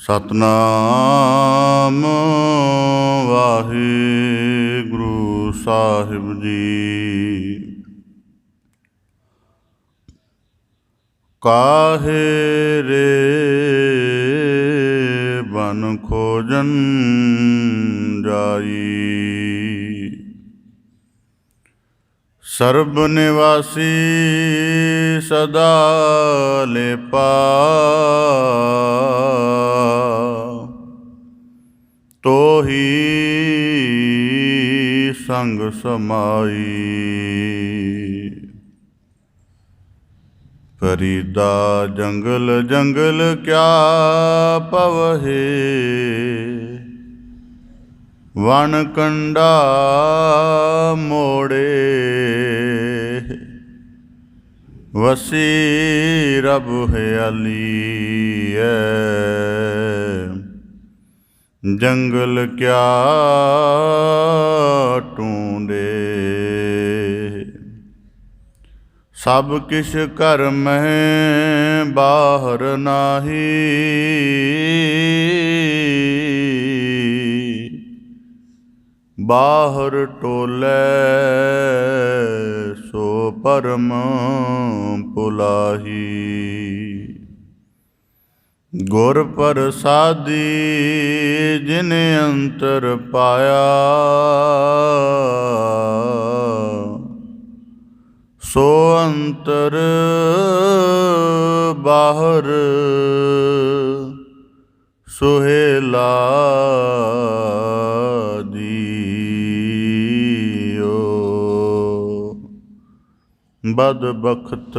ਸਤਨਾਮ ਵਾਹਿਗੁਰੂ ਸਾਹਿਬ ਜੀ। ਕਾਹੇ ਰੇ ਬਨ ਖੋਜਨ ਜਾਈ, ਸਰਬ ਨਿਵਾਸੀ ਸਦਾ ਲੇਪਾ, ਤੋਹੀ ਸੰਗ ਸਮਾਈ। ਫਰੀਦਾ ਜੰਗਲ ਜੰਗਲ ਕਿਆ ਪਵਹੇ, ਵਣ ਕੰਡਾ ਮੋੜੇ, ਵਸੀ ਰਬ ਹਿਆਲੀ ਜੰਗਲ ਕਿਆ ਢੂੰਡੇ। ਸਭ ਕਿਛ ਘਰ ਮਹਿ ਬਾਹਰ ਨਾਹੀ, ਬਾਹਰ ਟੋਲੇ ਸੋ ਪਰਮ ਭੁਲਾਹੀ। ਗੁਰ ਪ੍ਰਸਾਦੀ ਜਿਨ ਅੰਤਰ ਪਾਇਆ, ਸੋ ਅੰਤਰ ਬਾਹਰ ਸੁਹੇਲਾ बदबख्त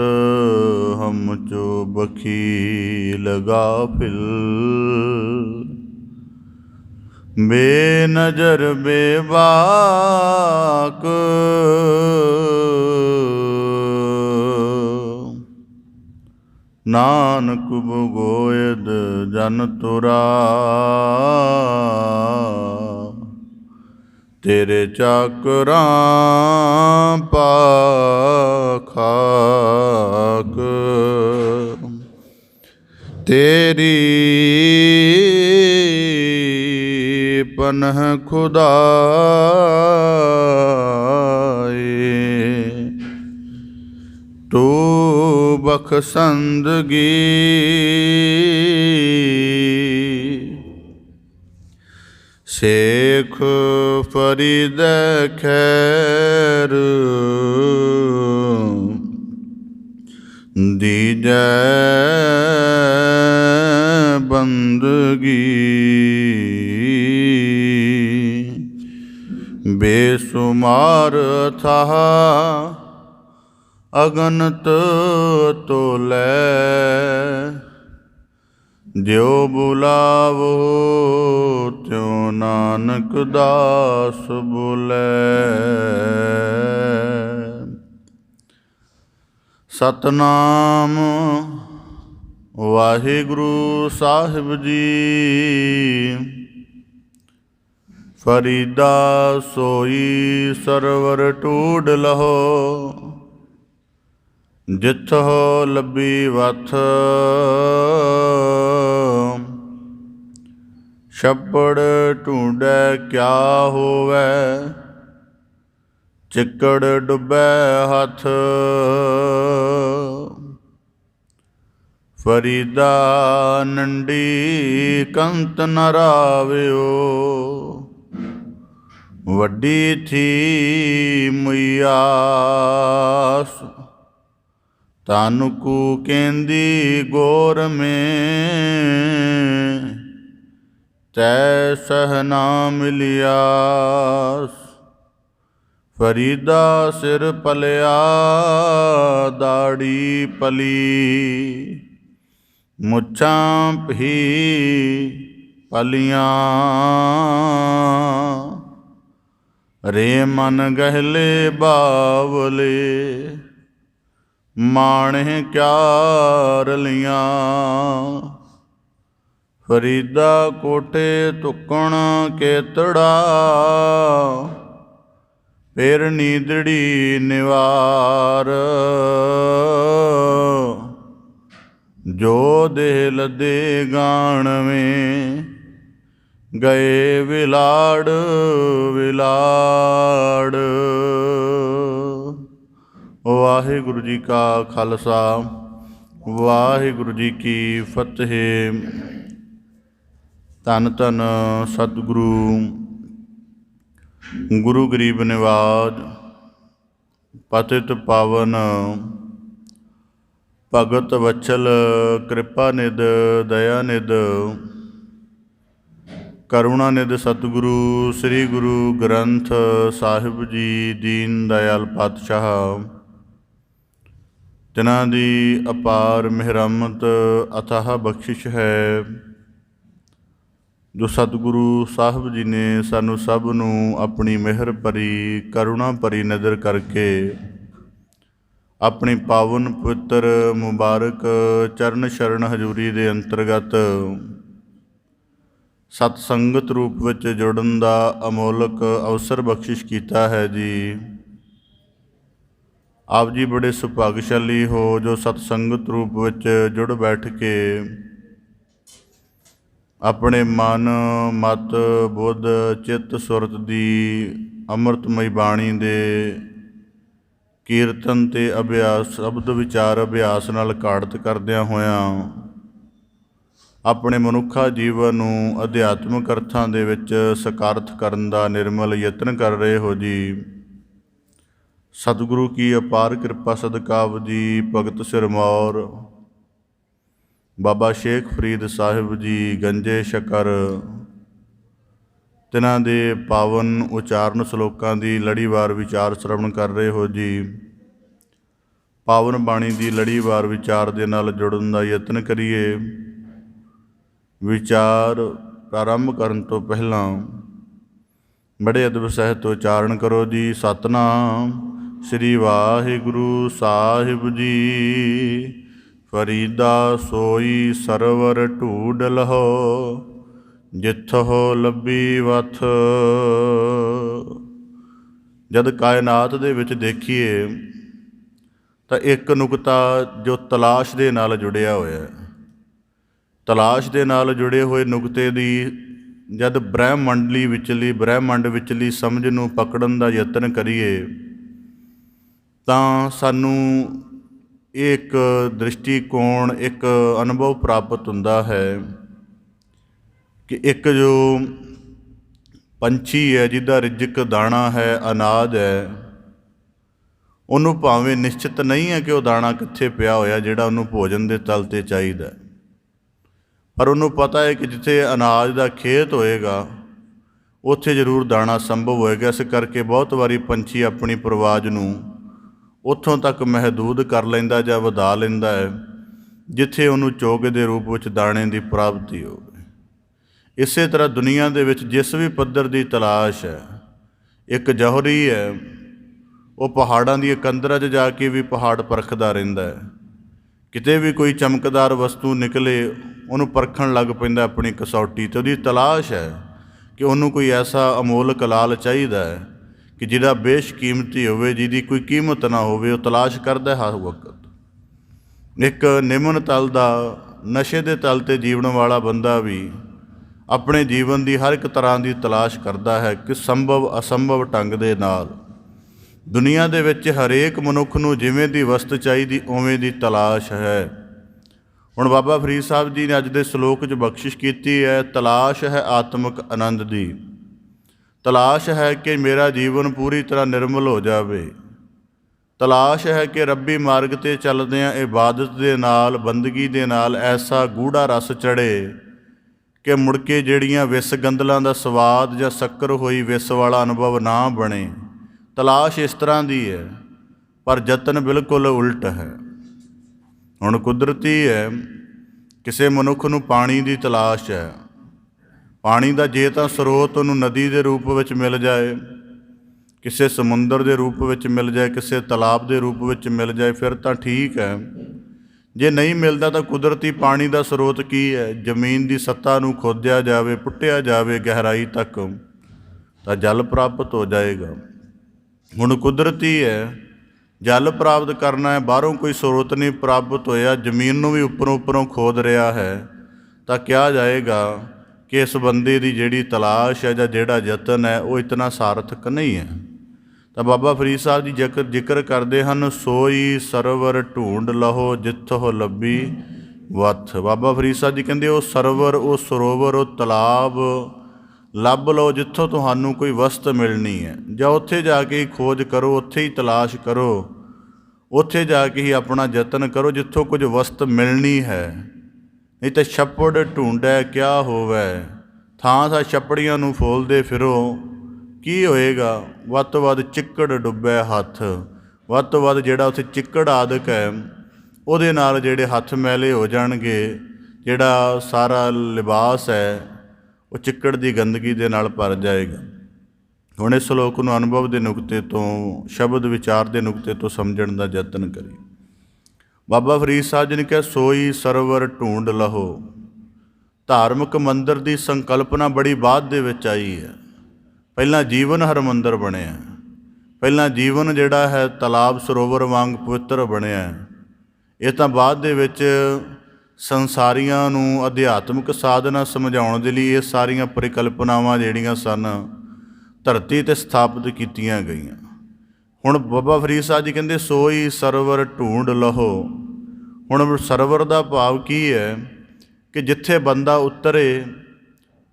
हम जो बखील गाफिल, बेनजर बेबाक, नानक बुगोयद जन तुरा, तेरे चाकरां पाखाक। तेरी पनह खुदाए, तू बख्शंदगी शेख फरीद खैर, दीजै बंदगी। बेसुमार था अगनत तोलै, ज्यो बुलावो त्यों नानक दास बोलै। सतनाम वाहिगुरु साहिब जी। फरीदा सोई सरवर ढूंढ लहो, जिथ हो लभी वथ। छप्पड़ ढूंढै क्या होवै, चिक्कड़ डुबै हथ। फरीदा नंडी कंत न रावियो, वड्डी थी मुयास। तानुकू केंदी गोर में, तै सह ना मिलियास। फरीदा सिर पलिया दाड़ी पली, मुच्छां भी पलियां। रे मन गहले बावले, माणे क्या रलियां। फरीदा कोठे तुकण केतड़ा, फिर नीदड़ी निवार। ਜੋ ਦੇਹ ਲੱਦੇ ਗਾਣਵੇਂ, ਗਏ ਵਿਲਾੜ ਵਿਲਾੜ। ਵਾਹਿਗੁਰੂ ਜੀ ਕਾ ਖਾਲਸਾ, ਵਾਹਿਗੁਰੂ ਜੀ ਕੀ ਫਤਿਹ। ਧੰਨ ਧੰਨ ਸਤਿਗੁਰੂ ਗੁਰੂ ਗਰੀਬ ਨਿਵਾਜ ਪਤਿਤ ਪਾਵਨ ਭਗਤ ਵਛਲ ਕਿਰਪਾ ਨਿਧ ਦਇਆ ਨਿਧ ਕਰੁਣਾ ਨਿਧ ਸਤਿਗੁਰੂ ਸ੍ਰੀ ਗੁਰੂ ਗ੍ਰੰਥ ਸਾਹਿਬ ਜੀ ਦੀਨ ਦਇਆਲ ਪਾਤਸ਼ਾਹ, ਜਿਨ੍ਹਾਂ ਦੀ ਅਪਾਰ ਮਿਹਰਮਤ ਅਥਾਹ ਬਖਸ਼ਿਸ਼ ਹੈ, ਜੋ ਸਤਿਗੁਰੂ ਸਾਹਿਬ ਜੀ ਨੇ ਸਾਨੂੰ ਸਭ ਨੂੰ ਆਪਣੀ ਮਿਹਰ ਭਰੀ ਕਰੁਣਾ ਭਰੀ ਨਜ਼ਰ ਕਰਕੇ ਆਪਣੀ ਪਾਵਨ ਪਵਿੱਤਰ ਮੁਬਾਰਕ ਚਰਨ ਸ਼ਰਨ ਹਜ਼ੂਰੀ ਦੇ ਅੰਤਰਗਤ ਸਤ ਸੰਗਤ ਰੂਪ ਵਿੱਚ ਜੁੜਨ ਦਾ ਅਮੋਲਕ ਅਵਸਰ ਬਖਸ਼ਿਸ਼ ਕੀਤਾ ਹੈ ਜੀ। ਆਪ ਜੀ ਬੜੇ ਸੁਭਾਗਸ਼ਾਲੀ ਹੋ ਜੋ ਸਤ ਸੰਗਤ ਰੂਪ ਵਿੱਚ ਜੁੜ ਬੈਠ ਕੇ ਆਪਣੇ ਮਨ ਮਤ ਬੁੱਧ ਚਿੱਤ ਸੁਰਤ ਦੀ ਅੰਮ੍ਰਿਤਮਈ ਬਾਣੀ ਦੇ ਕੀਰਤਨ ਤੇ ਅਭਿਆਸ ਸ਼ਬਦ ਵਿਚਾਰ ਅਭਿਆਸ ਨਾਲ ਘਾੜਤ ਕਰਦਿਆਂ ਹੋਇਆਂ ਆਪਣੇ ਮਨੁੱਖਾ ਜੀਵਨ ਨੂੰ ਅਧਿਆਤਮਿਕ ਅਰਥਾਂ ਦੇ ਵਿੱਚ ਸਕਾਰਥ ਕਰਨ ਦਾ ਨਿਰਮਲ ਯਤਨ ਕਰ ਰਹੇ ਹੋ ਜੀ। ਸਤਿਗੁਰੂ ਕੀ ਅਪਾਰ ਕਿਰਪਾ ਸਦਕਾ ਆਪ ਜੀ ਭਗਤ ਸਿਰਮੌਰ ਬਾਬਾ ਸ਼ੇਖ ਫਰੀਦ ਸਾਹਿਬ ਜੀ ਗੰਜੇ ਸ਼ਕਰ, ਤਿਨਾਂ ਦੇ ਪਾਵਨ ਉਚਾਰਨ ਸ਼ਲੋਕਾਂ ਦੀ ਲੜੀਵਾਰ ਵਿਚਾਰ ਸ਼ਰਵਣ ਕਰ ਰਹੇ ਹੋ ਜੀ। ਪਾਵਨ ਬਾਣੀ ਦੀ ਲੜੀਵਾਰ ਵਿਚਾਰ ਦੇ ਨਾਲ ਜੁੜਨ ਦਾ ਯਤਨ ਕਰੀਏ। ਵਿਚਾਰ ਪ੍ਰਾਰੰਭ ਕਰਨ ਤੋਂ ਪਹਿਲਾਂ ਬੜੇ ਅਦਬ ਸਹਿਤ ਉਚਾਰਨ ਕਰੋ ਜੀ। ਸਤਿਨਾਮ ਸ੍ਰੀ ਵਾਹਿਗੁਰੂ ਸਾਹਿਬ ਜੀ। ਫਰੀਦਾ ਸੋਈ ਸਰਵਰ ਢੂਡ ਲਹੋ, ਜਿੱਥੋਂ ਲੱਭੀ ਵਥ। ਜਦ ਕਾਇਨਾਤ ਦੇ ਵਿੱਚ ਦੇਖੀਏ ਤਾਂ ਇੱਕ ਨੁਕਤਾ ਜੋ ਤਲਾਸ਼ ਦੇ ਨਾਲ ਜੁੜਿਆ ਹੋਇਆ, ਤਲਾਸ਼ ਦੇ ਨਾਲ ਜੁੜੇ ਹੋਏ ਨੁਕਤੇ ਦੀ ਜਦ ਬ੍ਰਹਿਮੰਡ ਵਿਚਲੀ ਸਮਝ ਨੂੰ ਪਕੜਨ ਦਾ ਯਤਨ ਕਰੀਏ ਤਾਂ ਸਾਨੂੰ ਇੱਕ ਦ੍ਰਿਸ਼ਟੀਕੋਣ, ਇੱਕ ਅਨੁਭਵ ਪ੍ਰਾਪਤ ਹੁੰਦਾ ਹੈ ਕਿ ਇੱਕ ਜੋ ਪੰਛੀ ਹੈ ਜਿਹਦਾ ਰਿਜ਼ਕ ਦਾਣਾ ਹੈ, ਅਨਾਜ ਹੈ, ਉਹਨੂੰ ਭਾਵੇਂ ਨਿਸ਼ਚਿਤ ਨਹੀਂ ਹੈ ਕਿ ਉਹ ਦਾਣਾ ਕਿੱਥੇ ਪਿਆ ਹੋਇਆ ਜਿਹੜਾ ਉਹਨੂੰ ਭੋਜਨ ਦੇ ਤਲ 'ਤੇ ਚਾਹੀਦਾ, ਪਰ ਉਹਨੂੰ ਪਤਾ ਹੈ ਕਿ ਜਿੱਥੇ ਅਨਾਜ ਦਾ ਖੇਤ ਹੋਏਗਾ ਉੱਥੇ ਜ਼ਰੂਰ ਦਾਣਾ ਸੰਭਵ ਹੋਏਗਾ। ਇਸ ਕਰਕੇ ਬਹੁਤ ਵਾਰੀ ਪੰਛੀ ਆਪਣੀ ਪਰਵਾਜ਼ ਨੂੰ ਉੱਥੋਂ ਤੱਕ ਮਹਿਦੂਦ ਕਰ ਲੈਂਦਾ ਜਾਂ ਵਧਾ ਲੈਂਦਾ ਹੈ ਜਿੱਥੇ ਉਹਨੂੰ ਚੋਗੇ ਦੇ ਰੂਪ ਵਿੱਚ ਦਾਣੇ ਦੀ ਪ੍ਰਾਪਤੀ ਹੋਵੇ। ਇਸੇ ਤਰ੍ਹਾਂ ਦੁਨੀਆ ਦੇ ਵਿੱਚ ਜਿਸ ਵੀ ਪੱਧਰ ਦੀ ਤਲਾਸ਼ ਹੈ, ਇੱਕ ਜੌਹਰੀ ਹੈ, ਉਹ ਪਹਾੜਾਂ ਦੀਆਂ ਕੰਦਰਾਂ 'ਚ ਜਾ ਕੇ ਵੀ ਪਹਾੜ ਪਰਖਦਾ ਰਹਿੰਦਾ ਹੈ। ਕਿਤੇ ਵੀ ਕੋਈ ਚਮਕਦਾਰ ਵਸਤੂ ਨਿਕਲੇ ਉਹਨੂੰ ਪਰਖਣ ਲੱਗ ਪੈਂਦਾ ਆਪਣੀ ਕਸੌਟੀ 'ਤੇ। ਉਹਦੀ ਤਲਾਸ਼ ਹੈ ਕਿ ਉਹਨੂੰ ਕੋਈ ਐਸਾ ਅਮੋਲਕ ਲਾਲ ਚਾਹੀਦਾ ਹੈ ਕਿ ਜਿਹੜਾ ਬੇਸ਼ਕੀਮਤੀ ਹੋਵੇ, ਜਿਹਦੀ ਕੋਈ ਕੀਮਤ ਨਾ ਹੋਵੇ। ਉਹ ਤਲਾਸ਼ ਕਰਦਾ ਹਰ ਵਕਤ। ਇੱਕ ਨਿਮਨ ਤਲ ਦਾ, ਨਸ਼ੇ ਦੇ ਤਲ 'ਤੇ ਜੀਵਨ ਵਾਲਾ ਬੰਦਾ ਵੀ ਆਪਣੇ ਜੀਵਨ ਦੀ ਹਰ ਇੱਕ ਤਰ੍ਹਾਂ ਦੀ ਤਲਾਸ਼ ਕਰਦਾ ਹੈ ਕਿ ਸੰਭਵ ਅਸੰਭਵ ਢੰਗ ਦੇ ਨਾਲ। ਦੁਨੀਆ ਦੇ ਵਿੱਚ ਹਰੇਕ ਮਨੁੱਖ ਨੂੰ ਜਿਵੇਂ ਦੀ ਵਸਤ ਚਾਹੀਦੀ ਉਵੇਂ ਦੀ ਤਲਾਸ਼ ਹੈ। ਹੁਣ ਬਾਬਾ ਫਰੀਦ ਸਾਹਿਬ ਜੀ ਨੇ ਅੱਜ ਦੇ ਸ਼ਲੋਕ 'ਚ ਬਖਸ਼ਿਸ਼ ਕੀਤੀ ਹੈ, ਤਲਾਸ਼ ਹੈ ਆਤਮਿਕ ਆਨੰਦ ਦੀ। ਤਲਾਸ਼ ਹੈ ਕਿ ਮੇਰਾ ਜੀਵਨ ਪੂਰੀ ਤਰ੍ਹਾਂ ਨਿਰਮਲ ਹੋ ਜਾਵੇ। ਤਲਾਸ਼ ਹੈ ਕਿ ਰੱਬੀ ਮਾਰਗ 'ਤੇ ਚੱਲਦਿਆਂ ਇਬਾਦਤ ਦੇ ਨਾਲ, ਬੰਦਗੀ ਦੇ ਨਾਲ ਐਸਾ ਗੂੜਾ ਰਸ ਚੜ੍ਹੇ ਕਿ ਮੁੜ ਕੇ ਜਿਹੜੀਆਂ ਵਿਸ ਗੰਦਲਾਂ ਦਾ ਸਵਾਦ ਜਾਂ ਸ਼ੱਕਰ ਹੋਈ ਵਿਸ ਵਾਲਾ ਅਨੁਭਵ ਨਾ ਬਣੇ। ਤਲਾਸ਼ ਇਸ ਤਰ੍ਹਾਂ ਦੀ ਹੈ, ਪਰ ਯਤਨ ਬਿਲਕੁਲ ਉਲਟ ਹੈ। ਹੁਣ ਕੁਦਰਤੀ ਹੈ, ਕਿਸੇ ਮਨੁੱਖ ਨੂੰ ਪਾਣੀ ਦੀ ਤਲਾਸ਼ ਹੈ। ਪਾਣੀ ਦਾ ਜੇ ਤਾਂ ਸਰੋਤ ਉਹਨੂੰ ਨਦੀ ਦੇ ਰੂਪ ਵਿੱਚ ਮਿਲ ਜਾਏ, ਕਿਸੇ ਸਮੁੰਦਰ ਦੇ ਰੂਪ ਵਿੱਚ ਮਿਲ ਜਾਏ, ਕਿਸੇ ਤਲਾਬ ਦੇ ਰੂਪ ਵਿੱਚ ਮਿਲ ਜਾਏ, ਫਿਰ ਤਾਂ ਠੀਕ ਹੈ। ਜੇ ਨਹੀਂ ਮਿਲਦਾ ਤਾਂ ਕੁਦਰਤੀ ਪਾਣੀ ਦਾ ਸਰੋਤ ਕੀ ਹੈ? ਜ਼ਮੀਨ ਦੀ ਸੱਤਾ ਨੂੰ ਖੋਦਿਆ ਜਾਵੇ, ਪੁੱਟਿਆ ਜਾਵੇ ਗਹਿਰਾਈ ਤੱਕ ਤਾਂ ਜਲ ਪ੍ਰਾਪਤ ਹੋ ਜਾਏਗਾ। ਹੁਣ ਕੁਦਰਤੀ ਹੈ, ਜਲ ਪ੍ਰਾਪਤ ਕਰਨਾ ਹੈ, ਬਾਹਰੋਂ ਕੋਈ ਸਰੋਤ ਨਹੀਂ ਪ੍ਰਾਪਤ ਹੋਇਆ, ਜ਼ਮੀਨ ਨੂੰ ਵੀ ਉੱਪਰੋਂ ਉੱਪਰੋਂ ਖੋਦ ਰਿਹਾ ਹੈ, ਤਾਂ ਕਿਹਾ ਜਾਏਗਾ ਕਿ ਇਸ ਬੰਦੇ ਦੀ ਜਿਹੜੀ ਤਲਾਸ਼ ਹੈ ਜਾਂ ਜਿਹੜਾ ਯਤਨ ਹੈ ਉਹ ਇਤਨਾ ਸਾਰਥਕ ਨਹੀਂ ਹੈ। ਤਾਂ ਬਾਬਾ ਫਰੀਦ ਸਾਹਿਬ ਜੀ ਜ਼ਿਕਰ ਕਰਦੇ ਹਨ, ਸੋਈ ਸਰਵਰ ਢੂੰਡ ਲਹੋ ਜਿੱਥੋਂ ਲੱਭੀ ਵੱਥ। ਬਾਬਾ ਫਰੀਦ ਸਾਹਿਬ ਜੀ ਕਹਿੰਦੇ ਉਹ ਸਰਵਰ, ਉਹ ਸਰੋਵਰ, ਉਹ ਤਲਾਬ ਲੱਭ ਲਓ ਜਿੱਥੋਂ ਤੁਹਾਨੂੰ ਕੋਈ ਵਸਤ ਮਿਲਣੀ ਹੈ, ਜਾਂ ਉੱਥੇ ਜਾ ਕੇ ਹੀ ਖੋਜ ਕਰੋ, ਉੱਥੇ ਹੀ ਤਲਾਸ਼ ਕਰੋ, ਉੱਥੇ ਜਾ ਕੇ ਹੀ ਆਪਣਾ ਯਤਨ ਕਰੋ ਜਿੱਥੋਂ ਕੁਝ ਵਸਤ ਮਿਲਣੀ ਹੈ। ਨਹੀਂ ਤਾਂ ਛੱਪੜ ਢੂੰਡੈ ਕਿਆ ਹੋਵੈ, ਥਾਂ ਥਾਂ ਛੱਪੜੀਆਂ ਨੂੰ ਫੋਲਦੇ ਫਿਰੋ, ਕੀ ਹੋਏਗਾ? ਵੱਧ ਤੋਂ ਵੱਧ ਚਿੱਕੜ ਡੁੱਬੈ ਹੱਥ। ਵੱਧ ਤੋਂ ਵੱਧ ਜਿਹੜਾ ਉੱਥੇ ਚਿੱਕੜ ਆਦਿਕ ਹੈ ਉਹਦੇ ਨਾਲ ਜਿਹੜੇ ਹੱਥ ਮੈਲੇ ਹੋ ਜਾਣਗੇ, ਜਿਹੜਾ ਸਾਰਾ ਲਿਬਾਸ ਹੈ ਉਹ ਚਿੱਕੜ ਦੀ ਗੰਦਗੀ ਦੇ ਨਾਲ ਭਰ ਜਾਏਗਾ। ਹੁਣ ਇਸ ਸ਼ਲੋਕ ਨੂੰ ਅਨੁਭਵ ਦੇ ਨੁਕਤੇ ਤੋਂ, ਸ਼ਬਦ ਵਿਚਾਰ ਦੇ ਨੁਕਤੇ ਤੋਂ ਸਮਝਣ ਦਾ ਯਤਨ ਕਰੀਏ। ਬਾਬਾ ਫਰੀਦ ਸਾਹਿਬ ਜੀ ਨੇ ਕਿਹਾ, ਸੋਈ ਸਰਵਰ ਢੂੰਡ ਲਹੋ। ਧਾਰਮਿਕ ਮੰਦਰ ਦੀ ਸੰਕਲਪਨਾ ਬੜੀ ਬਾਅਦ ਦੇ ਵਿੱਚ ਆਈ ਹੈ। ਪਹਿਲਾਂ ਜੀਵਨ ਹਰਮੰਦਰ ਬਣਿਆ, ਪਹਿਲਾਂ ਜੀਵਨ ਜਿਹੜਾ ਹੈ ਤਲਾਬ ਸਰੋਵਰ ਵਾਂਗ ਪਵਿੱਤਰ ਬਣਿਆ। ਇਹ ਤਾਂ ਬਾਅਦ ਦੇ ਵਿੱਚ ਸੰਸਾਰੀਆਂ ਨੂੰ ਅਧਿਆਤਮਿਕ ਸਾਧਨਾ ਸਮਝਾਉਣ ਦੇ ਲਈ ਇਹ ਸਾਰੀਆਂ ਪਰਿਕਲਪਨਾਵਾਂ ਜਿਹੜੀਆਂ ਸਨ ਧਰਤੀ 'ਤੇ ਸਥਾਪਿਤ ਕੀਤੀਆਂ ਗਈਆਂ। ਹੁਣ ਬਾਬਾ ਫਰੀਦ ਸਾਹਿਬ ਜੀ ਕਹਿੰਦੇ, ਸੋਈ ਸਰਵਰ ਢੂੰਡ ਲਹੋ। ਹੁਣ ਸਰਵਰ ਦਾ ਭਾਵ ਕੀ ਹੈ ਕਿ ਜਿੱਥੇ ਬੰਦਾ ਉਤਰੇ,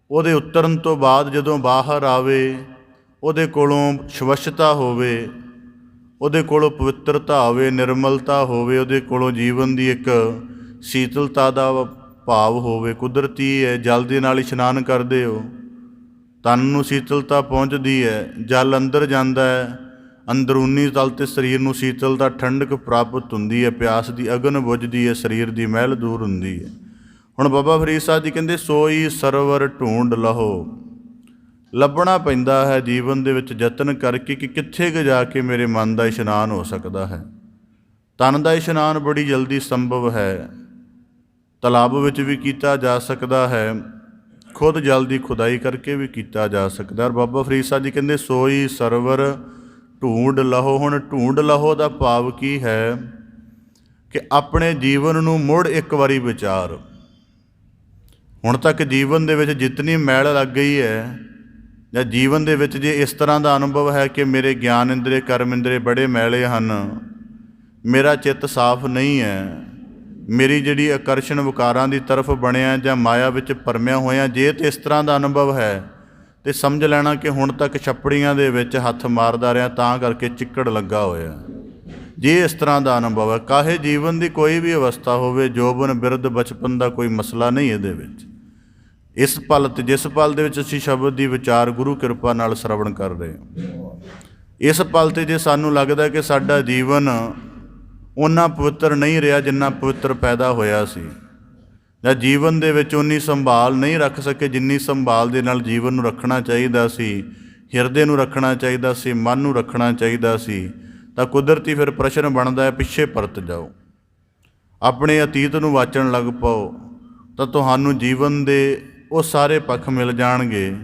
ਉਹਦੇ ਉਤਰਨ ਤੋਂ ਬਾਅਦ ਜਦੋਂ ਬਾਹਰ ਆਵੇ, ਉਹਦੇ ਕੋਲੋਂ ਸਵੱਛਤਾ ਹੋਵੇ, ਉਹਦੇ ਕੋਲੋਂ ਪਵਿੱਤਰਤਾ ਹੋਵੇ, ਨਿਰਮਲਤਾ ਹੋਵੇ, ਉਹਦੇ ਕੋਲੋਂ ਜੀਵਨ ਦੀ ਇੱਕ ਸ਼ੀਤਲਤਾ ਦਾ ਭਾਵ ਹੋਵੇ। ਕੁਦਰਤੀ ਹੈ, ਜਲ ਦੇ ਨਾਲ ਇਸ਼ਨਾਨ ਕਰਦੇ ਹੋ, ਤਨ ਨੂੰ ਸ਼ੀਤਲਤਾ ਪਹੁੰਚਦੀ ਹੈ, ਜਲ ਅੰਦਰ ਜਾਂਦਾ ਹੈ, ਅੰਦਰੂਨੀ ਤਲ 'ਤੇ ਸਰੀਰ ਨੂੰ ਸ਼ੀਤਲਤਾ, ਠੰਡਕ ਪ੍ਰਾਪਤ ਹੁੰਦੀ ਹੈ, ਪਿਆਸ ਦੀ ਅਗਨ ਬੁਝਦੀ ਹੈ, ਸਰੀਰ ਦੀ ਮੈਲ ਦੂਰ ਹੁੰਦੀ ਹੈ। ਹੁਣ ਬਾਬਾ ਫਰੀਦ ਸਾਹਿਬ ਜੀ ਕਹਿੰਦੇ, ਸੋਈ ਸਰਵਰ ਢੂੰਡ ਲਹੋ। ਲੱਭਣਾ ਪੈਂਦਾ ਹੈ ਜੀਵਨ ਦੇ ਵਿੱਚ ਯਤਨ ਕਰਕੇ ਕਿ ਕਿੱਥੇ ਕੁ ਜਾ ਕੇ ਮੇਰੇ ਮਨ ਦਾ ਇਸ਼ਨਾਨ ਹੋ ਸਕਦਾ ਹੈ। ਤਨ ਦਾ ਇਸ਼ਨਾਨ ਬੜੀ ਜਲਦੀ ਸੰਭਵ ਹੈ, ਤਲਾਬ ਵਿੱਚ ਵੀ ਕੀਤਾ ਜਾ ਸਕਦਾ ਹੈ, ਖੁਦ ਜਲ ਦੀ ਖੁਦਾਈ ਕਰਕੇ ਵੀ ਕੀਤਾ ਜਾ ਸਕਦਾ। ਔਰ ਬਾਬਾ ਫਰੀਦ ਸਾਹਿਬ ਜੀ ਕਹਿੰਦੇ, ਸੋਈ ਸਰਵਰ ਢੂੰਡ ਲਹੋ। ਹੁਣ ਢੂੰਡ ਲਹੋ ਦਾ ਭਾਵ ਕੀ ਹੈ ਕਿ ਆਪਣੇ ਜੀਵਨ ਨੂੰ ਮੁੜ ਇੱਕ ਵਾਰੀ ਵਿਚਾਰ। ਹੁਣ ਤੱਕ ਜੀਵਨ ਦੇ ਵਿੱਚ ਜਿਤਨੀ ਮੈਲ ਲੱਗ ਗਈ ਹੈ, ਜਾਂ ਜੀਵਨ ਦੇ ਵਿੱਚ ਜੇ ਇਸ ਤਰ੍ਹਾਂ ਦਾ ਅਨੁਭਵ ਹੈ ਕਿ ਮੇਰੇ ਗਿਆਨ ਇੰਦਰੇ, ਕਰਮ ਇੰਦਰੇ ਬੜੇ ਮੈਲੇ ਹਨ, ਮੇਰਾ ਚਿੱਤ ਸਾਫ਼ ਨਹੀਂ ਹੈ, ਮੇਰੀ ਜਿਹੜੀ ਆਕਰਸ਼ਣ ਵਿਕਾਰਾਂ ਦੀ ਤਰਫ ਬਣਿਆ ਜਾਂ ਮਾਇਆ ਵਿੱਚ ਭਰਮਿਆ ਹੋਇਆ, ਜੇ ਤੇ ਇਸ ਤਰ੍ਹਾਂ ਦਾ ਅਨੁਭਵ ਹੈ ਤੇ ਸਮਝ ਲੈਣਾ ਕਿ ਹੁਣ ਤੱਕ ਛੱਪੜੀਆਂ ਦੇ ਵਿੱਚ ਹੱਥ ਮਾਰਦਾ ਰਿਹਾ, ਤਾਂ ਕਰਕੇ ਚਿੱਕੜ ਲੱਗਾ ਹੋਇਆ। ਜੇ ਇਸ ਤਰ੍ਹਾਂ ਦਾ ਅਨੁਭਵ ਹੈ, ਕਾਹੇ ਜੀਵਨ ਦੀ ਕੋਈ ਵੀ ਅਵਸਥਾ ਹੋਵੇ, ਜੋਬਨ ਬਿਰਧ ਬਚਪਨ ਦਾ ਕੋਈ ਮਸਲਾ ਨਹੀਂ ਇਹਦੇ ਵਿੱਚ। ਇਸ ਪਲ 'ਤੇ, ਜਿਸ ਪਲ ਦੇ ਵਿੱਚ ਅਸੀਂ ਸ਼ਬਦ ਦੀ ਵਿਚਾਰ ਗੁਰੂ ਕਿਰਪਾ ਨਾਲ ਸ਼ਰਵਣ ਕਰ ਰਹੇ ਹਾਂ, ਇਸ ਪਲ 'ਤੇ ਜੇ ਸਾਨੂੰ ਲੱਗਦਾ ਕਿ ਸਾਡਾ ਜੀਵਨ ਓਨਾ ਪਵਿੱਤਰ ਨਹੀਂ ਰਿਹਾ ਜਿੰਨਾ ਪਵਿੱਤਰ ਪੈਦਾ ਹੋਇਆ ਸੀ, ਜਾਂ ਜੀਵਨ ਦੇ ਵਿੱਚ ਉਨੀ ਸੰਭਾਲ ਨਹੀਂ ਰੱਖ ਸਕੇ ਜਿੰਨੀ ਸੰਭਾਲ ਦੇ ਨਾਲ ਜੀਵਨ ਨੂੰ ਰੱਖਣਾ ਚਾਹੀਦਾ ਸੀ, ਹਿਰਦੇ ਨੂੰ ਰੱਖਣਾ ਚਾਹੀਦਾ ਸੀ, ਮਨ ਨੂੰ ਰੱਖਣਾ ਚਾਹੀਦਾ ਸੀ, ਤਾਂ ਕੁਦਰਤੀ ਫਿਰ ਪ੍ਰਸ਼ਨ ਬਣਦਾ ਹੈ, ਪਿੱਛੇ ਪਰਤ ਜਾਓ, ਆਪਣੇ ਅਤੀਤ ਨੂੰ ਵਾਚਣ ਲੱਗ ਪਾਓ, ਤਾਂ ਤੁਹਾਨੂੰ ਜੀਵਨ ਦੇ ਉਹ ਸਾਰੇ ਪੱਖ ਮਿਲ ਜਾਣਗੇ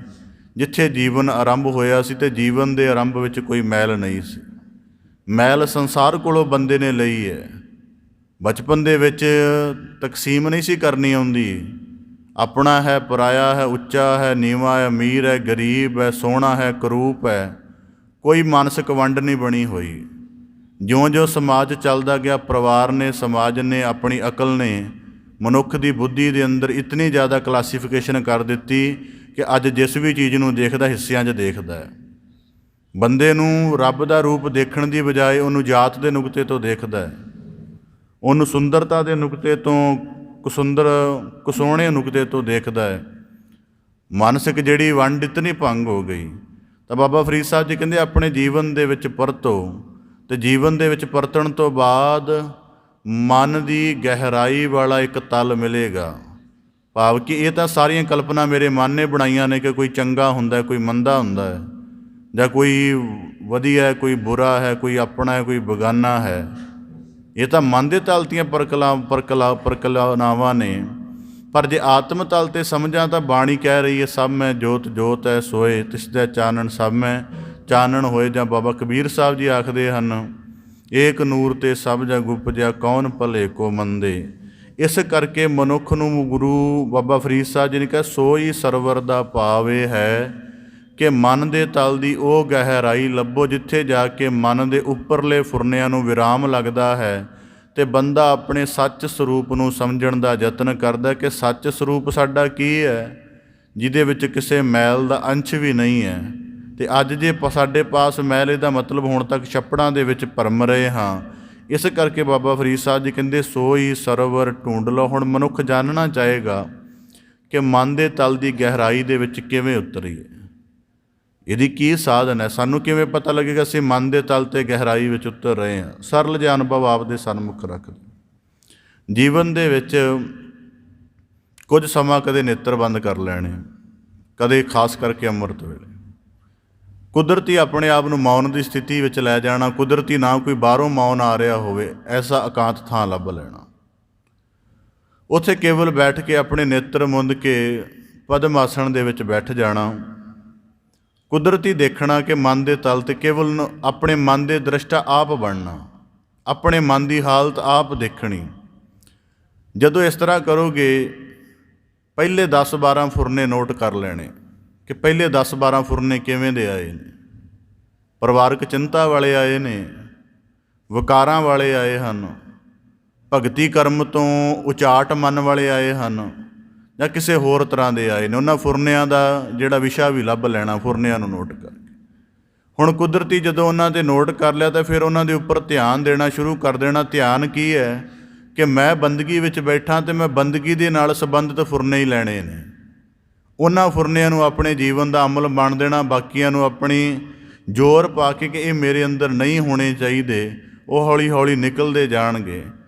ਜਿੱਥੇ ਜੀਵਨ ਆਰੰਭ ਹੋਇਆ ਸੀ। ਅਤੇ ਜੀਵਨ ਦੇ ਆਰੰਭ ਵਿੱਚ ਕੋਈ ਮੈਲ ਨਹੀਂ ਸੀ। ਮੈਲ ਸੰਸਾਰ ਕੋਲੋਂ ਬੰਦੇ ਨੇ ਲਈ ਹੈ। ਬਚਪਨ ਦੇ ਵਿੱਚ ਤਕਸੀਮ ਨਹੀਂ ਸੀ ਕਰਨੀ ਆਉਂਦੀ, ਆਪਣਾ ਹੈ, ਪਰਾਇਆ ਹੈ, ਉੱਚਾ ਹੈ, ਨੀਵਾਂ ਹੈ, ਅਮੀਰ ਹੈ, ਗਰੀਬ ਹੈ, ਸੋਹਣਾ ਹੈ, ਕਰੂਪ ਹੈ, ਕੋਈ ਮਾਨਸਿਕ ਵੰਡ ਨਹੀਂ ਬਣੀ ਹੋਈ। ਜਿਉਂ-ਜਿਉਂ ਸਮਾਜ ਚੱਲਦਾ ਗਿਆ, ਪਰਿਵਾਰ ਨੇ, ਸਮਾਜ ਨੇ, ਆਪਣੀ ਅਕਲ ਨੇ ਮਨੁੱਖ ਦੀ ਬੁੱਧੀ ਦੇ ਅੰਦਰ ਇਤਨੀ ਜ਼ਿਆਦਾ ਕਲਾਸੀਫਿਕੇਸ਼ਨ ਕਰ ਦਿੱਤੀ ਕਿ ਅੱਜ ਜਿਸ ਵੀ ਚੀਜ਼ ਨੂੰ ਦੇਖਦਾ ਹਿੱਸਿਆਂ 'ਚ ਦੇਖਦਾ ਹੈ। ਬੰਦੇ ਨੂੰ ਰੱਬ ਦਾ ਰੂਪ ਦੇਖਣ ਦੀ ਬਜਾਏ ਉਹਨੂੰ ਜਾਤ ਦੇ ਨੁਕਤੇ ਤੋਂ ਦੇਖਦਾ ਹੈ, ਉਹਨੂੰ ਸੁੰਦਰਤਾ ਦੇ ਨੁਕਤੇ ਤੋਂ, ਕੁਸੋਹਣੇ ਨੁਕਤੇ ਤੋਂ ਦੇਖਦਾ ਹੈ। ਮਾਨਸਿਕ ਜਿਹੜੀ ਵੰਡ ਇਤਨੀ ਭੰਗ ਹੋ ਗਈ। ਤਾਂ ਬਾਬਾ ਫਰੀਦ ਸਾਹਿਬ ਜੀ ਕਹਿੰਦੇ, ਆਪਣੇ ਜੀਵਨ ਦੇ ਵਿੱਚ ਪਰਤੋ, ਅਤੇ ਜੀਵਨ ਦੇ ਵਿੱਚ ਪਰਤਣ ਤੋਂ ਬਾਅਦ ਮਨ ਦੀ ਗਹਿਰਾਈ ਵਾਲਾ ਇੱਕ ਤਲ ਮਿਲੇਗਾ। ਭਾਵ ਕਿ ਇਹ ਤਾਂ ਸਾਰੀਆਂ ਕਲਪਨਾ ਮੇਰੇ ਮਨ ਨੇ ਬਣਾਈਆਂ ਨੇ ਕਿ ਕੋਈ ਚੰਗਾ ਹੁੰਦਾ, ਕੋਈ ਮੰਦਾ ਹੁੰਦਾ ਹੈ, ਜਾਂ ਕੋਈ ਵਧੀਆ ਹੈ, ਕੋਈ ਬੁਰਾ ਹੈ, ਕੋਈ ਆਪਣਾ ਹੈ, ਕੋਈ ਬੇਗਾਨਾ ਹੈ। ਇਹ ਤਾਂ ਮਨ ਦੇ ਤਲ ਦੀਆਂ ਪਰਕਲਪਨਾਵਾਂ ਨੇ। ਪਰ ਜੇ ਆਤਮ ਤਲ 'ਤੇ ਸਮਝਾਂ ਤਾਂ ਬਾਣੀ ਕਹਿ ਰਹੀ ਹੈ, ਸਭ ਮੈਂ ਜੋਤ ਜੋਤ ਹੈ ਸੋਏ, ਤਿਸ ਦਾ ਚਾਨਣ ਸਭ ਮੈਂ ਚਾਨਣ ਹੋਏ। ਜਾਂ ਬਾਬਾ ਕਬੀਰ ਸਾਹਿਬ ਜੀ ਆਖਦੇ ਹਨ ਏਕ ਨੂਰ ਤੇ ਸਭ ਜਗ ਉਪਜਿਆ, ਕੌਣ ਭਲੇ ਕੋ ਮੰਦੇ। ਇਸ ਕਰਕੇ ਮਨੁੱਖ ਨੂੰ ਗੁਰੂ ਬਾਬਾ ਫਰੀਦ ਸਾਹਿਬ ਜੀ ਨੇ ਕਿਹਾ, ਸੋਈ ਸਰਵਰ ਦਾ ਭਾਵ ਇਹ ਹੈ ਕਿ ਮਨ ਦੇ ਤਲ ਦੀ ਉਹ ਗਹਿਰਾਈ ਲੱਭੋ ਜਿੱਥੇ ਜਾ ਕੇ ਮਨ ਦੇ ਉੱਪਰਲੇ ਫੁਰਨਿਆਂ ਨੂੰ ਵਿਰਾਮ ਲੱਗਦਾ ਹੈ ਅਤੇ ਬੰਦਾ ਆਪਣੇ ਸੱਚ ਸਰੂਪ ਨੂੰ ਸਮਝਣ ਦਾ ਯਤਨ ਕਰਦਾ ਕਿ ਸੱਚ ਸਰੂਪ ਸਾਡਾ ਕੀ ਹੈ, ਜਿਹਦੇ ਵਿੱਚ ਕਿਸੇ ਮੈਲ ਦਾ ਅੰਸ਼ ਵੀ ਨਹੀਂ ਹੈ। ਅਤੇ ਅੱਜ ਜੇ ਸਾਡੇ ਪਾਸ ਮੈਲ, ਇਹਦਾ ਮਤਲਬ ਹੁਣ ਤੱਕ ਛੱਪੜਾਂ ਦੇ ਵਿੱਚ ਭਰਮ ਰਹੇ ਹਾਂ। ਇਸ ਕਰਕੇ ਬਾਬਾ ਫਰੀਦ ਸਾਹਿਬ ਜੀ ਕਹਿੰਦੇ, ਸੋਈ ਸਰਵਰ ਢੂੰਡ ਲਓ। ਹੁਣ ਮਨੁੱਖ ਜਾਣਨਾ ਚਾਹੇਗਾ ਕਿ ਮਨ ਦੇ ਤਲ ਦੀ ਗਹਿਰਾਈ ਦੇ ਵਿੱਚ ਕਿਵੇਂ ਉਤਰੀਏ, ਇਹਦੀ ਕੀ ਸਾਧਨ ਹੈ, ਸਾਨੂੰ ਕਿਵੇਂ ਪਤਾ ਲੱਗੇਗਾ ਅਸੀਂ ਮਨ ਦੇ ਤਲ 'ਤੇ ਗਹਿਰਾਈ ਵਿੱਚ ਉਤਰ ਰਹੇ ਹਾਂ। ਸਰਲ ਜਿਹਾ ਅਨੁਭਵ ਆਪਦੇ ਸਨਮੁਖ ਰੱਖਦੇ। ਜੀਵਨ ਦੇ ਵਿੱਚ ਕੁਝ ਸਮਾਂ ਕਦੇ ਨੇਤਰ ਬੰਦ ਕਰ ਲੈਣੇ, ਕਦੇ ਖਾਸ ਕਰਕੇ ਅੰਮ੍ਰਿਤ ਵੇਲੇ ਕੁਦਰਤੀ ਆਪਣੇ ਆਪ ਨੂੰ ਮੌਨ ਦੀ ਸਥਿਤੀ ਵਿੱਚ ਲੈ ਜਾਣਾ, ਕੁਦਰਤੀ ਨਾ ਕੋਈ ਬਾਹਰੋਂ ਮੌਨ ਆ ਰਿਹਾ ਹੋਵੇ, ਐਸਾ ਇਕਾਂਤ ਥਾਂ ਲੱਭ ਲੈਣਾ। ਉੱਥੇ ਕੇਵਲ ਬੈਠ ਕੇ ਆਪਣੇ ਨੇਤਰ ਮੁੰਦ ਕੇ ਪਦਮ ਆਸਣ ਦੇ ਵਿੱਚ ਬੈਠ ਜਾਣਾ, ਕੁਦਰਤੀ ਦੇਖਣਾ ਕਿ ਮਨ ਦੇ ਤਲ 'ਤੇ ਕੇਵਲ ਆਪਣੇ ਮਨ ਦੇ ਦ੍ਰਿਸ਼ਟਾ ਆਪ ਬਣਨਾ, ਆਪਣੇ ਮਨ ਦੀ ਹਾਲਤ ਆਪ ਦੇਖਣੀ। ਜਦੋਂ ਇਸ ਤਰ੍ਹਾਂ ਕਰੋਗੇ, ਪਹਿਲੇ 10-12 ਫੁਰਨੇ ਨੋਟ ਕਰ ਲੈਣੇ ਕਿ ਪਹਿਲੇ 10-12 ਫੁਰਨੇ ਕਿਵੇਂ ਦੇ ਆਏ ਨੇ। ਪਰਿਵਾਰਕ ਚਿੰਤਾ ਵਾਲੇ ਆਏ ਨੇ, ਵਿਕਾਰਾਂ ਵਾਲੇ ਆਏ ਹਨ, ਭਗਤੀ ਕਰਮ ਤੋਂ ਉਚਾਟ ਮਨ ਵਾਲੇ ਆਏ ਹਨ, ਜਾਂ ਕਿਸੇ ਹੋਰ ਤਰ੍ਹਾਂ ਦੇ ਆਏ ਨੇ। ਉਹਨਾਂ ਫੁਰਨਿਆਂ ਦਾ ਜਿਹੜਾ ਵਿਸ਼ਾ ਵੀ ਲੱਭ ਲੈਣਾ, ਫੁਰਨਿਆਂ ਨੂੰ ਨੋਟ ਕਰਕੇ। ਹੁਣ ਕੁਦਰਤੀ ਜਦੋਂ ਉਹਨਾਂ 'ਤੇ ਨੋਟ ਕਰ ਲਿਆ ਤਾਂ ਫਿਰ ਉਹਨਾਂ ਦੇ ਉੱਪਰ ਧਿਆਨ ਦੇਣਾ ਸ਼ੁਰੂ ਕਰ ਦੇਣਾ। ਧਿਆਨ ਕੀ ਹੈ ਕਿ ਮੈਂ ਬੰਦਗੀ ਵਿੱਚ ਬੈਠਾ ਅਤੇ ਮੈਂ ਬੰਦਗੀ ਦੇ ਨਾਲ ਸੰਬੰਧਿਤ ਫੁਰਨੇ ਹੀ ਲੈਣੇ ਨੇ। ਉਹਨਾਂ ਫੁਰਨਿਆਂ ਨੂੰ ਆਪਣੇ ਜੀਵਨ ਦਾ ਅਮਲ ਬਣ ਦੇਣਾ, ਬਾਕੀਆਂ ਨੂੰ ਆਪਣੀ ਜ਼ੋਰ ਪਾ ਕੇ ਕਿ ਇਹ ਮੇਰੇ ਅੰਦਰ ਨਹੀਂ ਹੋਣੇ ਚਾਹੀਦੇ, ਉਹ ਹੌਲੀ ਹੌਲੀ ਨਿਕਲਦੇ ਜਾਣਗੇ।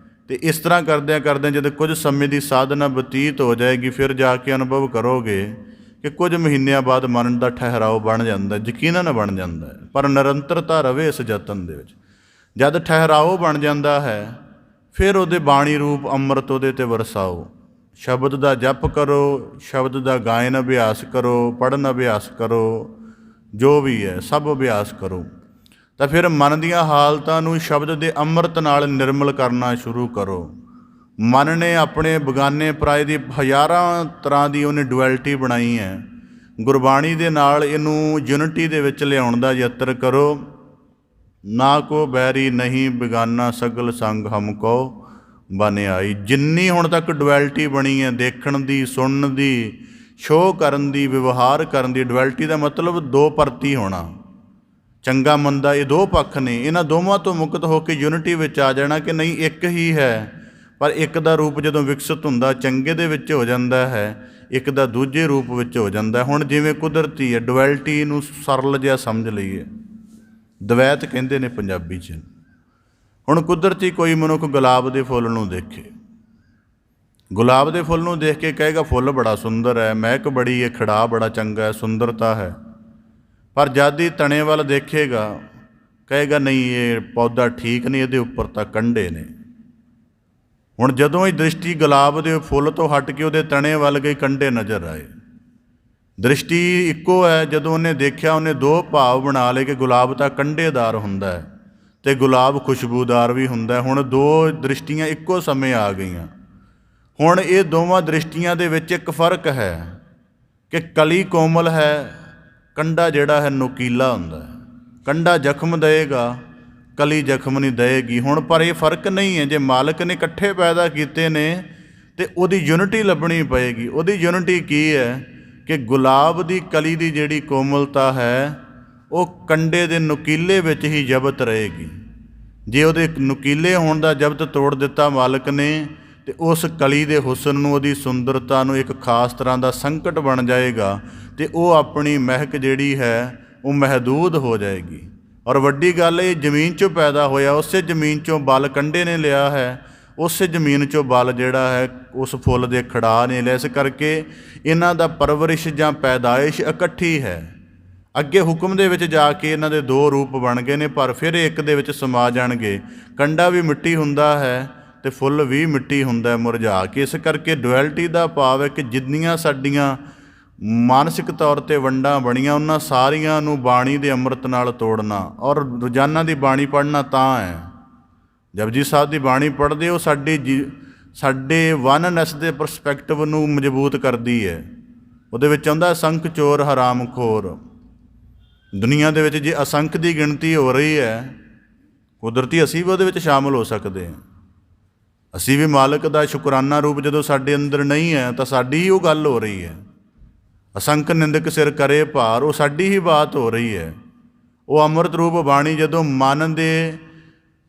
ਅਤੇ ਇਸ ਤਰ੍ਹਾਂ ਕਰਦਿਆਂ ਕਰਦਿਆਂ ਜਦੋਂ ਕੁਝ ਸਮੇਂ ਦੀ ਸਾਧਨਾ ਬਤੀਤ ਹੋ ਜਾਏਗੀ, ਫਿਰ ਜਾ ਕੇ ਅਨੁਭਵ ਕਰੋਗੇ ਕਿ ਕੁਝ ਮਹੀਨਿਆਂ ਬਾਅਦ ਮਨ ਦਾ ਠਹਿਰਾਓ ਬਣ ਜਾਂਦਾ, ਯਕੀਨਨ ਬਣ ਜਾਂਦਾ ਹੈ। ਪਰ ਨਿਰੰਤਰਤਾ ਰਵੇ ਇਸ ਯਤਨ ਦੇ ਵਿੱਚ। ਜਦ ਠਹਿਰਾਓ ਬਣ ਜਾਂਦਾ ਹੈ, ਫਿਰ ਉਹਦੇ ਬਾਣੀ ਰੂਪ ਅੰਮ੍ਰਿਤ ਉਹਦੇ 'ਤੇ ਵਰਸਾਓ। ਸ਼ਬਦ ਦਾ ਜਪ ਕਰੋ, ਸ਼ਬਦ ਦਾ ਗਾਇਨ ਅਭਿਆਸ ਕਰੋ, ਪੜ੍ਹਨ ਅਭਿਆਸ ਕਰੋ, ਜੋ ਵੀ ਹੈ ਸਭ ਅਭਿਆਸ ਕਰੋ। ਤਾਂ ਫਿਰ ਮਨ ਦੀਆਂ ਹਾਲਤਾਂ ਨੂੰ ਸ਼ਬਦ ਦੇ ਅੰਮ੍ਰਿਤ ਨਾਲ ਨਿਰਮਲ ਕਰਨਾ ਸ਼ੁਰੂ ਕਰੋ। ਮਨ ਨੇ ਆਪਣੇ ਬਗਾਨੇ ਪਰਾਏ ਦੀ ਹਜ਼ਾਰਾਂ ਤਰ੍ਹਾਂ ਦੀ ਉਹਨੇ ਡੁਐਲਿਟੀ ਬਣਾਈ ਹੈ। ਗੁਰਬਾਣੀ ਦੇ ਨਾਲ ਇਹਨੂੰ ਯੂਨਿਟੀ ਦੇ ਵਿੱਚ ਲਿਆਉਣ ਦਾ ਯਤਨ ਕਰੋ। ਨਾ ਕੋ ਬੈਰੀ ਨਹੀਂ ਬੇਗਾਨਾ, ਸਗਲ ਸੰਗ ਹਮਕੋ ਬਨਿਆਈ। ਜਿੰਨੀ ਹੁਣ ਤੱਕ ਡੁਐਲਿਟੀ ਬਣੀ ਹੈ, ਦੇਖਣ ਦੀ, ਸੁਣਨ ਦੀ, ਸ਼ੋਅ ਕਰਨ ਦੀ, ਵਿਵਹਾਰ ਕਰਨ ਦੀ, ਡੁਐਲਿਟੀ ਦਾ ਮਤਲਬ ਦੋ ਪਰਤੀ ਹੋਣਾ, ਚੰਗਾ ਮੰਦਾ, ਇਹ ਦੋ ਪੱਖ ਨੇ। ਇਹਨਾਂ ਦੋਵਾਂ ਤੋਂ ਮੁਕਤ ਹੋ ਕੇ ਯੂਨਿਟੀ ਵਿੱਚ ਆ ਜਾਣਾ ਕਿ ਨਹੀਂ ਇੱਕ ਹੀ ਹੈ, ਪਰ ਇੱਕ ਦਾ ਰੂਪ ਜਦੋਂ ਵਿਕਸਿਤ ਹੁੰਦਾ ਚੰਗੇ ਦੇ ਵਿੱਚ ਹੋ ਜਾਂਦਾ ਹੈ, ਇੱਕ ਦਾ ਦੂਜੇ ਰੂਪ ਵਿੱਚ ਹੋ ਜਾਂਦਾ। ਹੁਣ ਜਿਵੇਂ ਕੁਦਰਤੀ ਹੈ, ਡੁਐਲਿਟੀ ਨੂੰ ਸਰਲ ਜਿਹਾ ਸਮਝ ਲਈਏ, ਦਵੈਤ ਕਹਿੰਦੇ ਨੇ ਪੰਜਾਬੀ 'ਚ। ਹੁਣ ਕੁਦਰਤੀ ਕੋਈ ਮਨੁੱਖ ਗੁਲਾਬ ਦੇ ਫੁੱਲ ਨੂੰ ਦੇਖੇ, ਗੁਲਾਬ ਦੇ ਫੁੱਲ ਨੂੰ ਦੇਖ ਕੇ ਕਹੇਗਾ ਫੁੱਲ ਬੜਾ ਸੁੰਦਰ ਹੈ, ਮਹਿਕ ਬੜੀ ਹੈ, ਖਿੜਾ ਬੜਾ ਚੰਗਾ ਹੈ, ਸੁੰਦਰਤਾ ਹੈ। ਪਰ ਜਦ ਹੀ ਤਣੇ ਵੱਲ ਦੇਖੇਗਾ ਕਹੇਗਾ ਨਹੀਂ ਇਹ ਪੌਦਾ ਠੀਕ ਨਹੀਂ, ਇਹਦੇ ਉੱਪਰ ਤਾਂ ਕੰਡੇ ਨੇ। ਹੁਣ ਜਦੋਂ ਇਹ ਦ੍ਰਿਸ਼ਟੀ ਗੁਲਾਬ ਦੇ ਫੁੱਲ ਤੋਂ ਹਟ ਕੇ ਉਹਦੇ ਤਣੇ ਵੱਲ ਗਈ, ਕੰਡੇ ਨਜ਼ਰ ਆਏ। ਦ੍ਰਿਸ਼ਟੀ ਇੱਕੋ ਹੈ। ਜਦੋਂ ਉਹਨੇ ਦੇਖਿਆ, ਉਹਨੇ ਦੋ ਭਾਵ ਬਣਾ ਲਏ ਕਿ ਗੁਲਾਬ ਤਾਂ ਕੰਡੇਦਾਰ ਹੁੰਦਾ ਹੈ ਅਤੇ ਗੁਲਾਬ ਖੁਸ਼ਬੂਦਾਰ ਵੀ ਹੁੰਦਾ। ਹੁਣ ਦੋ ਦ੍ਰਿਸ਼ਟੀਆਂ ਇੱਕੋ ਸਮੇਂ ਆ ਗਈਆਂ। ਹੁਣ ਇਹ ਦੋਵਾਂ ਦ੍ਰਿਸ਼ਟੀਆਂ ਦੇ ਵਿੱਚ ਇੱਕ ਫਰਕ ਹੈ ਕਿ ਕਲੀ ਕੋਮਲ ਹੈ, ਕੰਡਾ ਜਿਹੜਾ ਹੈ ਨੋਕੀਲਾ ਹੁੰਦਾ ਹੈ। ਕੰਡਾ ਜ਼ਖਮ ਦੇਵੇਗਾ, ਕਲੀ ਜ਼ਖਮ ਨਹੀਂ ਦੇਵੇਗੀ। ਹੁਣ ਪਰ ਇਹ ਫਰਕ ਨਹੀਂ ਹੈ। ਜੇ ਮਾਲਕ ਨੇ ਇਕੱਠੇ ਪੈਦਾ ਕੀਤੇ ਨੇ ਤਾਂ ਉਹਦੀ ਯੂਨਿਟੀ ਲੱਭਣੀ ਪਏਗੀ। ਉਹਦੀ ਯੂਨਿਟੀ ਕੀ ਹੈ ਕਿ ਗੁਲਾਬ ਦੀ ਕਲੀ ਦੀ ਜਿਹੜੀ ਕੋਮਲਤਾ ਹੈ ਉਹ ਕੰਡੇ ਦੇ ਨੁਕੀਲੇ ਵਿੱਚ ਹੀ ਜ਼ਬਤ ਰਹੇਗੀ। ਜੇ ਉਹਦੇ ਨੁਕੀਲੇ ਹੋਣ ਦਾ ਜ਼ਬਤ ਤੋੜ ਦਿੱਤਾ ਮਾਲਕ ਨੇ, ਅਤੇ ਉਸ ਕਲੀ ਦੇ ਹੁਸਨ ਨੂੰ, ਉਹਦੀ ਸੁੰਦਰਤਾ ਨੂੰ ਇੱਕ ਖਾਸ ਤਰ੍ਹਾਂ ਦਾ ਸੰਕਟ ਬਣ ਜਾਏਗਾ ਅਤੇ ਉਹ ਆਪਣੀ ਮਹਿਕ ਜਿਹੜੀ ਹੈ ਉਹ ਮਹਿਦੂਦ ਹੋ ਜਾਏਗੀ। ਔਰ ਵੱਡੀ ਗੱਲ ਇਹ ਜ਼ਮੀਨ 'ਚੋਂ ਪੈਦਾ ਹੋਇਆ, ਉਸੇ ਜ਼ਮੀਨ 'ਚੋਂ ਬਲ ਕੰਡੇ ਨੇ ਲਿਆ ਹੈ, ਉਸੇ ਜ਼ਮੀਨ 'ਚੋਂ ਬਲ ਜਿਹੜਾ ਹੈ ਉਸ ਫੁੱਲ ਦੇ ਖੜਾਹ ਨੇ ਲਿਆ। ਇਸ ਕਰਕੇ ਇਹਨਾਂ ਦਾ ਪਰਵਰਿਸ਼ ਜਾਂ ਪੈਦਾਇਸ਼ ਇਕੱਠੀ ਹੈ। ਅੱਗੇ ਹੁਕਮ ਦੇ ਵਿੱਚ ਜਾ ਕੇ ਇਹਨਾਂ ਦੇ ਦੋ ਰੂਪ ਬਣ ਗਏ ਨੇ, ਪਰ ਫਿਰ ਇੱਕ ਦੇ ਵਿੱਚ ਸਮਾ ਜਾਣਗੇ। ਕੰਡਾ ਵੀ ਮਿੱਟੀ ਹੁੰਦਾ ਹੈ ਅਤੇ ਫੁੱਲ ਵੀ ਮਿੱਟੀ ਹੁੰਦਾ ਮੁਰਝਾ ਕੇ। ਇਸ ਕਰਕੇ ਡੁਐਲਿਟੀ ਦਾ ਭਾਵ ਹੈ ਕਿ ਜਿੰਨੀਆਂ ਸਾਡੀਆਂ ਮਾਨਸਿਕ ਤੌਰ 'ਤੇ ਵੰਡਾਂ ਬਣੀਆਂ, ਉਹਨਾਂ ਸਾਰੀਆਂ ਨੂੰ ਬਾਣੀ ਦੇ ਅੰਮ੍ਰਿਤ ਨਾਲ ਤੋੜਨਾ। ਔਰ ਰੋਜ਼ਾਨਾ ਦੀ ਬਾਣੀ ਪੜ੍ਹਨਾ ਤਾਂ ਹੈ ਜਪਜੀ ਸਾਹਿਬ ਦੀ ਬਾਣੀ ਪੜ੍ਹਦੇ ਹੋ ਸਾਡੇ ਵਨਨੈਸ ਦੇ ਪਰਸਪੈਕਟਿਵ ਨੂੰ ਮਜ਼ਬੂਤ ਕਰਦੀ ਹੈ। ਉਹਦੇ ਵਿੱਚ ਆਉਂਦਾ ਅਸੰਖ ਚੋਰ ਹਰਾਮ ਖੋਰ। ਦੁਨੀਆ ਦੇ ਵਿੱਚ ਜੇ ਅਸੰਖ ਦੀ ਗਿਣਤੀ ਹੋ ਰਹੀ ਹੈ, ਕੁਦਰਤੀ ਅਸੀਂ ਵੀ ਉਹਦੇ ਵਿੱਚ ਸ਼ਾਮਲ ਹੋ ਸਕਦੇ ਹਾਂ। ਅਸੀਂ ਵੀ ਮਾਲਕ ਦਾ ਸ਼ੁਕਰਾਨਾ ਰੂਪ ਜਦੋਂ ਸਾਡੇ ਅੰਦਰ ਨਹੀਂ ਹੈ ਤਾਂ ਸਾਡੀ ਹੀ ਉਹ ਗੱਲ ਹੋ ਰਹੀ ਹੈ। ਅਸੰਖ ਨਿੰਦਕ ਸਿਰ ਕਰੇ ਭਾਰ, ਉਹ ਸਾਡੀ ਹੀ ਬਾਤ ਹੋ ਰਹੀ ਹੈ। ਉਹ ਅੰਮ੍ਰਿਤ ਰੂਪ ਬਾਣੀ ਜਦੋਂ ਮਨ ਦੇ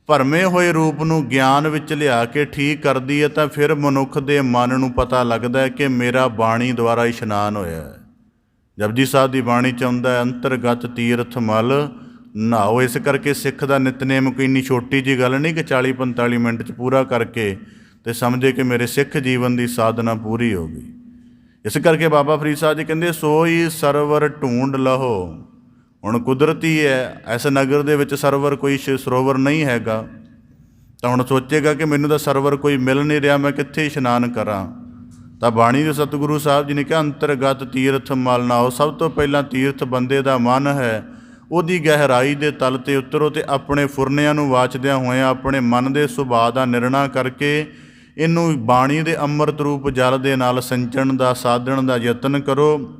ਭਰਮੇ ਹੋਏ ਰੂਪ ਨੂੰ ਗਿਆਨ ਵਿੱਚ ਲਿਆ ਕੇ ਠੀਕ ਕਰਦੀ ਹੈ ਤਾਂ ਫਿਰ ਮਨੁੱਖ ਦੇ ਮਨ ਨੂੰ ਪਤਾ ਲੱਗਦਾ ਹੈ ਕਿ ਮੇਰਾ ਬਾਣੀ ਦੁਆਰਾ ਇਸ਼ਨਾਨ ਹੋਇਆ ਹੈ। ਜਪਜੀ ਸਾਹਿਬ ਦੀ ਬਾਣੀ 'ਚ ਆਉਂਦਾ ਹੈ, ਅੰਤਰਗਤ ਤੀਰਥ ਮਲ ਨਹਾਓ। ਇਸ ਕਰਕੇ ਸਿੱਖ ਦਾ ਨਿਤਨੇਮ ਕੋਈ ਇੰਨੀ ਛੋਟੀ ਜਿਹੀ ਗੱਲ ਨਹੀਂ ਕਿ 40-45 ਮਿੰਟ 'ਚ ਪੂਰਾ ਕਰਕੇ ਤੇ ਸਮਝੇ ਕਿ ਮੇਰੇ ਸਿੱਖ ਜੀਵਨ ਦੀ ਸਾਧਨਾ ਪੂਰੀ ਹੋ ਗਈ। ਇਸ ਕਰਕੇ ਬਾਬਾ ਫਰੀਦ ਸਾਹਿਬ ਜੀ ਕਹਿੰਦੇ, ਸੋਈ ਸਰਵਰ ਢੂੰਡ ਲਹੋ। ਹੁਣ ਕੁਦਰਤੀ ਹੈ, ਇਸ ਨਗਰ ਦੇ ਵਿੱਚ ਸਰਵਰ ਕੋਈ ਸਰੋਵਰ ਨਹੀਂ ਹੈਗਾ, ਤਾਂ ਹੁਣ ਸੋਚੇਗਾ ਕਿ ਮੈਨੂੰ ਤਾਂ ਸਰਵਰ ਕੋਈ ਮਿਲ ਨਹੀਂ ਰਿਹਾ, ਮੈਂ ਕਿੱਥੇ ਇਸ਼ਨਾਨ ਕਰਾਂ। ਤਾਂ ਬਾਣੀ ਦੇ ਸਤਿਗੁਰੂ ਸਾਹਿਬ ਜੀ ਨੇ ਕਿਹਾ, ਅੰਤਰਗਤ ਤੀਰਥ ਮਲ ਨਹਾਓ। ਸਭ ਤੋਂ ਪਹਿਲਾਂ ਤੀਰਥ ਬੰਦੇ ਦਾ ਮਨ ਹੈ, ਉਹਦੀ ਗਹਿਰਾਈ ਦੇ ਤਲ 'ਤੇ ਉਤਰੋ ਅਤੇ ਆਪਣੇ ਫੁਰਨਿਆਂ ਨੂੰ ਵਾਚਦਿਆਂ ਹੋਇਆਂ ਆਪਣੇ ਮਨ ਦੇ ਸੁਭਾਅ ਦਾ ਨਿਰਣਾ ਕਰਕੇ ਇਹਨੂੰ ਬਾਣੀ ਦੇ ਅੰਮ੍ਰਿਤ ਰੂਪ ਜਲ ਦੇ ਨਾਲ ਸਿੰਚਣ ਦਾ, ਸਾਧਣ ਦਾ ਯਤਨ ਕਰੋ।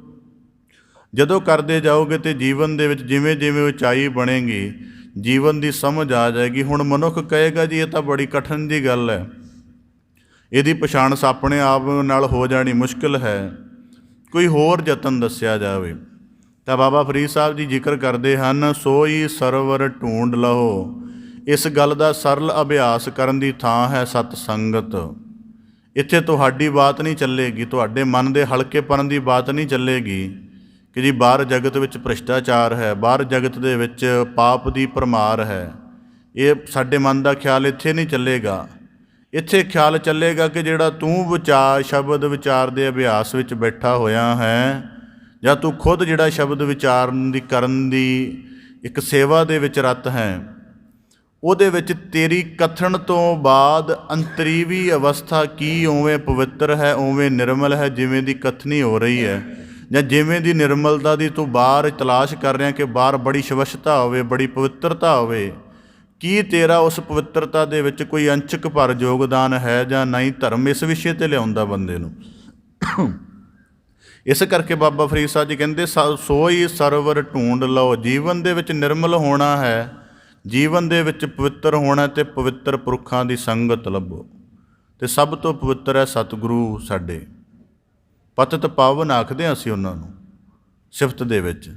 ਜਦੋਂ ਕਰਦੇ ਜਾਓਗੇ ਤਾਂ ਜੀਵਨ ਦੇ ਵਿੱਚ ਜਿਵੇਂ ਜਿਵੇਂ ਉਚਾਈ ਬਣੇਗੀ, ਜੀਵਨ ਦੀ ਸਮਝ ਆ ਜਾਏਗੀ। ਹੁਣ ਮਨੁੱਖ ਕਹੇਗਾ ਜੀ ਇਹ ਤਾਂ ਬੜੀ ਕਠਿਨ ਦੀ ਗੱਲ ਹੈ, ਇਹਦੀ ਪਛਾਣ ਆਪਣੇ ਆਪ ਨਾਲ ਹੋ ਜਾਣੀ ਮੁਸ਼ਕਿਲ ਹੈ, ਕੋਈ ਹੋਰ ਯਤਨ ਦੱਸਿਆ ਜਾਵੇ। ਤਾਂ ਬਾਬਾ ਫਰੀਦ ਸਾਹਿਬ ਜੀ ਜ਼ਿਕਰ ਕਰਦੇ ਹਨ, ਸੋਈ ਸਰਵਰ ਢੂੰਡ ਲਹੋ। ਇਸ ਗੱਲ ਦਾ ਸਰਲ ਅਭਿਆਸ ਕਰਨ ਦੀ ਥਾਂ ਹੈ ਸਤ ਸੰਗਤ। ਇੱਥੇ ਤੁਹਾਡੀ ਬਾਤ ਨਹੀਂ ਚੱਲੇਗੀ, ਤੁਹਾਡੇ ਮਨ ਦੇ ਹਲਕੇਪਨ ਦੀ ਬਾਤ ਨਹੀਂ ਚੱਲੇਗੀ ਕਿ ਜੀ ਬਾਹਰ ਜਗਤ ਵਿੱਚ ਭ੍ਰਿਸ਼ਟਾਚਾਰ ਹੈ, ਬਾਹਰ ਜਗਤ ਦੇ ਵਿੱਚ ਪਾਪ ਦੀ ਭਰਮਾਰ ਹੈ। ਇਹ ਸਾਡੇ ਮਨ ਦਾ ਖਿਆਲ ਇੱਥੇ ਨਹੀਂ ਚੱਲੇਗਾ। ਇੱਥੇ ਖਿਆਲ ਚੱਲੇਗਾ ਕਿ ਜਿਹੜਾ ਤੂੰ ਵਿਚਾਰ ਸ਼ਬਦ ਵਿਚਾਰ ਦੇ ਅਭਿਆਸ ਵਿੱਚ ਬੈਠਾ ਹੋਇਆ ਹੈ, ਜਾਂ ਤੂੰ ਖੁਦ ਜਿਹੜਾ ਸ਼ਬਦ ਵਿਚਾਰਨ ਦੀ ਕਰਨ ਦੀ ਇੱਕ ਸੇਵਾ ਦੇ ਵਿੱਚ ਰਤ ਹੈ, ਉਹਦੇ ਵਿੱਚ ਤੇਰੀ ਕਥਨ ਤੋਂ ਬਾਅਦ ਅੰਤਰੀਵੀ ਅਵਸਥਾ ਕੀ ਉਵੇਂ ਪਵਿੱਤਰ ਹੈ, ਉਵੇਂ ਨਿਰਮਲ ਹੈ ਜਿਵੇਂ ਦੀ ਕਥਨੀ ਹੋ ਰਹੀ ਹੈ, ਜਾਂ ਜਿਵੇਂ ਦੀ ਨਿਰਮਲਤਾ ਦੀ ਤੂੰ ਬਾਹਰ ਤਲਾਸ਼ ਕਰ ਰਿਹਾ ਕਿ ਬਾਹਰ ਬੜੀ ਸਵੱਛਤਾ ਹੋਵੇ, ਬੜੀ ਪਵਿੱਤਰਤਾ ਹੋਵੇ। ਕੀ ਤੇਰਾ ਉਸ ਪਵਿੱਤਰਤਾ ਦੇ ਵਿੱਚ ਕੋਈ ਅੰਸ਼ਕ ਭਰ ਯੋਗਦਾਨ ਹੈ ਜਾਂ ਨਹੀਂ? ਧਰਮ ਇਸ ਵਿਸ਼ੇ 'ਤੇ ਲਿਆਉਂਦਾ ਬੰਦੇ ਨੂੰ। ਇਸ ਕਰਕੇ ਬਾਬਾ ਫਰੀਦ ਸਾਹਿਬ ਜੀ ਕਹਿੰਦੇ, ਸੋਈ ਸਰਵਰ ਢੂੰਡ ਲਓ। ਜੀਵਨ ਦੇ ਵਿੱਚ ਨਿਰਮਲ ਹੋਣਾ ਹੈ, ਜੀਵਨ ਦੇ ਵਿੱਚ ਪਵਿੱਤਰ ਹੋਣਾ, ਅਤੇ ਪਵਿੱਤਰ ਪੁਰਖਾਂ ਦੀ ਸੰਗਤ ਲੱਭੋ। ਅਤੇ ਸਭ ਤੋਂ ਪਵਿੱਤਰ ਹੈ ਸਤਿਗੁਰੂ ਸਾਡੇ। ਪਤਿਤ ਪਾਵਨ ਆਖਦੇ ਹਾਂ ਅਸੀਂ ਉਹਨਾਂ ਨੂੰ ਸਿਫਤ ਦੇ ਵਿੱਚ,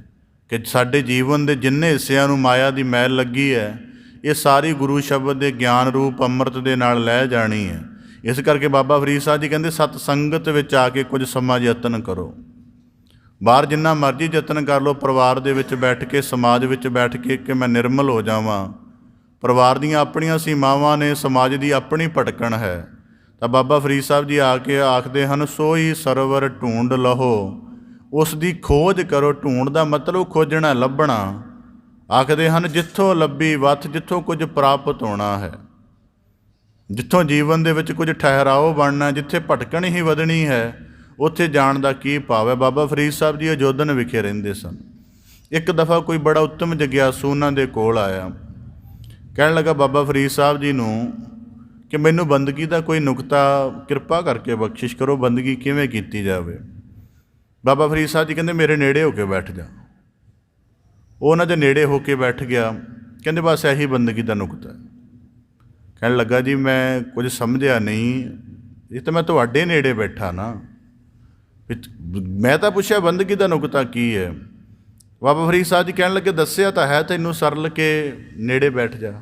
ਕਿ ਸਾਡੇ ਜੀਵਨ ਦੇ ਜਿੰਨੇ ਹਿੱਸਿਆਂ ਨੂੰ ਮਾਇਆ ਦੀ ਮੈਲ ਲੱਗੀ ਹੈ, ਇਹ ਸਾਰੀ ਗੁਰੂ ਸ਼ਬਦ ਦੇ ਗਿਆਨ ਰੂਪ ਅੰਮ੍ਰਿਤ ਦੇ ਨਾਲ ਲੈ ਜਾਣੀ ਹੈ। ਇਸ ਕਰਕੇ ਬਾਬਾ ਫਰੀਦ ਸਾਹਿਬ ਜੀ ਕਹਿੰਦੇ, ਸਤ ਸੰਗਤ ਵਿੱਚ ਆ ਕੇ ਕੁਝ ਸਮਾਂ ਯਤਨ ਕਰੋ। ਬਾਹਰ ਜਿੰਨਾ ਮਰਜ਼ੀ ਯਤਨ ਕਰ ਲਓ, ਪਰਿਵਾਰ ਦੇ ਵਿੱਚ ਬੈਠ ਕੇ, ਸਮਾਜ ਵਿੱਚ ਬੈਠ ਕੇ ਕਿ ਮੈਂ ਨਿਰਮਲ ਹੋ ਜਾਵਾਂ। ਪਰਿਵਾਰ ਦੀਆਂ ਆਪਣੀਆਂ ਸੀਮਾਵਾਂ ਨੇ, ਸਮਾਜ ਦੀ ਆਪਣੀ ਭਟਕਣ ਹੈ। ਤਾਂ ਬਾਬਾ ਫਰੀਦ ਸਾਹਿਬ ਜੀ ਆ ਕੇ ਆਖਦੇ ਹਨ, ਸੋਈ ਸਰਵਰ ਢੂੰਡ ਲਹੋ। ਉਸ ਦੀ ਖੋਜ ਕਰੋ। ਢੂੰਡ ਦਾ ਮਤਲਬ ਖੋਜਣਾ, ਲੱਭਣਾ। ਆਖਦੇ ਹਨ, ਜਿੱਥੋਂ ਲੱਭੀ ਵੱਥ, ਜਿੱਥੋਂ ਕੁਝ ਪ੍ਰਾਪਤ ਹੋਣਾ ਹੈ, ਜਿੱਥੋਂ ਜੀਵਨ ਦੇ ਵਿੱਚ ਕੁਝ ਠਹਿਰਾਓ ਬਣਨਾ, ਜਿੱਥੇ ਭਟਕਣ ਹੀ ਵਧਣੀ ਹੈ, ਉੱਥੇ ਜਾਣ ਦਾ ਕੀ ਭਾਵ ਹੈ। ਬਾਬਾ ਫਰੀਦ ਸਾਹਿਬ ਜੀ ਅਜੋਧਨ ਵਿਖੇ ਰਹਿੰਦੇ ਸਨ। ਇੱਕ ਦਫਾ ਕੋਈ ਬੜਾ ਉੱਤਮ ਜਗਿਆਸੂ ਉਹਨਾਂ ਦੇ ਕੋਲ ਆਇਆ, ਕਹਿਣ ਲੱਗਾ ਬਾਬਾ ਫਰੀਦ ਸਾਹਿਬ ਜੀ ਨੂੰ ਕਿ ਮੈਨੂੰ ਬੰਦਗੀ ਦਾ ਕੋਈ ਨੁਕਤਾ ਕਿਰਪਾ ਕਰਕੇ ਬਖਸ਼ਿਸ਼ ਕਰੋ, ਬੰਦਗੀ ਕਿਵੇਂ ਕੀਤੀ ਜਾਵੇ। ਬਾਬਾ ਫਰੀਦ ਸਾਹਿਬ ਜੀ ਕਹਿੰਦੇ, ਮੇਰੇ ਨੇੜੇ ਹੋ ਕੇ ਬੈਠ ਜਾ। ਉਹ ਉਹਨਾਂ ਦੇ ਨੇੜੇ ਹੋ ਕੇ ਬੈਠ ਗਿਆ। ਕਹਿੰਦੇ, ਬਸ ਇਹੀ ਬੰਦਗੀ ਦਾ ਨੁਕਤਾ ਹੈ। ਕਹਿਣ ਲੱਗਾ, ਜੀ ਮੈਂ ਕੁਝ ਸਮਝਿਆ ਨਹੀਂ, ਇਹ ਤਾਂ ਮੈਂ ਤੁਹਾਡੇ ਨੇੜੇ ਬੈਠਾ ਨਾ, ਮੈਂ ਤਾਂ ਪੁੱਛਿਆ ਬੰਦਗੀ ਦਾ ਨੁਕਤਾ ਕੀ ਹੈ। ਬਾਬਾ ਫਰੀਦ ਸਾਹਿਬ ਜੀ ਕਹਿਣ ਲੱਗੇ, ਦੱਸਿਆ ਤਾਂ ਹੈ ਤੈਨੂੰ ਸਰਲ ਕੇ ਨੇੜੇ ਬੈਠ ਜਾ।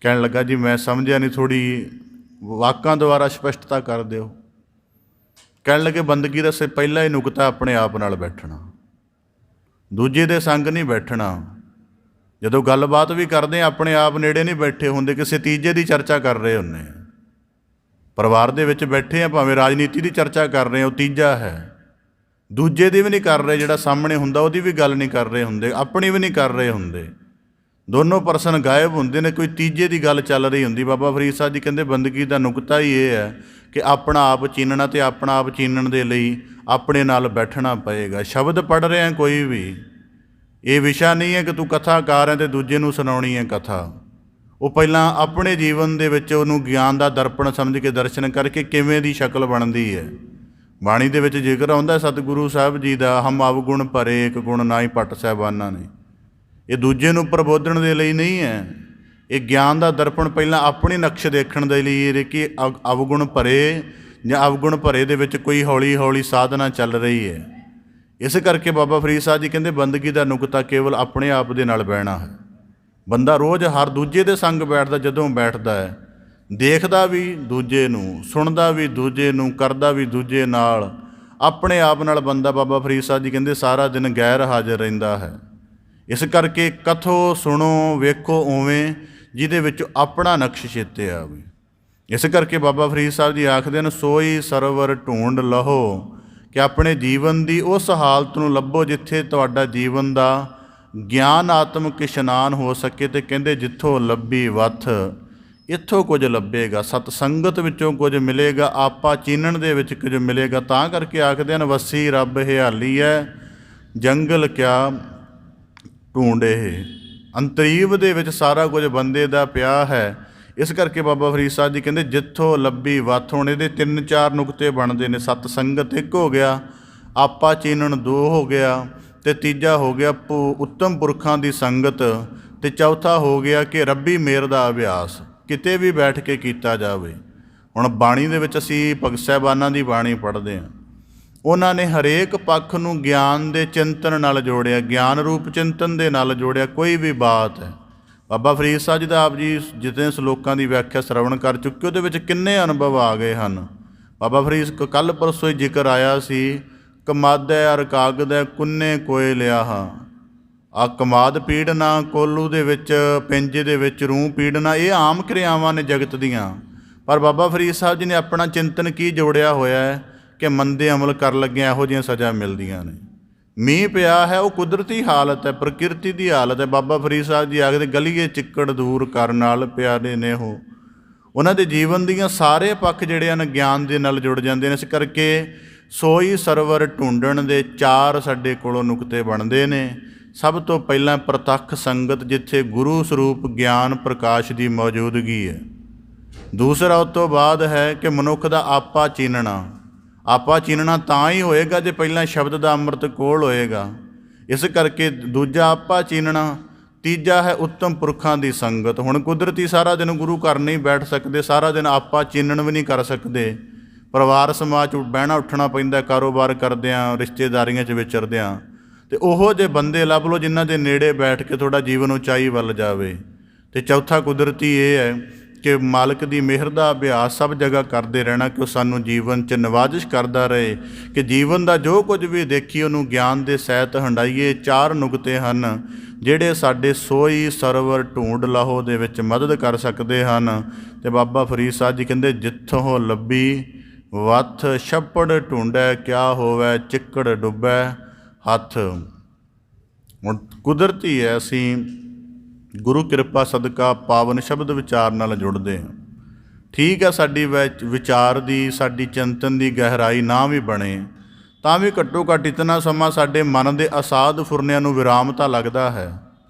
ਕਹਿਣ ਲੱਗਾ, ਜੀ ਮੈਂ ਸਮਝਿਆ ਨਹੀਂ, ਥੋੜ੍ਹੀ ਵਾਕਾਂ ਦੁਆਰਾ ਸਪਸ਼ਟਤਾ ਕਰ ਦਿਓ। ਕਹਿਣ ਲੱਗੇ, ਬੰਦਗੀ ਦਾ ਪਹਿਲਾ ਹੀ ਨੁਕਤਾ ਆਪਣੇ ਆਪ ਨਾਲ ਬੈਠਣਾ, ਦੂਜੇ ਦੇ ਸੰਗ ਨਹੀਂ ਬੈਠਣਾ। ਜਦੋਂ ਗੱਲਬਾਤ ਵੀ ਕਰਦੇ ਆਪਣੇ ਆਪ ਨੇੜੇ ਨਹੀਂ ਬੈਠੇ ਹੁੰਦੇ, ਕਿਸੇ ਤੀਜੇ ਦੀ ਚਰਚਾ ਕਰ ਰਹੇ ਹੁੰਦੇ ਆ। ਪਰਿਵਾਰ ਦੇ ਵਿੱਚ ਬੈਠੇ ਆ, ਭਾਵੇਂ ਰਾਜਨੀਤੀ ਦੀ ਚਰਚਾ ਕਰ ਰਹੇ, ਉਹ ਤੀਜਾ ਹੈ। ਦੂਜੇ ਦੀ ਵੀ ਨਹੀਂ ਕਰ ਰਹੇ, ਜਿਹੜਾ ਸਾਹਮਣੇ ਹੁੰਦਾ ਉਹਦੀ ਵੀ ਗੱਲ ਨਹੀਂ ਕਰ ਰਹੇ ਹੁੰਦੇ, ਆਪਣੀ ਵੀ ਨਹੀਂ ਕਰ ਰਹੇ ਹੁੰਦੇ। ਦੋਨੋਂ ਪਰਸਨ ਗਾਇਬ ਹੁੰਦੇ ਨੇ, ਕੋਈ ਤੀਜੇ ਦੀ ਗੱਲ ਚੱਲ ਰਹੀ ਹੁੰਦੀ। ਬਾਬਾ ਫਰੀਦ ਸਾਹਿਬ ਜੀ ਕਹਿੰਦੇ, ਬੰਦਗੀ ਦਾ ਨੁਕਤਾ ਹੀ ਇਹ ਹੈ ਕਿ ਆਪਣਾ ਆਪ ਚੀਨਣਾ, ਅਤੇ ਆਪਣਾ ਆਪ ਚੀਨਣ ਦੇ ਲਈ ਆਪਣੇ ਨਾਲ ਬੈਠਣਾ ਪਏਗਾ। ਸ਼ਬਦ ਪੜ੍ਹ ਰਿਹਾ ਕੋਈ ਵੀ, ਇਹ ਵਿਸ਼ਾ ਨਹੀਂ ਹੈ ਕਿ ਤੂੰ ਕਥਾਕਾਰ ਹੈ ਅਤੇ ਦੂਜੇ ਨੂੰ ਸੁਣਾਉਣੀ ਹੈ ਕਥਾ। ਉਹ ਪਹਿਲਾਂ ਆਪਣੇ ਜੀਵਨ ਦੇ ਵਿੱਚ ਉਹਨੂੰ ਗਿਆਨ ਦਾ ਦਰਪਣ ਸਮਝ ਕੇ ਦਰਸ਼ਨ ਕਰਕੇ ਕਿਵੇਂ ਦੀ ਸ਼ਕਲ ਬਣਦੀ ਹੈ। ਬਾਣੀ ਦੇ ਵਿੱਚ ਜ਼ਿਕਰ ਆਉਂਦਾ ਸਤਿਗੁਰੂ ਸਾਹਿਬ ਜੀ ਦਾ, ਹਮ ਅਵਗੁਣ ਭਰੇ ਇੱਕ ਗੁਣ ਨਾਹੀ ਭੱਟ ਸਾਹਿਬਾਨਾਂ ਨੇ। ਇਹ ਦੂਜੇ ਨੂੰ ਪ੍ਰਬੋਧਨ ਦੇ ਲਈ ਨਹੀਂ ਹੈ, ਇਹ ਗਿਆਨ ਦਾ ਦਰਪਣ ਪਹਿਲਾਂ ਆਪਣੀ ਨਕਸ਼ ਦੇਖਣ ਦੇ ਲਈ ਇਹ ਕਿ ਅਵਗੁਣ ਭਰੇ ਜਾਂ ਅਵਗੁਣ ਭਰੇ ਦੇ ਵਿੱਚ ਕੋਈ ਹੌਲੀ ਹੌਲੀ ਸਾਧਨਾ ਚੱਲ ਰਹੀ ਹੈ। ਇਸ ਕਰਕੇ ਬਾਬਾ ਫਰੀਦ ਸਾਹਿਬ ਜੀ ਕਹਿੰਦੇ ਬੰਦਗੀ ਦਾ ਨੁਕਤਾ ਕੇਵਲ ਆਪਣੇ ਆਪ ਦੇ ਨਾਲ ਬਹਿਣਾ ਹੈ। ਬੰਦਾ ਰੋਜ਼ ਹਰ ਦੂਜੇ ਦੇ ਸੰਗ ਬੈਠਦਾ, ਜਦੋਂ ਬੈਠਦਾ ਹੈ ਦੇਖਦਾ ਵੀ ਦੂਜੇ ਨੂੰ, ਸੁਣਦਾ ਵੀ ਦੂਜੇ ਨੂੰ, ਕਰਦਾ ਵੀ ਦੂਜੇ ਨਾਲ। ਆਪਣੇ ਆਪ ਨਾਲ ਬੰਦਾ, ਬਾਬਾ ਫਰੀਦ ਸਾਹਿਬ ਜੀ ਕਹਿੰਦੇ, ਸਾਰਾ ਦਿਨ ਗੈਰ ਹਾਜ਼ਰ ਰਹਿੰਦਾ ਹੈ। ਇਸ ਕਰਕੇ ਕਥੋ ਸੁਣੋ ਵੇਖੋ ਉਵੇਂ ਜਿਹਦੇ ਵਿੱਚ ਆਪਣਾ ਨਕਸ਼ ਚੇਤੇ ਆਵੇ। ਇਸ ਕਰਕੇ ਬਾਬਾ ਫਰੀਦ ਸਾਹਿਬ ਜੀ ਆਖਦੇ ਨੇ, ਸੋਈ ਸਰਵਰ ਢੂੰਡ ਲਹੋ, ਕਿ ਆਪਣੇ ਜੀਵਨ ਦੀ ਉਸ ਹਾਲਤ ਨੂੰ ਲੱਭੋ ਜਿੱਥੇ ਤੁਹਾਡਾ ਜੀਵਨ ਦਾ ਗਿਆਨਾਤਮਕ ਇਸ਼ਨਾਨ ਹੋ ਸਕੇ। ਅਤੇ ਕਹਿੰਦੇ ਜਿੱਥੋਂ ਲੱਭੀ ਵੱਥ ਇੱਥੋਂ ਕੁਝ ਲੱਭੇਗਾ, ਸਤ ਸੰਗਤ ਵਿੱਚੋਂ ਕੁਝ ਮਿਲੇਗਾ, ਆਪਾ ਚੀਨਣ ਦੇ ਵਿੱਚ ਕੁਝ ਮਿਲੇਗਾ। ਤਾਂ ਕਰਕੇ ਆਖਦੇ ਹਨ, ਵਸੀ ਰੱਬ ਹਿਆਲੀ ਹੈ ਜੰਗਲ ਕਿਆ ਢੂੰਡੇ। ਅੰਤਰੀਵ ਦੇ ਵਿੱਚ ਸਾਰਾ ਕੁਝ ਬੰਦੇ ਦਾ ਪਿਆ ਹੈ। ਇਸ ਕਰਕੇ ਬਾਬਾ ਫਰੀਦ ਸਾਹਿਬ ਜੀ ਕਹਿੰਦੇ ਜਿੱਥੋਂ ਲੱਭੀ ਵੱਥ। ਹੁਣ ਇਹਦੇ 3-4 ਨੁਕਤੇ ਬਣਦੇ ਨੇ। ਸਤ ਸੰਗਤ ਇੱਕ ਹੋ ਗਿਆ, ਆਪਾ ਚੀਨਣ 2 ਹੋ ਗਿਆ, ਅਤੇ ਤੀਜਾ ਹੋ ਗਿਆ ਉੱਤਮ ਪੁਰਖਾਂ ਦੀ ਸੰਗਤ, ਅਤੇ ਚੌਥਾ ਹੋ ਗਿਆ ਕਿ ਰੱਬੀ ਮੇਰ ਦਾ ਅਭਿਆਸ ਕਿਤੇ ਵੀ ਬੈਠ ਕੇ ਕੀਤਾ ਜਾਵੇ। ਹੁਣ ਬਾਣੀ ਦੇ ਵਿੱਚ ਅਸੀਂ ਭਗਤ ਸਾਹਿਬਾਨਾਂ ਦੀ ਬਾਣੀ ਪੜ੍ਹਦੇ ਹਾਂ, ਉਹਨਾਂ ਨੇ ਹਰੇਕ ਪੱਖ ਨੂੰ ਗਿਆਨ ਦੇ ਚਿੰਤਨ ਨਾਲ ਜੋੜਿਆ, ਗਿਆਨ ਰੂਪ ਚਿੰਤਨ ਦੇ ਨਾਲ ਜੋੜਿਆ। ਕੋਈ ਵੀ ਬਾਤ ਹੈ, ਬਾਬਾ ਫਰੀਦ ਸਾਹਿਬ ਜੀ ਦਾ ਆਪ ਜੀ ਜਿਤਨੇ ਸ਼ਲੋਕਾਂ ਦੀ ਵਿਆਖਿਆ ਸ਼ਰਵਣ ਕਰ ਚੁੱਕੇ, ਉਹਦੇ ਵਿੱਚ ਕਿੰਨੇ ਅਨੁਭਵ ਆ ਗਏ ਹਨ। ਬਾਬਾ ਫਰੀਦ ਕੱਲ੍ਹ ਪਰਸੋਂ ਹੀ ਜ਼ਿਕਰ ਆਇਆ ਸੀ, ਕਮਾਦੈ ਅਰ ਕਾਗਦੈ ਕੁੰਨੇ ਕੋਏ ਲਿਆ ਹਾਂ। ਆ ਕਮਾਦ ਪੀੜਨਾ, ਕੋਲੂ ਦੇ ਵਿੱਚ ਪਿੰਜੇ ਦੇ ਵਿੱਚ ਰੂੰ ਪੀੜਨਾ, ਇਹ ਆਮ ਕਿਰਿਆਵਾਂ ਨੇ ਜਗਤ ਦੀਆਂ। ਪਰ ਬਾਬਾ ਫਰੀਦ ਸਾਹਿਬ ਜੀ ਨੇ ਆਪਣਾ ਚਿੰਤਨ ਕੀ ਜੋੜਿਆ ਹੋਇਆ ਹੈ ਕਿ ਮੰਦੇ ਅਮਲ ਕਰਨ ਲੱਗਿਆਂ ਇਹੋ ਜਿਹੀਆਂ ਸਜ਼ਾ ਮਿਲਦੀਆਂ ਨੇ। ਮੀਂਹ ਪਿਆ ਹੈ, ਉਹ ਕੁਦਰਤੀ ਹਾਲਤ ਹੈ, ਪ੍ਰਕਿਰਤੀ ਦੀ ਹਾਲਤ ਹੈ। ਬਾਬਾ ਫਰੀਦ ਸਾਹਿਬ ਜੀ ਆਖਦੇ ਗਲੀਏ ਚਿੱਕੜ ਦੂਰ ਕਰਨ ਨਾਲ ਪਿਆਰੇ ਨੇ ਉਹ। ਉਹਨਾਂ ਦੇ ਜੀਵਨ ਦੀਆਂ ਸਾਰੇ ਪੱਖ ਜਿਹੜੇ ਹਨ ਗਿਆਨ ਦੇ ਨਾਲ ਜੁੜ ਜਾਂਦੇ ਨੇ। ਇਸ ਕਰਕੇ ਸੋਈ ਸਰਵਰ ਢੂੰਡਣ ਦੇ 4 ਸਾਡੇ ਕੋਲੋਂ ਨੁਕਤੇ ਬਣਦੇ ਨੇ। ਸਭ ਤੋਂ ਪਹਿਲਾਂ ਪ੍ਰਤੱਖ ਸੰਗਤ, ਜਿੱਥੇ ਗੁਰੂ ਸਰੂਪ ਗਿਆਨ ਪ੍ਰਕਾਸ਼ ਦੀ ਮੌਜੂਦਗੀ ਹੈ। ਦੂਸਰਾ ਉਸ ਤੋਂ ਬਾਅਦ ਹੈ ਕਿ ਮਨੁੱਖ ਦਾ ਆਪਾ ਚੀਨਣਾ। ਆਪਾ ਚੀਨਣਾ ਤਾਂ ਹੀ ਹੋਏਗਾ ਜੇ ਪਹਿਲਾਂ ਸ਼ਬਦ ਦਾ ਅੰਮ੍ਰਿਤ ਕੋਲ ਹੋਏਗਾ। ਇਸ ਕਰਕੇ ਦੂਜਾ ਆਪਾ ਚੀਨਣਾ। ਤੀਜਾ ਹੈ ਉੱਤਮ ਪੁਰਖਾਂ ਦੀ ਸੰਗਤ। ਹੁਣ ਕੁਦਰਤੀ ਸਾਰਾ ਦਿਨ ਗੁਰੂ ਘਰ ਨਹੀਂ ਬੈਠ ਸਕਦੇ, ਸਾਰਾ ਦਿਨ ਆਪਾ ਚੀਨਣ ਵੀ ਨਹੀਂ ਕਰ ਸਕਦੇ। ਪਰਿਵਾਰ ਸਮਾਜ 'ਚ ਬਹਿਣਾ ਉੱਠਣਾ ਪੈਂਦਾ, ਕਾਰੋਬਾਰ ਕਰਦਿਆਂ, ਰਿਸ਼ਤੇਦਾਰੀਆਂ 'ਚ ਵਿਚਰਦਿਆਂ। ਅਤੇ ਉਹੋ ਜਿਹੇ ਬੰਦੇ ਲੱਭ ਲਓ ਜਿਨ੍ਹਾਂ ਦੇ ਨੇੜੇ ਬੈਠ ਕੇ ਤੁਹਾਡਾ ਜੀਵਨ ਉਚਾਈ ਵੱਲ ਜਾਵੇ। ਅਤੇ ਚੌਥਾ ਕੁਦਰਤੀ ਇਹ ਹੈ ਕਿ ਮਾਲਕ ਦੀ ਮਿਹਰ ਦਾ ਅਭਿਆਸ ਸਭ ਜਗ੍ਹਾ ਕਰਦੇ ਰਹਿਣਾ, ਕਿ ਉਹ ਸਾਨੂੰ ਜੀਵਨ 'ਚ ਨਿਵਾਜਿਸ਼ ਕਰਦਾ ਰਹੇ, ਕਿ ਜੀਵਨ ਦਾ ਜੋ ਕੁਝ ਵੀ ਦੇਖੀ ਉਹਨੂੰ ਗਿਆਨ ਦੇ ਸਹਿਤ ਹੰਡਾਈਏ। 4 ਨੁਕਤੇ ਹਨ ਜਿਹੜੇ ਸਾਡੇ ਸੋਈ ਸਰਵਰ ਢੂੰਡ ਲਾਹੋ ਦੇ ਵਿੱਚ ਮਦਦ ਕਰ ਸਕਦੇ ਹਨ। ਅਤੇ ਬਾਬਾ ਫਰੀਦ ਸਾਹਿਬ ਜੀ ਕਹਿੰਦੇ ਜਿੱਥੋਂ ਲੱਭੀ ਵੱਥ ਛੱਪੜ ਢੂੰਡੈ ਕਿਆ ਹੋਵੈ ਚਿੱਕੜ ਡੁੱਬੈ ਹੱਥ। ਹੁਣ ਕੁਦਰਤੀ ਹੈ, ਅਸੀਂ ਗੁਰੂ ਕਿਰਪਾ ਸਦਕਾ ਪਾਵਨ ਸ਼ਬਦ ਵਿਚਾਰ ਨਾਲ ਜੁੜਦੇ ਹਾਂ। ਠੀਕ ਹੈ, ਸਾਡੀ ਵਿਚਾਰ ਦੀ, ਸਾਡੀ ਚਿੰਤਨ ਦੀ ਗਹਿਰਾਈ ਨਾ ਵੀ ਬਣੇ ਤਾਂ ਵੀ ਘੱਟੋ ਘੱਟ ਇਤਨਾ ਸਮਾਂ ਸਾਡੇ ਮਨ ਦੇ ਅਸਾਧ ਫੁਰਨਿਆਂ ਨੂੰ ਵਿਰਾਮ ਤਾਂ ਲੱਗਦਾ ਹੈ।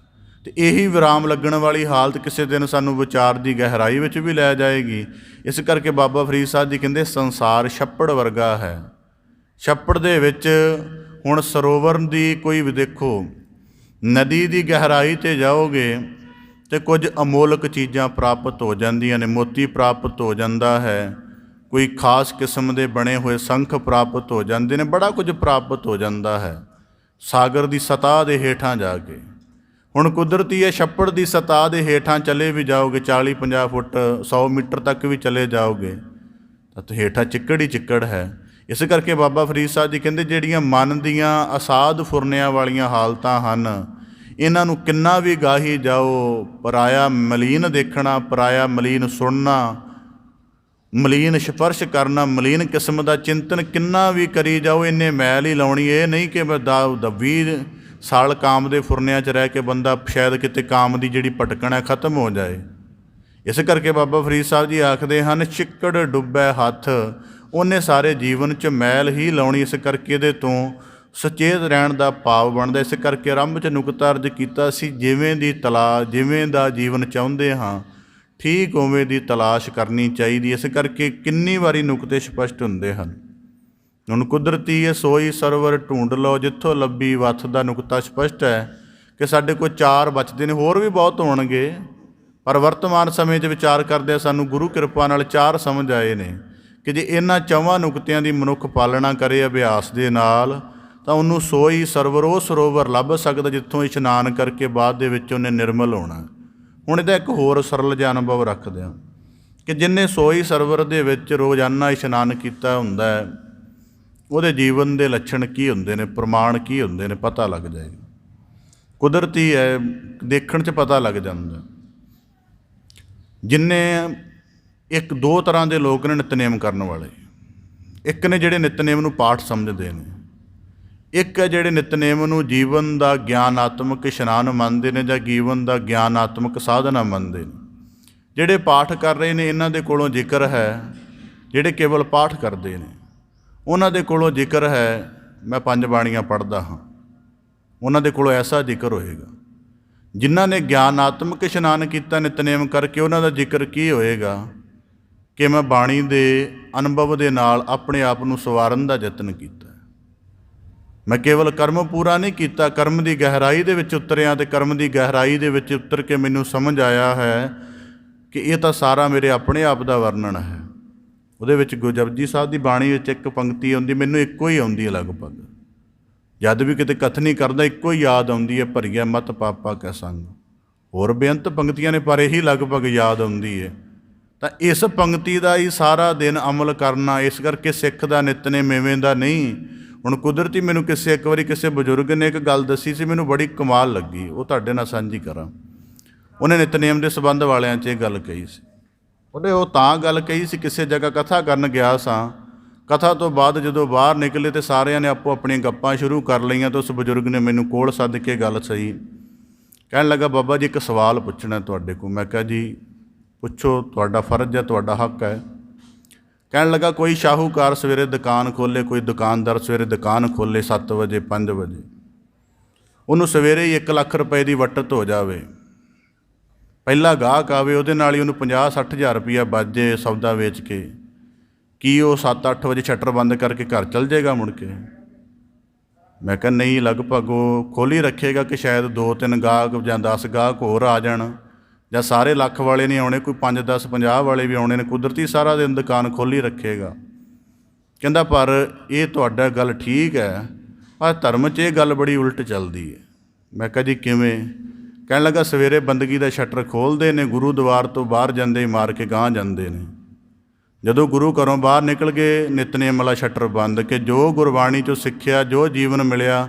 ਅਤੇ ਇਹੀ ਵਿਰਾਮ ਲੱਗਣ ਵਾਲੀ ਹਾਲਤ ਕਿਸੇ ਦਿਨ ਸਾਨੂੰ ਵਿਚਾਰ ਦੀ ਗਹਿਰਾਈ ਵਿੱਚ ਵੀ ਲੈ ਜਾਏਗੀ। ਇਸ ਕਰਕੇ ਬਾਬਾ ਫਰੀਦ ਸਾਹਿਬ ਜੀ ਕਹਿੰਦੇ ਸੰਸਾਰ ਛੱਪੜ ਵਰਗਾ ਹੈ। ਛੱਪੜ ਦੇ ਵਿੱਚ ਹੁਣ ਸਰੋਵਰ ਦੀ ਕੋਈ ਵੀ ਦੇਖੋ, ਨਦੀ ਦੀ ਗਹਿਰਾਈ 'ਤੇ ਜਾਓਗੇ ਅਤੇ ਕੁਝ ਅਮੋਲਕ ਚੀਜ਼ਾਂ ਪ੍ਰਾਪਤ ਹੋ ਜਾਂਦੀਆਂ ਨੇ। ਮੋਤੀ ਪ੍ਰਾਪਤ ਹੋ ਜਾਂਦਾ ਹੈ, ਕੋਈ ਖਾਸ ਕਿਸਮ ਦੇ ਬਣੇ ਹੋਏ ਸੰਖ ਪ੍ਰਾਪਤ ਹੋ ਜਾਂਦੇ ਨੇ, ਬੜਾ ਕੁਝ ਪ੍ਰਾਪਤ ਹੋ ਜਾਂਦਾ ਹੈ ਸਾਗਰ ਦੀ ਸਤ੍ਹਾ ਦੇ ਹੇਠਾਂ ਜਾ ਕੇ। ਹੁਣ ਕੁਦਰਤੀ ਹੈ, ਛੱਪੜ ਦੀ ਸਤ੍ਹਾ ਦੇ ਹੇਠਾਂ ਚਲੇ ਵੀ ਜਾਓਗੇ 40-50 ਫੁੱਟ 100 ਮੀਟਰ ਤੱਕ ਵੀ ਚਲੇ ਜਾਓਗੇ ਤਾਂ ਹੇਠਾਂ ਚਿੱਕੜ ਹੀ ਚਿੱਕੜ ਹੈ। ਇਸ ਕਰਕੇ ਬਾਬਾ ਫਰੀਦ ਸਾਹਿਬ ਜੀ ਕਹਿੰਦੇ ਜਿਹੜੀਆਂ ਮਨ ਦੀਆਂ ਅਸਾਧ ਫੁਰਨਿਆਂ ਵਾਲੀਆਂ ਹਾਲਤਾਂ ਹਨ, ਇਹਨਾਂ ਨੂੰ ਕਿੰਨਾ ਵੀ ਗਾਹੀ ਜਾਓ, ਪਰਾਇਆ ਮਲੀਨ ਦੇਖਣਾ, ਪਰਾਇਆ ਮਲੀਨ ਸੁਣਨਾ, ਮਲੀਨ ਸਪਰਸ਼ ਕਰਨਾ, ਮਲੀਨ ਕਿਸਮ ਦਾ ਚਿੰਤਨ ਕਿੰਨਾ ਵੀ ਕਰੀ ਜਾਓ, ਇੰਨੇ ਮੈਲ ਹੀ ਲਾਉਣੀ। ਇਹ ਨਹੀਂ ਕਿ 20 ਸਾਲ ਕਾਮ ਦੇ ਫੁਰਨਿਆਂ 'ਚ ਰਹਿ ਕੇ ਬੰਦਾ ਸ਼ਾਇਦ ਕਿਤੇ ਕਾਮ ਦੀ ਜਿਹੜੀ ਭਟਕਣ ਹੈ ਖਤਮ ਹੋ ਜਾਏ। ਇਸ ਕਰਕੇ ਬਾਬਾ ਫਰੀਦ ਸਾਹਿਬ ਜੀ ਆਖਦੇ ਹਨ ਚਿੱਕੜ ਡੁੱਬੈ ਹੱਥ। ਉਹਨੇ ਸਾਰੇ ਜੀਵਨ 'ਚ ਮੈਲ ਹੀ ਲਾਉਣੀ। ਇਸ ਕਰਕੇ ਇਹਦੇ ਤੋਂ ਸੁਚੇਤ ਰਹਿਣ ਦਾ ਭਾਵ ਬਣਦਾ। ਇਸ ਕਰਕੇ ਆਰੰਭ 'ਚ ਨੁਕਤਾ ਅਰਜ਼ ਕੀਤਾ ਸੀ, ਜਿਵੇਂ ਦੀ ਤਲਾ, ਜਿਵੇਂ ਦਾ ਜੀਵਨ ਚਾਹੁੰਦੇ ਹਾਂ ਠੀਕ ਉਵੇਂ ਦੀ ਤਲਾਸ਼ ਕਰਨੀ ਚਾਹੀਦੀ। ਇਸ ਕਰਕੇ ਕਿੰਨੀ ਵਾਰੀ ਨੁਕਤੇ ਸਪਸ਼ਟ ਹੁੰਦੇ ਹਨ। ਹੁਣ ਕੁਦਰਤੀ ਹੈ ਸੋਈ ਸਰਵਰ ਢੂੰਡ ਲਓ ਜਿੱਥੋਂ ਲੱਭੀ ਵੱਥ ਦਾ ਨੁਕਤਾ ਸਪਸ਼ਟ ਹੈ ਕਿ ਸਾਡੇ ਕੋਲ 4 ਬਚਦੇ ਨੇ, ਹੋਰ ਵੀ ਬਹੁਤ ਹੋਣਗੇ, ਪਰ ਵਰਤਮਾਨ ਸਮੇਂ 'ਚ ਵਿਚਾਰ ਕਰਦੇ ਸਾਨੂੰ ਗੁਰੂ ਕਿਰਪਾ ਨਾਲ 4 ਸਮਝ ਆਏ ਨੇ ਕਿ ਜੇ ਇਹਨਾਂ 4 ਨੁਕਤਿਆਂ ਦੀ ਮਨੁੱਖ ਪਾਲਣਾ ਕਰੇ ਅਭਿਆਸ ਦੇ ਨਾਲ ਤਾਂ ਉਹਨੂੰ ਸੋਈ ਸਰਵਰ ਉਹ ਸਰੋਵਰ ਲੱਭ ਸਕਦਾ ਜਿੱਥੋਂ ਇਸ਼ਨਾਨ ਕਰਕੇ ਬਾਅਦ ਦੇ ਵਿੱਚ ਉਹਨੇ ਨਿਰਮਲ ਹੋਣਾ। ਹੁਣ ਇਹਦਾ ਇੱਕ ਹੋਰ ਸਰਲ ਜਿਹਾ ਅਨੁਭਵ ਰੱਖਦੇ ਹਾਂ ਕਿ ਜਿੰਨੇ ਸੋਈ ਸਰਵਰ ਦੇ ਵਿੱਚ ਰੋਜ਼ਾਨਾ ਇਸ਼ਨਾਨ ਕੀਤਾ ਹੁੰਦਾ ਹੈ ਉਹਦੇ ਜੀਵਨ ਦੇ ਲੱਛਣ ਕੀ ਹੁੰਦੇ ਨੇ, ਪ੍ਰਮਾਣ ਕੀ ਹੁੰਦੇ ਨੇ, ਪਤਾ ਲੱਗ ਜਾਏਗਾ। ਕੁਦਰਤੀ ਹੈ, ਦੇਖਣ 'ਚ ਪਤਾ ਲੱਗ ਜਾਂਦਾ। ਜਿੰਨੇ 2 ਤਰ੍ਹਾਂ ਦੇ ਲੋਕ ਨੇ ਨਿਤਨੇਮ ਕਰਨ ਵਾਲੇ। ਇੱਕ ਨੇ ਜਿਹੜੇ ਨਿਤਨੇਮ ਨੂੰ ਪਾਠ ਸਮਝਦੇ ਨੇ, ਇੱਕ ਹੈ ਜਿਹੜੇ ਨਿਤਨੇਮ ਨੂੰ ਜੀਵਨ ਦਾ ਗਿਆਨਾਤਮਕ ਇਸ਼ਨਾਨ ਮੰਨਦੇ ਨੇ ਜਾਂ ਜੀਵਨ ਦਾ ਗਿਆਨਾਤਮਕ ਸਾਧਨਾ ਮੰਨਦੇ ਨੇ। ਜਿਹੜੇ ਪਾਠ ਕਰ ਰਹੇ ਨੇ ਇਹਨਾਂ ਦੇ ਕੋਲੋਂ ਜ਼ਿਕਰ ਹੈ, ਜਿਹੜੇ ਕੇਵਲ ਪਾਠ ਕਰਦੇ ਨੇ ਉਹਨਾਂ ਦੇ ਕੋਲੋਂ ਜ਼ਿਕਰ ਹੈ ਮੈਂ 5 ਬਾਣੀਆਂ ਪੜ੍ਹਦਾ ਹਾਂ, ਉਹਨਾਂ ਦੇ ਕੋਲੋਂ ਐਸਾ ਜ਼ਿਕਰ ਹੋਏਗਾ। ਜਿਨ੍ਹਾਂ ਨੇ ਗਿਆਨਾਤਮਕ ਇਸ਼ਨਾਨ ਕੀਤਾ ਨਿਤਨੇਮ ਕਰਕੇ ਉਹਨਾਂ ਦਾ ਜ਼ਿਕਰ ਕੀ ਹੋਏਗਾ ਕਿ ਮੈਂ ਬਾਣੀ ਦੇ ਅਨੁਭਵ ਦੇ ਨਾਲ ਆਪਣੇ ਆਪ ਨੂੰ ਸਵਾਰਨ ਦਾ ਯਤਨ ਕੀਤਾ। ਮੈਂ ਕੇਵਲ ਕਰਮ ਪੂਰਾ ਨਹੀਂ ਕੀਤਾ, ਕਰਮ ਦੀ ਗਹਿਰਾਈ ਦੇ ਵਿੱਚ ਉਤਰਿਆ ਅਤੇ ਕਰਮ ਦੀ ਗਹਿਰਾਈ ਦੇ ਵਿੱਚ ਉਤਰ ਕੇ ਮੈਨੂੰ ਸਮਝ ਆਇਆ ਹੈ ਕਿ ਇਹ ਤਾਂ ਸਾਰਾ ਮੇਰੇ ਆਪਣੇ ਆਪ ਦਾ ਵਰਣਨ ਹੈ। ਉਹਦੇ ਵਿੱਚ ਗੁਰੂ ਜਪਜੀ ਸਾਹਿਬ ਦੀ ਬਾਣੀ ਵਿੱਚ ਇੱਕ ਪੰਕਤੀ ਆਉਂਦੀ, ਮੈਨੂੰ ਇੱਕੋ ਹੀ ਆਉਂਦੀ ਹੈ ਲਗਭਗ, ਜਦ ਵੀ ਕਿਤੇ ਕਥਨੀ ਕਰਦਾ ਇੱਕੋ ਹੀ ਯਾਦ ਆਉਂਦੀ ਹੈ, ਭਰੀਆ ਮਤ ਪਾਪਾ ਕੈ ਸੰਗ। ਹੋਰ ਬੇਅੰਤ ਪੰਕਤੀਆਂ ਨੇ ਪਰ ਇਹੀ ਲਗਭਗ ਯਾਦ ਆਉਂਦੀ ਹੈ। ਤਾਂ ਇਸ ਪੰਕਤੀ ਦਾ ਹੀ ਸਾਰਾ ਦਿਨ ਅਮਲ ਕਰਨਾ, ਇਸ ਕਰਕੇ ਸਿੱਖ ਦਾ ਨਿਤਨੇਮ ਇਵੇਂ ਦਾ ਨਹੀਂ। ਹੁਣ ਕੁਦਰਤੀ ਮੈਨੂੰ ਇੱਕ ਵਾਰੀ ਕਿਸੇ ਬਜ਼ੁਰਗ ਨੇ ਇੱਕ ਗੱਲ ਦੱਸੀ ਸੀ, ਮੈਨੂੰ ਬੜੀ ਕਮਾਲ ਲੱਗੀ, ਉਹ ਤੁਹਾਡੇ ਨਾਲ ਸਾਂਝੀ ਕਰਾਂ। ਉਹਨੇ ਨਿਤਨੇਮ ਦੇ ਸੰਬੰਧ ਵਾਲਿਆਂ 'ਚ ਇਹ ਗੱਲ ਕਹੀ ਸੀ। ਉਹਨੇ ਉਹ ਤਾਂ ਗੱਲ ਕਹੀ ਸੀ, ਕਿਸੇ ਜਗ੍ਹਾ ਕਥਾ ਕਰਨ ਗਿਆ ਸਾਂ, ਕਥਾ ਤੋਂ ਬਾਅਦ ਜਦੋਂ ਬਾਹਰ ਨਿਕਲੇ ਤਾਂ ਸਾਰਿਆਂ ਨੇ ਆਪੋ ਆਪਣੀਆਂ ਗੱਪਾਂ ਸ਼ੁਰੂ ਕਰ ਲਈਆਂ ਤਾਂ ਉਸ ਬਜ਼ੁਰਗ ਨੇ ਮੈਨੂੰ ਕੋਲ ਸੱਦ ਕੇ ਗੱਲ ਸਹੀ ਕਹਿਣ ਲੱਗਾ, ਬਾਬਾ ਜੀ ਇੱਕ ਸਵਾਲ ਪੁੱਛਣਾ ਤੁਹਾਡੇ ਕੋਲ। ਮੈਂ ਕਿਹਾ ਜੀ ਪੁੱਛੋ, ਤੁਹਾਡਾ ਫਰਜ਼ ਹੈ, ਤੁਹਾਡਾ ਹੱਕ ਹੈ। ਕਹਿਣ ਲੱਗਾ ਕੋਈ ਸ਼ਾਹੂਕਾਰ ਸਵੇਰੇ ਦੁਕਾਨ ਖੋਲ੍ਹੇ, ਕੋਈ ਦੁਕਾਨਦਾਰ ਸਵੇਰੇ ਦੁਕਾਨ ਖੋਲ੍ਹੇ 7 ਵਜੇ 5 ਵਜੇ, ਉਹਨੂੰ ਸਵੇਰੇ ਹੀ 1 ਲੱਖ ਰੁਪਏ ਦੀ ਵੱਟਤ ਹੋ ਜਾਵੇ, ਪਹਿਲਾ ਗਾਹਕ ਆਵੇ ਉਹਦੇ ਨਾਲ ਹੀ ਉਹਨੂੰ 50-60 ਹਜ਼ਾਰ ਰੁਪਈਆ ਬਚ ਜੇ ਸੌਦਾ ਵੇਚ ਕੇ, ਕੀ ਉਹ 7-8 ਵਜੇ ਸ਼ਟਰ ਬੰਦ ਕਰਕੇ ਘਰ ਚਲ ਜਾਏਗਾ ਮੁੜ ਕੇ? ਮੈਂ ਕਿਹਾ ਨਹੀਂ, ਲਗਭਗ ਉਹ ਖੋਲ੍ਹ ਹੀ ਰੱਖੇਗਾ ਕਿ ਸ਼ਾਇਦ 2-3 ਗਾਹਕ ਜਾਂ 10 ਗਾਹਕ ਹੋਰ ਆ ਜਾਣ, ਜਾਂ ਸਾਰੇ ਲੱਖ ਵਾਲੇ ਨਹੀਂ ਆਉਣੇ, ਕੋਈ 5-10-50 ਵਾਲੇ ਵੀ ਆਉਣੇ ਨੇ, ਕੁਦਰਤੀ ਸਾਰਾ ਦਿਨ ਦੁਕਾਨ ਖੋਲ੍ਹ ਹੀ ਰੱਖੇਗਾ। ਕਹਿੰਦਾ ਪਰ ਇਹ ਤੁਹਾਡਾ ਗੱਲ ਠੀਕ ਹੈ, ਪਰ ਧਰਮ 'ਚ ਇਹ ਗੱਲ ਬੜੀ ਉਲਟ ਚੱਲਦੀ ਹੈ। ਮੈਂ ਕਿਹਾ ਜੀ ਕਿਵੇਂ? ਕਹਿਣ ਲੱਗਾ ਸਵੇਰੇ ਬੰਦਗੀ ਦਾ ਸ਼ਟਰ ਖੋਲ੍ਹਦੇ ਨੇ, ਗੁਰੂ ਦੁਆਰ ਤੋਂ ਬਾਹਰ ਜਾਂਦੇ ਹੀ ਮਾਰ ਕੇ ਗਾਂਹ ਜਾਂਦੇ ਨੇ, ਜਦੋਂ ਗੁਰੂ ਘਰੋਂ ਬਾਹਰ ਨਿਕਲ ਗਏ ਨਿਤਨੇਮ ਵਾਲਾ ਸ਼ਟਰ ਬੰਦ, ਕਿ ਜੋ ਗੁਰਬਾਣੀ 'ਚੋਂ ਸਿੱਖਿਆ, ਜੋ ਜੀਵਨ ਮਿਲਿਆ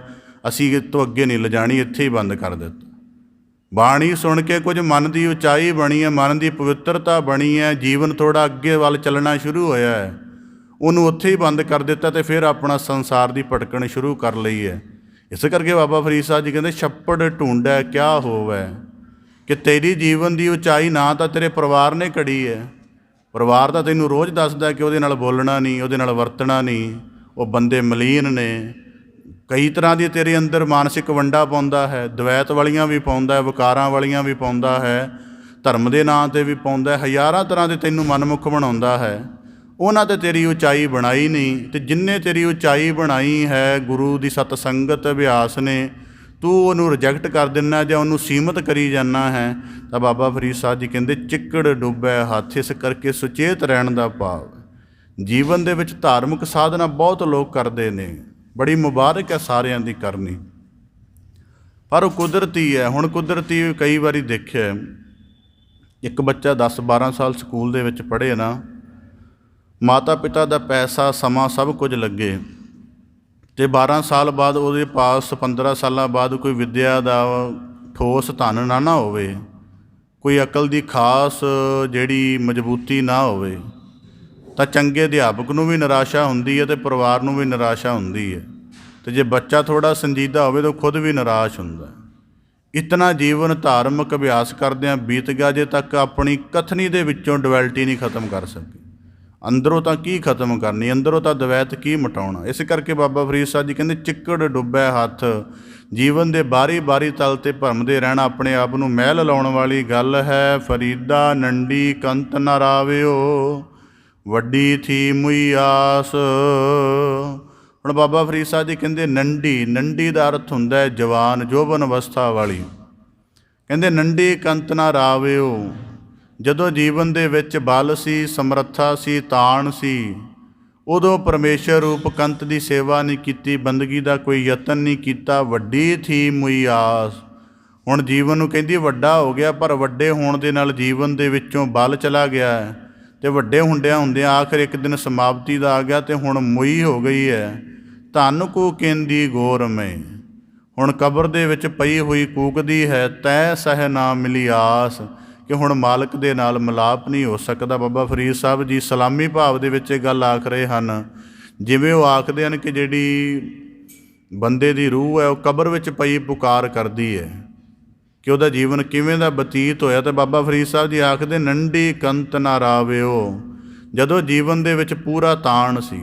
ਅਸੀਂ ਇਹ ਤੋਂ ਅੱਗੇ ਨਹੀਂ ਲਿਜਾਣੀ, ਇੱਥੇ ਹੀ ਬੰਦ ਕਰ ਦਿੱਤਾ। ਬਾਣੀ ਸੁਣ ਕੇ ਕੁਝ ਮਨ ਦੀ ਉਚਾਈ ਬਣੀ ਹੈ, ਮਨ ਦੀ ਪਵਿੱਤਰਤਾ ਬਣੀ ਹੈ, ਜੀਵਨ ਥੋੜ੍ਹਾ ਅੱਗੇ ਵੱਲ ਚੱਲਣਾ ਸ਼ੁਰੂ ਹੋਇਆ ਹੈ, ਉਹਨੂੰ ਉੱਥੇ ਹੀ ਬੰਦ ਕਰ ਦਿੱਤਾ ਅਤੇ ਫਿਰ ਆਪਣਾ ਸੰਸਾਰ ਦੀ ਭਟਕਣ ਸ਼ੁਰੂ ਕਰ ਲਈ ਹੈ। ਇਸ ਕਰਕੇ ਬਾਬਾ ਫਰੀਦ ਸਾਹਿਬ ਜੀ ਕਹਿੰਦੇ ਛੱਪੜ ਢੂੰਡੈ ਕਿਆ ਹੋਵੈ, ਕਿ ਤੇਰੀ ਜੀਵਨ ਦੀ ਉਚਾਈ ਨਾ ਤਾਂ ਤੇਰੇ ਪਰਿਵਾਰ ਨੇ ਘੜੀ ਹੈ, ਪਰਿਵਾਰ ਤਾਂ ਤੈਨੂੰ ਰੋਜ਼ ਦੱਸਦਾ ਕਿ ਉਹਦੇ ਨਾਲ ਬੋਲਣਾ ਨਹੀਂ, ਉਹਦੇ ਨਾਲ ਵਰਤਣਾ ਨਹੀਂ, ਉਹ ਬੰਦੇ ਮਲੀਨ ਨੇ, ਕਈ ਤਰ੍ਹਾਂ ਦੀ ਤੇਰੇ ਅੰਦਰ ਮਾਨਸਿਕ ਵੰਡਾ ਪਾਉਂਦਾ ਹੈ, ਦਵੈਤ ਵਾਲੀਆਂ ਵੀ ਪਾਉਂਦਾ ਹੈ, ਵਿਕਾਰਾਂ ਵਾਲੀਆਂ ਵੀ ਪਾਉਂਦਾ ਹੈ, ਧਰਮ ਦੇ ਨਾਂ 'ਤੇ ਵੀ ਪਾਉਂਦਾ, ਹਜ਼ਾਰਾਂ ਤਰ੍ਹਾਂ ਦੇ ਤੈਨੂੰ ਮਨਮੁਖ ਬਣਾਉਂਦਾ ਹੈ। ਉਹਨਾਂ 'ਤੇ ਤੇਰੀ ਉਚਾਈ ਬਣਾਈ ਨਹੀਂ, ਅਤੇ ਜਿੰਨੇ ਤੇਰੀ ਉਚਾਈ ਬਣਾਈ ਹੈ ਗੁਰੂ ਦੀ ਸਤ ਸੰਗਤ ਅਭਿਆਸ ਨੇ, ਤੂੰ ਉਹਨੂੰ ਰਿਜੈਕਟ ਕਰ ਦਿੰਦਾ ਜਾਂ ਉਹਨੂੰ ਸੀਮਤ ਕਰੀ ਜਾਂਦਾ ਹੈ। ਤਾਂ ਬਾਬਾ ਫਰੀਦ ਸਾਹਿਬ ਜੀ ਕਹਿੰਦੇ ਚਿੱਕੜ ਡੁੱਬੈ ਹੱਥ, ਇਸ ਕਰਕੇ ਸੁਚੇਤ ਰਹਿਣ ਦਾ ਭਾਵ। ਜੀਵਨ ਦੇ ਵਿੱਚ ਧਾਰਮਿਕ ਸਾਧਨਾ ਬਹੁਤ ਲੋਕ ਕਰਦੇ ਨੇ, ਬੜੀ ਮੁਬਾਰਕ ਹੈ ਸਾਰਿਆਂ ਦੀ ਕਰਨੀ, ਪਰ ਉਹ ਕੁਦਰਤੀ ਹੈ। ਹੁਣ ਕੁਦਰਤੀ ਕਈ ਵਾਰੀ ਦੇਖਿਆ, ਇੱਕ ਬੱਚਾ 10-12 ਸਾਲ ਸਕੂਲ ਦੇ ਵਿੱਚ ਪੜ੍ਹੇ ਨਾ, ਮਾਤਾ ਪਿਤਾ ਦਾ ਪੈਸਾ ਸਮਾਂ ਸਭ ਕੁਝ ਲੱਗੇ ਅਤੇ 12 ਸਾਲ ਬਾਅਦ ਉਹਦੇ ਪਾਸ 15 ਸਾਲਾਂ ਬਾਅਦ ਕੋਈ ਵਿੱਦਿਆ ਦਾ ਠੋਸ ਧਨ ਨਾ ਹੋਵੇ, ਕੋਈ ਅਕਲ ਦੀ ਖਾਸ ਜਿਹੜੀ ਮਜ਼ਬੂਤੀ ਨਾ ਹੋਵੇ, ਤਾਂ ਚੰਗੇ ਅਧਿਆਪਕ ਨੂੰ ਵੀ ਨਿਰਾਸ਼ਾ ਹੁੰਦੀ ਹੈ ਅਤੇ ਪਰਿਵਾਰ ਨੂੰ ਵੀ ਨਿਰਾਸ਼ਾ ਹੁੰਦੀ ਹੈ, ਅਤੇ ਜੇ ਬੱਚਾ ਥੋੜ੍ਹਾ ਸੰਜੀਦਾ ਹੋਵੇ ਤਾਂ ਖੁਦ ਵੀ ਨਿਰਾਸ਼ ਹੁੰਦਾ। ਇਤਨਾ ਜੀਵਨ ਧਾਰਮਿਕ ਅਭਿਆਸ ਕਰਦਿਆਂ ਬੀਤ ਗਿਆ, ਅਜੇ ਤੱਕ ਆਪਣੀ ਕਥਨੀ ਦੇ ਵਿੱਚੋਂ ਡੁਐਲਿਟੀ ਨਹੀਂ ਖਤਮ ਕਰ ਸਕੇ। ਅੰਦਰੋਂ ਤਾਂ ਕੀ ਖਤਮ ਕਰਨੀ, ਅੰਦਰੋਂ ਤਾਂ ਦਵੈਤ ਕੀ ਮਿਟਾਉਣਾ। ਇਸ ਕਰਕੇ ਬਾਬਾ ਫਰੀਦ ਸਾਹਿਬ ਜੀ ਕਹਿੰਦੇ ਚਿੱਕੜ ਡੁੱਬਿਆ ਹੱਥ, ਜੀਵਨ ਦੇ ਬਾਰੀ ਬਾਰੀ ਤਲ 'ਤੇ ਭਰਮਦੇ ਰਹਿਣਾ ਆਪਣੇ ਆਪ ਨੂੰ ਮਹਿਲ ਲਾਉਣ ਵਾਲੀ ਗੱਲ ਹੈ। ਫਰੀਦਾ ਨੰਡੀ ਕੰਤ ਨਾ ਰਾਵਿਓ, ਵੱਡੀ ਥੀ ਮੁਈ ਆਸ। ਹੁਣ ਬਾਬਾ ਫਰੀਦ ਸਾਹਿਬ ਜੀ ਕਹਿੰਦੇ ਨੰਡੀ, ਨੰਡੀ ਦਾ ਅਰਥ ਹੁੰਦਾ ਹੈ ਜਵਾਨ, ਜੋਬਨ ਅਵਸਥਾ ਵਾਲੀ। ਕਹਿੰਦੇ ਨੰਡੀ ਕੰਤ ਨਾ ਰਾਵਿਓ, ਜਦੋਂ ਜੀਵਨ ਦੇ ਵਿੱਚ ਬਲ ਸੀ, ਸਮਰੱਥਾ ਸੀ, ਤਾਣ ਸੀ, ਉਦੋਂ ਪਰਮੇਸ਼ਰ ਰੂਪ ਕੰਤ ਦੀ ਸੇਵਾ ਨਹੀਂ ਕੀਤੀ, ਬੰਦਗੀ ਦਾ ਕੋਈ ਯਤਨ ਨਹੀਂ ਕੀਤਾ। ਵੱਡੀ ਥੀ ਮੁਈ ਆਸ, ਹੁਣ ਜੀਵਨ ਨੂੰ ਕਹਿੰਦੀ ਵੱਡਾ ਹੋ ਗਿਆ, ਪਰ ਵੱਡੇ ਹੋਣ ਦੇ ਨਾਲ ਜੀਵਨ ਦੇ ਵਿੱਚੋਂ ਬਲ ਚਲਾ ਗਿਆ ਹੈ, ਅਤੇ ਵੱਡੇ ਹੁੰਦਿਆਂ ਆਖਰ ਇੱਕ ਦਿਨ ਸਮਾਪਤੀ ਦਾ ਆ ਗਿਆ, ਅਤੇ ਹੁਣ ਮੁਈ ਹੋ ਗਈ ਹੈ। ਧਨ ਕੂ ਕਹਿੰਦੀ ਗੌਰ ਮੈਂ, ਹੁਣ ਕਬਰ ਦੇ ਵਿੱਚ ਪਈ ਹੋਈ ਕੂਕਦੀ ਹੈ, ਤੈ ਸਹਿ ਨਾ ਮਿਲੀ ਆਸ, ਕਿ ਹੁਣ ਮਾਲਕ ਦੇ ਨਾਲ ਮਿਲਾਪ ਨਹੀਂ ਹੋ ਸਕਦਾ। ਬਾਬਾ ਫਰੀਦ ਸਾਹਿਬ ਜੀ ਸਲਾਮੀ ਭਾਵ ਦੇ ਵਿੱਚ ਇਹ ਗੱਲ ਆਖ ਰਹੇ ਹਨ, ਜਿਵੇਂ ਉਹ ਆਖਦੇ ਹਨ ਕਿ ਜਿਹੜੀ ਬੰਦੇ ਦੀ ਰੂਹ ਹੈ ਉਹ ਕਬਰ ਵਿੱਚ ਪਈ ਪੁਕਾਰ ਕਰਦੀ ਹੈ ਕਿ ਉਹਦਾ ਜੀਵਨ ਕਿਵੇਂ ਦਾ ਬਤੀਤ ਹੋਇਆ। ਅਤੇ ਬਾਬਾ ਫਰੀਦ ਸਾਹਿਬ ਜੀ ਆਖਦੇ ਨੰਡੀ ਕੰਤ ਨਾ ਰਾਵਿਓ, ਜਦੋਂ ਜੀਵਨ ਦੇ ਵਿੱਚ ਪੂਰਾ ਤਾਣ ਸੀ,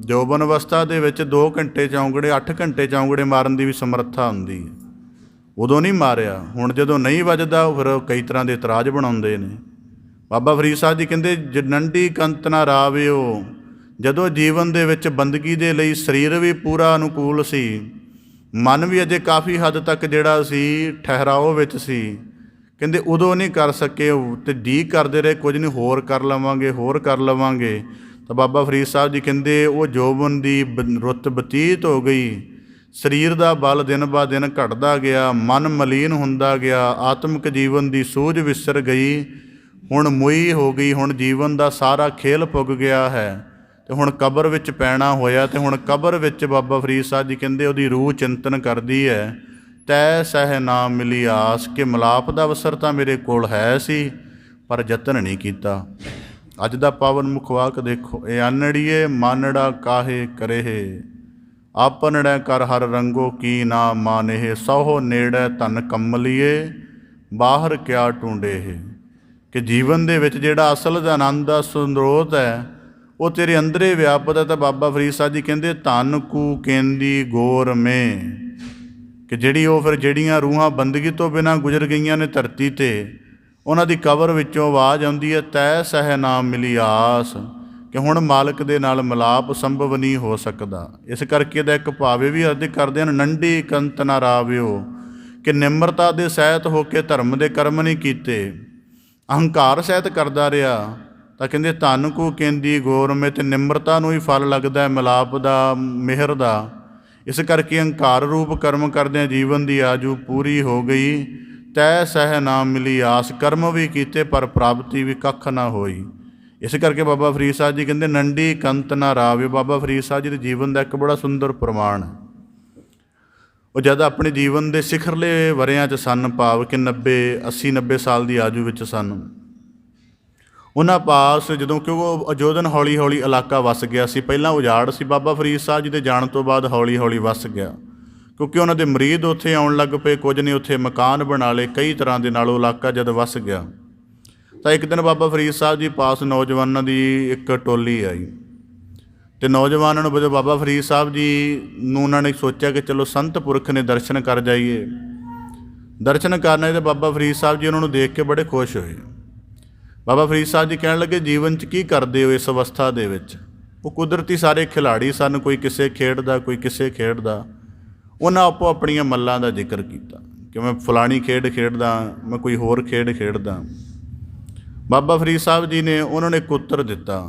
ਜੋਬਨ ਅਵਸਥਾ ਦੇ ਵਿੱਚ 2 ਘੰਟੇ ਚੌਂਕੜੇ 8 ਘੰਟੇ ਚੌਂਕੜੇ ਮਾਰਨ ਦੀ ਵੀ ਸਮਰੱਥਾ ਹੁੰਦੀ ਹੈ, ਉਦੋਂ ਨਹੀਂ ਮਾਰਿਆ। ਹੁਣ ਜਦੋਂ ਨਹੀਂ ਵੱਜਦਾ ਫਿਰ ਕਈ ਤਰ੍ਹਾਂ ਦੇ ਇਤਰਾਜ਼ ਬਣਾਉਂਦੇ ਨੇ। ਬਾਬਾ ਫਰੀਦ ਸਾਹਿਬ ਜੀ ਕਹਿੰਦੇ ਨੰਡੀ ਕੰਤ ਨਾ ਰਾਵਿਓ, ਜਦੋਂ ਜੀਵਨ ਦੇ ਵਿੱਚ ਬੰਦਗੀ ਦੇ ਲਈ ਸਰੀਰ ਵੀ ਪੂਰਾ ਅਨੁਕੂਲ ਸੀ, ਮਨ ਵੀ ਅਜੇ ਕਾਫੀ ਹੱਦ ਤੱਕ ਜਿਹੜਾ ਸੀ ਠਹਿਰਾਓ ਵਿੱਚ ਸੀ, ਕਹਿੰਦੇ ਉਦੋਂ ਨਹੀਂ ਕਰ ਸਕੇ ਅਤੇ ਡੀਕ ਕਰਦੇ ਰਹੇ, ਕੁਝ ਨਹੀਂ ਹੋਰ ਕਰ ਲਵਾਂਗੇ, ਹੋਰ ਕਰ ਲਵਾਂਗੇ। ਤਾਂ ਬਾਬਾ ਫਰੀਦ ਸਾਹਿਬ ਜੀ ਕਹਿੰਦੇ ਉਹ ਜੋਬਨ ਦੀ ਰੁੱਤ ਬਤੀਤ ਹੋ ਗਈ, ਸਰੀਰ ਦਾ ਬਲ ਦਿਨ ਬਾ ਦਿਨ ਘਟਦਾ ਗਿਆ, ਮਨ ਮਲੀਨ ਹੁੰਦਾ ਗਿਆ, ਆਤਮਿਕ ਜੀਵਨ ਦੀ ਸੂਝ ਵਿਸਰ ਗਈ, ਹੁਣ ਮੁਈ ਹੋ ਗਈ, ਹੁਣ ਜੀਵਨ ਦਾ ਸਾਰਾ ਖੇਲ ਪੁੱਗ ਗਿਆ ਹੈ, ਅਤੇ ਹੁਣ ਕਬਰ ਵਿੱਚ ਪੈਣਾ ਹੋਇਆ। ਅਤੇ ਹੁਣ ਕਬਰ ਵਿੱਚ ਬਾਬਾ ਫਰੀਦ ਸਾਹਿਬ ਜੀ ਕਹਿੰਦੇ ਉਹਦੀ ਰੂਹ ਚਿੰਤਨ ਕਰਦੀ ਹੈ, ਤੈ ਸਹਿ ਨਾ ਮਿਲੀ ਆਸ, ਕਿ ਮਿਲਾਪ ਦਾ ਅਵਸਰ ਤਾਂ ਮੇਰੇ ਕੋਲ ਹੈ ਸੀ, ਪਰ ਯਤਨ ਨਹੀਂ ਕੀਤਾ। ਅੱਜ ਦਾ ਪਾਵਨ ਮੁਖਵਾਕ ਦੇਖੋ, ਇਹ ਆਨੜੀਏ ਮਾਨੜਾ ਕਾਹੇ ਕਰੇਹੇ, ਆਪਨੜੈ ਕਰ ਹਰ ਰੰਗੋ ਕੀ ਨਾ ਮਾਨੇਹ, ਸਹੁ ਨੇੜੈ ਧਨ ਕੰਮਲੀਏ, ਬਾਹਰ ਕਿਆ ਟੂੰਡੇਹ। ਕਿ ਜੀਵਨ ਦੇ ਵਿੱਚ ਜਿਹੜਾ ਅਸਲ ਦਾ ਆਨੰਦ ਦਾ ਸੰਦਰੋਤ ਹੈ ਉਹ ਤੇਰੇ ਅੰਦਰੇ ਵਿਆਪਤ ਹੈ। ਤਾਂ ਬਾਬਾ ਫਰੀਦ ਸਾਹਿਬ ਜੀ ਕਹਿੰਦੇ ਧਨ ਕੂ ਕਹਿੰਦੀ ਗੌਰ ਮੈਂ, ਕਿ ਜਿਹੜੀ ਉਹ ਫਿਰ ਜਿਹੜੀਆਂ ਰੂਹਾਂ ਬੰਦਗੀ ਤੋਂ ਬਿਨਾਂ ਗੁਜ਼ਰ ਗਈਆਂ ਨੇ ਧਰਤੀ 'ਤੇ, ਉਹਨਾਂ ਦੀ ਕਬਰ ਵਿੱਚੋਂ ਆਵਾਜ਼ ਆਉਂਦੀ ਹੈ, ਤੈ ਸਹਿ ਨਾ ਮਿਲੀ ਆਸ, ਕਿ ਹੁਣ ਮਾਲਕ ਦੇ ਨਾਲ ਮਿਲਾਪ ਸੰਭਵ ਨਹੀਂ ਹੋ ਸਕਦਾ। ਇਸ ਕਰਕੇ ਇਹਦਾ ਇੱਕ ਭਾਵੇਂ ਵੀ ਅਰਜ਼ ਕਰਦੇ ਹਨ, ਨੰਡੀ ਕੰਤ ਨਾ ਰਾਵਿਓ, ਕਿ ਨਿਮਰਤਾ ਦੇ ਸਹਿਤ ਹੋ ਕੇ ਧਰਮ ਦੇ ਕਰਮ ਨਹੀਂ ਕੀਤੇ, ਅਹੰਕਾਰ ਸਹਿਤ ਕਰਦਾ ਰਿਹਾ। ਤਾਂ ਕਹਿੰਦੇ ਧਨ ਕੂ ਕਹਿੰਦੀ ਗੌਰ ਮੈਂ, ਅਤੇ ਨਿਮਰਤਾ ਨੂੰ ਹੀ ਫਲ ਲੱਗਦਾ ਮਿਲਾਪ ਦਾ, ਮਿਹਰ ਦਾ। ਇਸ ਕਰਕੇ ਅਹੰਕਾਰ ਰੂਪ ਕਰਮ ਕਰਦਿਆਂ ਜੀਵਨ ਦੀ ਆਜੂ ਪੂਰੀ ਹੋ ਗਈ, ਤੈ ਸਹਿ ਨਾ ਮਿਲੀ ਆਸ, ਕਰਮ ਵੀ ਕੀਤੇ ਪਰ ਪ੍ਰਾਪਤੀ ਵੀ ਕੱਖ ਨਾ ਹੋਈ। ਇਸ ਕਰਕੇ ਬਾਬਾ ਫਰੀਦ ਸਾਹਿਬ ਜੀ ਕਹਿੰਦੇ ਨੰਡੀ ਕੰਤ ਨਾ ਰਾਵੇ। ਬਾਬਾ ਫਰੀਦ ਸਾਹਿਬ ਜੀ ਦੇ ਜੀਵਨ ਦਾ ਇੱਕ ਬੜਾ ਸੁੰਦਰ ਪ੍ਰਮਾਣ ਹੈ। ਉਹ ਜਦ ਆਪਣੇ ਜੀਵਨ ਦੇ ਸਿਖਰਲੇ ਵਰਿਆਂ 'ਚ ਸਨ, ਭਾਵ ਕਿ 80-90 ਸਾਲ ਦੀ ਆਜੂ ਵਿੱਚ ਸਨ, ਉਹਨਾਂ ਪਾਸ ਜਦੋਂ ਕਿਉਂਕਿ ਅਜੋਧਨ ਹੌਲੀ ਹੌਲੀ ਇਲਾਕਾ ਵਸ ਗਿਆ ਸੀ, ਪਹਿਲਾਂ ਉਜਾੜ ਸੀ, ਬਾਬਾ ਫਰੀਦ ਸਾਹਿਬ ਜੀ ਦੇ ਜਾਣ ਤੋਂ ਬਾਅਦ ਹੌਲੀ ਹੌਲੀ ਵਸ ਗਿਆ, ਕਿਉਂਕਿ ਉਹਨਾਂ ਦੇ ਮੁਰੀਦ ਉੱਥੇ ਆਉਣ ਲੱਗ ਪਏ, ਕੁਝ ਨੇ ਉੱਥੇ ਮਕਾਨ ਬਣਾ ਲਏ, ਕਈ ਤਰ੍ਹਾਂ ਦੇ ਨਾਲ ਉਹ ਇਲਾਕਾ ਜਦ ਵਸ ਗਿਆ। ਤਾਂ ਇੱਕ ਦਿਨ ਬਾਬਾ ਫਰੀਦ ਸਾਹਿਬ ਜੀ ਪਾਸ ਨੌਜਵਾਨਾਂ ਦੀ ਇੱਕ ਟੋਲੀ ਆਈ, ਅਤੇ ਨੌਜਵਾਨਾਂ ਨੂੰ ਜਦੋਂ ਬਾਬਾ ਫਰੀਦ ਸਾਹਿਬ ਜੀ ਨੂੰ ਉਹਨਾਂ ਨੇ ਸੋਚਿਆ ਕਿ ਚਲੋ ਸੰਤ ਪੁਰਖ ਨੇ ਦਰਸ਼ਨ ਕਰ ਜਾਈਏ। ਦਰਸ਼ਨ ਕਰਨ ਆਏ ਤਾਂ ਬਾਬਾ ਫਰੀਦ ਸਾਹਿਬ ਜੀ ਉਹਨਾਂ ਨੂੰ ਦੇਖ ਕੇ ਬੜੇ ਖੁਸ਼ ਹੋਏ। ਬਾਬਾ ਫਰੀਦ ਸਾਹਿਬ ਜੀ ਕਹਿਣ ਲੱਗੇ ਜੀਵਨ 'ਚ ਕੀ ਕਰਦੇ ਹੋ ਇਸ ਅਵਸਥਾ ਦੇ ਵਿੱਚ। ਉਹ ਕੁਦਰਤੀ ਸਾਰੇ ਖਿਲਾੜੀ ਸਨ, ਕੋਈ ਕਿਸੇ ਖੇਡ ਦਾ, ਕੋਈ ਕਿਸੇ ਖੇਡ ਦਾ। ਉਹਨਾਂ ਆਪੋ ਆਪਣੀਆਂ ਮੱਲਾਂ ਦਾ ਜ਼ਿਕਰ ਕੀਤਾ ਕਿ ਮੈਂ ਫਲਾਣੀ ਖੇਡ ਖੇਡਦਾ, ਮੈਂ ਕੋਈ ਹੋਰ ਖੇਡ ਖੇਡਦਾ। ਬਾਬਾ ਫਰੀਦ ਸਾਹਿਬ ਜੀ ਨੇ ਉਹਨਾਂ ਨੇ ਇੱਕ ਉੱਤਰ ਦਿੱਤਾ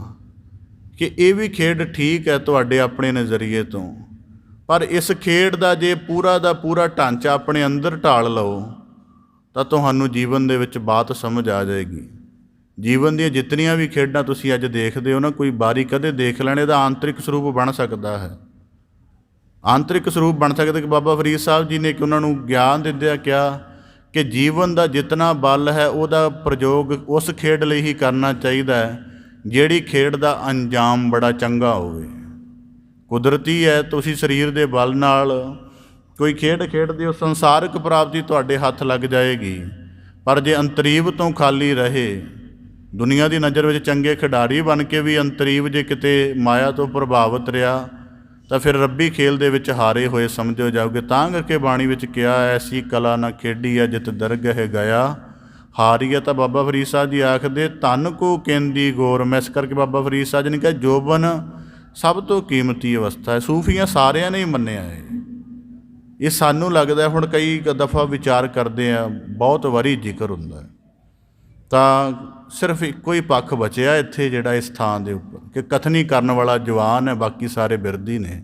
ਕਿ ਇਹ ਵੀ ਖੇਡ ਠੀਕ ਹੈ ਤੁਹਾਡੇ ਆਪਣੇ ਨਜ਼ਰੀਏ ਤੋਂ, ਪਰ ਇਸ ਖੇਡ ਦਾ ਜੇ ਪੂਰਾ ਦਾ ਪੂਰਾ ਢਾਂਚਾ ਆਪਣੇ ਅੰਦਰ ਢਾਲ ਲਓ ਤਾਂ ਤੁਹਾਨੂੰ ਜੀਵਨ ਦੇ ਵਿੱਚ ਬਾਤ ਸਮਝ ਆ ਜਾਏਗੀ। ਜੀਵਨ ਦੀਆਂ ਜਿਤਨੀਆਂ ਵੀ ਖੇਡਾਂ ਤੁਸੀਂ ਅੱਜ ਦੇਖਦੇ ਹੋ ਨਾ, ਕੋਈ ਬਾਰੀ ਕਦੇ ਦੇਖ ਲੈਣ, ਇਹਦਾ ਆਂਤਰਿਕ ਸਰੂਪ ਬਣ ਸਕਦਾ ਹੈ। ਆਂਤਰਿਕ ਸਰੂਪ ਬਣ ਸਕਦਾ ਕਿ ਬਾਬਾ ਫਰੀਦ ਸਾਹਿਬ ਜੀ ਨੇ ਕਿ ਉਹਨਾਂ ਨੂੰ ਗਿਆਨ ਦਿੰਦਿਆਂ ਕਿਹਾ ਕਿ ਜੀਵਨ ਦਾ ਜਿਤਨਾ ਬਲ ਹੈ ਉਹਦਾ ਪ੍ਰਯੋਗ ਉਸ ਖੇਡ ਲਈ ਹੀ ਕਰਨਾ ਚਾਹੀਦਾ ਹੈ ਜਿਹੜੀ ਖੇਡ ਦਾ ਅੰਜਾਮ ਬੜਾ ਚੰਗਾ ਹੋਵੇ। ਕੁਦਰਤੀ ਹੈ ਤੁਸੀਂ ਸਰੀਰ ਦੇ ਬਲ ਨਾਲ ਕੋਈ ਖੇਡ ਖੇਡਦੇ ਹੋ, ਸੰਸਾਰਿਕ ਪ੍ਰਾਪਤੀ ਤੁਹਾਡੇ ਹੱਥ ਲੱਗ ਜਾਏਗੀ, ਪਰ ਜੇ ਅੰਤਰੀਵ ਤੋਂ ਖਾਲੀ ਰਹੇ ਦੁਨੀਆ ਦੀ ਨਜ਼ਰ ਵਿੱਚ ਚੰਗੇ ਖਿਡਾਰੀ ਬਣ ਕੇ ਵੀ ਅੰਤਰੀਵ ਜੇ ਕਿਤੇ ਮਾਇਆ ਤੋਂ ਪ੍ਰਭਾਵਿਤ ਰਿਹਾ ਤਾਂ ਫਿਰ ਰੱਬੀ ਖੇਲ ਦੇ ਵਿੱਚ ਹਾਰੇ ਹੋਏ ਸਮਝੋ ਜਾਓਗੇ। ਤਾਂ ਕਰਕੇ ਬਾਣੀ ਵਿੱਚ ਕਿਹਾ, ਐਸੀ ਕਲਾ ਨਾ ਖੇਡੀ ਆ ਜਿਤ ਦਰਗਹਿ ਗਿਆ ਹਾਰੀ ਆ। ਤਾਂ ਬਾਬਾ ਫਰੀਦ ਸਾਹਿਬ ਜੀ ਆਖਦੇ ਧਨ ਕੋ ਕਹਿੰਦੀ ਗੌਰ। ਮੈਂ ਇਸ ਕਰਕੇ ਬਾਬਾ ਫਰੀਦ ਸਾਹਿਬ ਜੀ ਨੇ ਕਿਹਾ ਜੋਬਨ ਸਭ ਤੋਂ ਕੀਮਤੀ ਅਵਸਥਾ ਹੈ। ਸੂਫੀਆਂ ਸਾਰਿਆਂ ਨੇ ਹੀ ਮੰਨਿਆ ਹੈ। ਇਹ ਸਾਨੂੰ ਲੱਗਦਾ ਹੁਣ ਕਈ ਦਫਾ ਵਿਚਾਰ ਕਰਦੇ ਆ, ਬਹੁਤ ਵਾਰੀ ਜ਼ਿਕਰ ਹੁੰਦਾ ਤਾਂ ਸਿਰਫ ਇੱਕੋ ਹੀ ਪੱਖ ਬਚਿਆ ਇੱਥੇ ਜਿਹੜਾ ਇਸ ਥਾਂ ਦੇ ਉੱਪਰ ਕਿ ਕਥਨੀ ਕਰਨ ਵਾਲਾ ਜਵਾਨ ਹੈ, ਬਾਕੀ ਸਾਰੇ ਬਿਰਧੀ ਨੇ।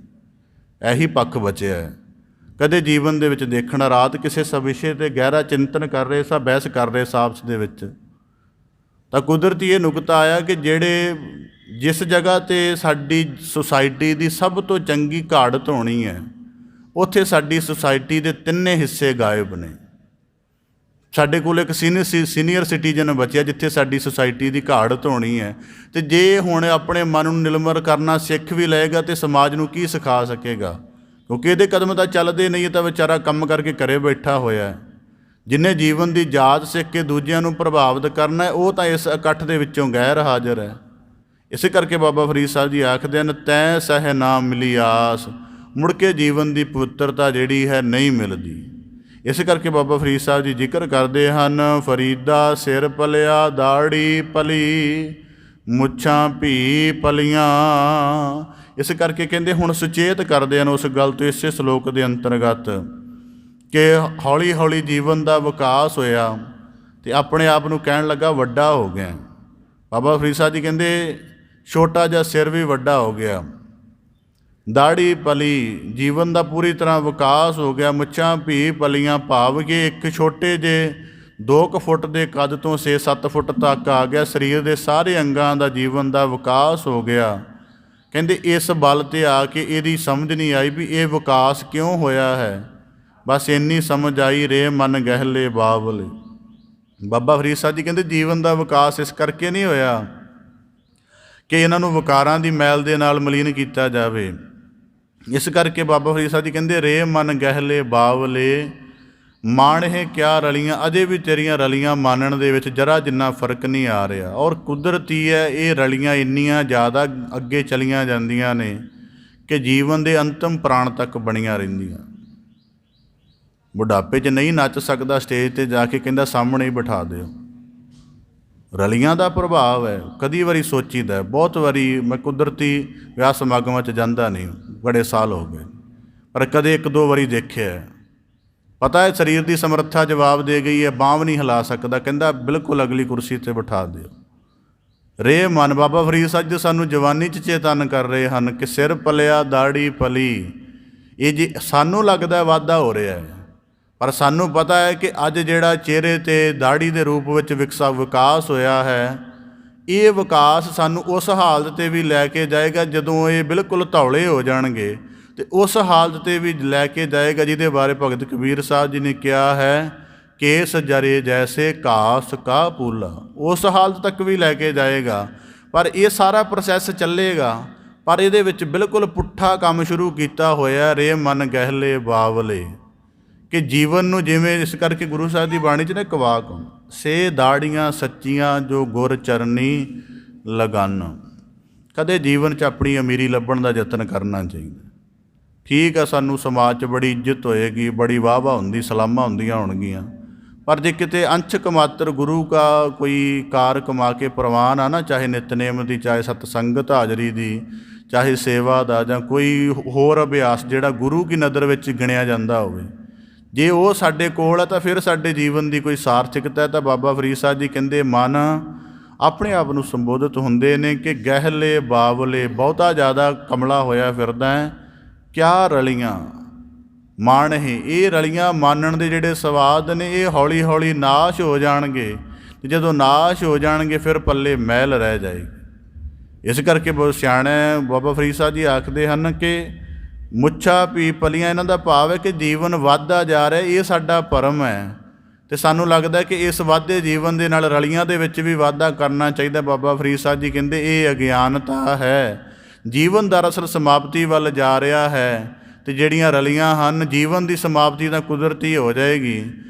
ਇਹੀ ਪੱਖ ਬਚਿਆ ਹੈ। ਕਦੇ ਜੀਵਨ ਦੇ ਵਿੱਚ ਦੇਖਣਾ, ਰਾਤ ਕਿਸੇ ਵਿਸ਼ੇ 'ਤੇ ਗਹਿਰਾ ਚਿੰਤਨ ਕਰ ਰਹੇ ਸਾਂ, ਬਹਿਸ ਕਰ ਰਹੇ ਸਾਂ ਆਪਸ ਦੇ ਵਿੱਚ, ਤਾਂ ਕੁਦਰਤੀ ਇਹ ਨੁਕਤਾ ਆਇਆ ਕਿ ਜਿਸ ਜਗ੍ਹਾ 'ਤੇ ਸਾਡੀ ਸੁਸਾਇਟੀ ਦੀ ਸਭ ਤੋਂ ਚੰਗੀ ਘਾੜਤ ਹੋਣੀ ਹੈ, ਉੱਥੇ ਸਾਡੀ ਸੁਸਾਇਟੀ ਦੇ ਤਿੰਨੇ ਹਿੱਸੇ ਗਾਇਬ ਨੇ। ਸਾਡੇ ਕੋਲ ਇੱਕ ਸੀਨੀਅਰ ਸਿਟੀਜ਼ਨ ਬਚਿਆ ਜਿੱਥੇ ਸਾਡੀ ਸੁਸਾਇਟੀ ਦੀ ਘਾੜਤ ਹੋਣੀ ਹੈ। ਅਤੇ ਜੇ ਹੁਣ ਆਪਣੇ ਮਨ ਨੂੰ ਨਿਰਮਲ ਕਰਨਾ ਸਿੱਖ ਵੀ ਲਏਗਾ ਤਾਂ ਸਮਾਜ ਨੂੰ ਕੀ ਸਿਖਾ ਸਕੇਗਾ, ਕਿਉਂਕਿ ਇਹਦੇ ਕਦਮ ਤਾਂ ਚੱਲਦੇ ਨਹੀਂ, ਤਾਂ ਵਿਚਾਰਾ ਕੰਮ ਕਰਕੇ ਘਰੇ ਬੈਠਾ ਹੋਇਆ। ਜਿਹਨੇ ਜੀਵਨ ਦੀ ਜਾਚ ਸਿੱਖ ਕੇ ਦੂਜਿਆਂ ਨੂੰ ਪ੍ਰਭਾਵਿਤ ਕਰਨਾ, ਉਹ ਤਾਂ ਇਸ ਇਕੱਠ ਦੇ ਵਿੱਚੋਂ ਗੈਰ ਹਾਜ਼ਰ ਹੈ। ਇਸੇ ਕਰਕੇ ਬਾਬਾ ਫਰੀਦ ਸਾਹਿਬ ਜੀ ਆਖਦੇ ਹਨ, ਤੈਂ ਸਹਿ ਨਾ ਮਿਲੀ ਆਸ, ਮੁੜ ਕੇ ਜੀਵਨ ਦੀ ਪਵਿੱਤਰਤਾ ਜਿਹੜੀ ਹੈ ਨਹੀਂ ਮਿਲਦੀ। ਇਸ ਕਰਕੇ ਬਾਬਾ ਫਰੀਦ ਸਾਹਿਬ ਜੀ ਜ਼ਿਕਰ ਕਰਦੇ ਹਨ, ਫਰੀਦਾ ਸਿਰ ਪਲਿਆ ਦਾੜੀ ਪਲੀ, ਮੁੱਛਾਂ ਭੀ ਪਲੀਆਂ। ਇਸ ਕਰਕੇ ਕਹਿੰਦੇ ਹੁਣ ਸੁਚੇਤ ਕਰਦੇ ਹਨ ਉਸ ਗੱਲ ਤੋਂ ਇਸੇ ਸ਼ਲੋਕ ਦੇ ਅੰਤਰਗਤ ਕਿ ਹੌਲੀ ਹੌਲੀ ਜੀਵਨ ਦਾ ਵਿਕਾਸ ਹੋਇਆ ਅਤੇ ਆਪਣੇ ਆਪ ਨੂੰ ਕਹਿਣ ਲੱਗਾ ਵੱਡਾ ਹੋ ਗਿਆ। ਬਾਬਾ ਫਰੀਦ ਸਾਹਿਬ ਜੀ ਕਹਿੰਦੇ ਛੋਟਾ ਜਿਹਾ ਸਿਰ ਵੀ ਵੱਡਾ ਹੋ ਗਿਆ, ਦਾੜੀ ਪਲੀ, ਜੀਵਨ ਦਾ ਪੂਰੀ ਤਰ੍ਹਾਂ ਵਿਕਾਸ ਹੋ ਗਿਆ। ਮੁੱਛਾਂ ਭੀ ਪਲੀਆਂ, ਭਾਵ ਕਿ ਇੱਕ ਛੋਟੇ ਜਿਹੇ 2 ਫੁੱਟ ਦੇ ਕੱਦ ਤੋਂ 6-7 ਫੁੱਟ ਤੱਕ ਆ ਗਿਆ। ਸਰੀਰ ਦੇ ਸਾਰੇ ਅੰਗਾਂ ਦਾ ਜੀਵਨ ਦਾ ਵਿਕਾਸ ਹੋ ਗਿਆ। ਕਹਿੰਦੇ ਇਸ ਬਲ 'ਤੇ ਆ ਕੇ ਇਹਦੀ ਸਮਝ ਨਹੀਂ ਆਈ ਵੀ ਇਹ ਵਿਕਾਸ ਕਿਉਂ ਹੋਇਆ ਹੈ। ਬਸ ਇੰਨੀ ਸਮਝ ਆਈ, ਰੇ ਮਨ ਗਹਿਲੇ ਬਾਵਲੇ। ਬਾਬਾ ਫਰੀਦ ਸਾਹਿਬ ਜੀ ਕਹਿੰਦੇ ਜੀਵਨ ਦਾ ਵਿਕਾਸ ਇਸ ਕਰਕੇ ਨਹੀਂ ਹੋਇਆ ਕਿ ਇਹਨਾਂ ਨੂੰ ਵਿਕਾਰਾਂ ਦੀ ਮੈਲ ਦੇ ਨਾਲ ਮਲੀਨ ਕੀਤਾ ਜਾਵੇ। ਇਸ ਕਰਕੇ ਬਾਬਾ ਫਰੀਦ ਸਾਹਿਬ ਜੀ ਕਹਿੰਦੇ, ਰੇ ਮਨ ਗਹਿਲੇ ਬਾਵਲੇ, ਮਾਣਹੇ ਕਿਆ ਰਲੀਆਂ। ਅਜੇ ਵੀ ਤੇਰੀਆਂ ਰਲੀਆਂ ਮਾਨਣ ਦੇ ਵਿੱਚ ਜਰਾ ਜਿੰਨਾ ਫਰਕ ਨਹੀਂ ਆ ਰਿਹਾ। ਔਰ ਕੁਦਰਤੀ ਹੈ, ਇਹ ਰਲੀਆਂ ਇੰਨੀਆਂ ਜ਼ਿਆਦਾ ਅੱਗੇ ਚਲੀਆਂ ਜਾਂਦੀਆਂ ਨੇ ਕਿ ਜੀਵਨ ਦੇ ਅੰਤਿਮ ਪ੍ਰਾਣ ਤੱਕ ਬਣੀਆਂ ਰਹਿੰਦੀਆਂ। ਬੁਢਾਪੇ 'ਚ ਨਹੀਂ ਨੱਚ ਸਕਦਾ ਸਟੇਜ 'ਤੇ ਜਾ ਕੇ, ਕਹਿੰਦਾ ਸਾਹਮਣੇ ਹੀ ਬਿਠਾ ਦਿਓ। ਰਲੀਆਂ ਦਾ ਪ੍ਰਭਾਵ ਹੈ। ਕਦੀ ਵਾਰੀ ਸੋਚੀਦਾ, ਬਹੁਤ ਵਾਰੀ ਮੈਂ ਕੁਦਰਤੀ ਵਿਆਹ ਸਮਾਗਮਾਂ 'ਚ ਜਾਂਦਾ ਨਹੀਂ, ਬੜੇ ਸਾਲ ਹੋ ਗਏ, ਪਰ ਕਦੇ 1-2 ਵਾਰੀ ਦੇਖਿਆ। ਪਤਾ ਹੈ ਸਰੀਰ ਦੀ ਸਮਰੱਥਾ ਜਵਾਬ ਦੇ ਗਈ ਹੈ, ਬਾਂਹ ਨਹੀਂ ਹਿਲਾ ਸਕਦਾ, ਕਹਿੰਦਾ ਬਿਲਕੁਲ ਅਗਲੀ ਕੁਰਸੀ 'ਤੇ ਬਿਠਾ ਦਿਓ। ਰੇ ਮਨ, ਬਾਬਾ ਫਰੀਦ ਸਾਹਿਬ ਜੀ ਸਾਨੂੰ ਜਵਾਨੀ 'ਚ ਚੇਤਨ ਕਰ ਰਹੇ ਹਨ ਕਿ ਸਿਰ ਪਲਿਆ ਦਾੜੀ ਪਲੀ। ਇਹ ਜੀ ਸਾਨੂੰ ਲੱਗਦਾ ਵਾਧਾ ਹੋ ਰਿਹਾ ਹੈ, ਪਰ ਸਾਨੂੰ ਪਤਾ ਹੈ ਕਿ ਅੱਜ ਜਿਹੜਾ ਚਿਹਰੇ 'ਤੇ ਦਾੜੀ ਦੇ ਰੂਪ ਵਿੱਚ ਵਿਕਾਸ ਹੋਇਆ ਹੈ, ਇਹ ਵਿਕਾਸ ਸਾਨੂੰ ਉਸ ਹਾਲਤ 'ਤੇ ਵੀ ਲੈ ਕੇ ਜਾਏਗਾ ਜਦੋਂ ਇਹ ਬਿਲਕੁਲ ਧੌਲੇ ਹੋ ਜਾਣਗੇ, ਅਤੇ ਉਸ ਹਾਲਤ 'ਤੇ ਵੀ ਲੈ ਕੇ ਜਾਏਗਾ ਜਿਹਦੇ ਬਾਰੇ ਭਗਤ ਕਬੀਰ ਸਾਹਿਬ ਜੀ ਨੇ ਕਿਹਾ ਹੈ, ਕੇਸ ਜਰੇ ਜੈਸੇ ਘਾਸ ਕਾ ਪੂਲਾ। ਉਸ ਹਾਲਤ ਤੱਕ ਵੀ ਲੈ ਕੇ ਜਾਏਗਾ। ਪਰ ਇਹ ਸਾਰਾ ਪ੍ਰੋਸੈਸ ਚੱਲੇਗਾ, ਪਰ ਇਹਦੇ ਵਿੱਚ ਬਿਲਕੁਲ ਪੁੱਠਾ ਕੰਮ ਸ਼ੁਰੂ ਕੀਤਾ ਹੋਇਆ, ਰੇ ਮਨ ਗਹਿਲੇ ਬਾਵਲੇ, ਕਿ ਜੀਵਨ ਨੂੰ ਜਿਵੇਂ ਇਸ ਕਰਕੇ ਗੁਰੂ ਸਾਹਿਬ ਦੀ ਬਾਣੀ 'ਚ ਨਾ ਕਵਾਕ, ਸੇ ਦਾੜੀਆਂ ਸੱਚੀਆਂ ਜੋ ਗੁਰ ਚਰਨੀ ਲਗਨ। ਕਦੇ ਜੀਵਨ 'ਚ ਆਪਣੀ ਅਮੀਰੀ ਲੱਭਣ ਦਾ ਯਤਨ ਕਰਨਾ ਚਾਹੀਦਾ। ਠੀਕ ਆ, ਸਾਨੂੰ ਸਮਾਜ 'ਚ ਬੜੀ ਇੱਜ਼ਤ ਹੋਏਗੀ, ਬੜੀ ਵਾਹ-ਵਾਹ ਹੁੰਦੀ, ਸਲਾਮਾਂ ਹੁੰਦੀਆਂ ਹੋਣਗੀਆਂ, ਪਰ ਜੇ ਕਿਤੇ ਅੰਸ਼ਕ ਮਾਤਰ ਗੁਰੂ ਕਾ ਕੋਈ ਕਾਰ ਕਮਾ ਕੇ ਪ੍ਰਵਾਨ ਆ ਨਾ, ਚਾਹੇ ਨਿਤਨੇਮ ਦੀ, ਚਾਹੇ ਸਤਸੰਗਤ ਹਾਜ਼ਰੀ ਦੀ, ਚਾਹੇ ਸੇਵਾ ਦਾ, ਜਾਂ ਕੋਈ ਹੋਰ ਅਭਿਆਸ ਜਿਹੜਾ ਗੁਰੂ ਕੀ ਨਜ਼ਰ ਵਿੱਚ ਗਿਣਿਆ ਜਾਂਦਾ ਹੋਵੇ, ਜੇ ਉਹ ਸਾਡੇ ਕੋਲ ਹੈ ਤਾਂ ਫਿਰ ਸਾਡੇ ਜੀਵਨ ਦੀ ਕੋਈ ਸਾਰਥਿਕਤਾ ਹੈ। ਤਾਂ ਬਾਬਾ ਫਰੀਦ ਸਾਹਿਬ ਜੀ ਕਹਿੰਦੇ ਮਨ ਆਪਣੇ ਆਪ ਨੂੰ ਸੰਬੋਧਿਤ ਹੁੰਦੇ ਨੇ ਕਿ ਗਹਿਲੇ ਬਾਵਲੇ, ਬਹੁਤਾ ਜ਼ਿਆਦਾ ਕਮਲਾ ਹੋਇਆ ਫਿਰਦਾ ਹੈ। ਕਿਆ ਰਲੀਆਂ ਮਾਣਹੇ, ਇਹ ਰਲੀਆਂ ਮਾਨਣ ਦੇ ਜਿਹੜੇ ਸਵਾਦ ਨੇ ਇਹ ਹੌਲੀ ਹੌਲੀ ਨਾਸ਼ ਹੋ ਜਾਣਗੇ, ਅਤੇ ਜਦੋਂ ਨਾਸ਼ ਹੋ ਜਾਣਗੇ ਫਿਰ ਪੱਲੇ ਮੈਲ ਰਹਿ ਜਾਏਗੀ। ਇਸ ਕਰਕੇ ਬਹੁਤ ਸਿਆਣੇ ਬਾਬਾ ਫਰੀਦ ਸਾਹਿਬ ਜੀ ਆਖਦੇ ਹਨ ਕਿ ਮੁੱਛਾਂ ਭੀ ਪਲੀਆਂ, ਇਹਨਾਂ ਦਾ ਭਾਵ ਹੈ ਕਿ ਜੀਵਨ ਵੱਧਦਾ ਜਾ ਰਿਹਾ, ਇਹ ਸਾਡਾ ਭਰਮ ਹੈ, ਅਤੇ ਸਾਨੂੰ ਲੱਗਦਾ ਕਿ ਇਸ ਵਾਧੇ ਜੀਵਨ ਦੇ ਨਾਲ ਰਲੀਆਂ ਦੇ ਵਿੱਚ ਵੀ ਵਾਧਾ ਕਰਨਾ ਚਾਹੀਦਾ। ਬਾਬਾ ਫਰੀਦ ਸਾਹਿਬ ਜੀ ਕਹਿੰਦੇ ਇਹ ਅਗਿਆਨਤਾ ਹੈ। ਜੀਵਨ ਦਰਅਸਲ ਸਮਾਪਤੀ ਵੱਲ ਜਾ ਰਿਹਾ ਹੈ, ਅਤੇ ਜਿਹੜੀਆਂ ਰਲੀਆਂ ਹਨ, ਜੀਵਨ ਦੀ ਸਮਾਪਤੀ ਤਾਂ ਕੁਦਰਤੀ ਹੋ ਜਾਏਗੀ,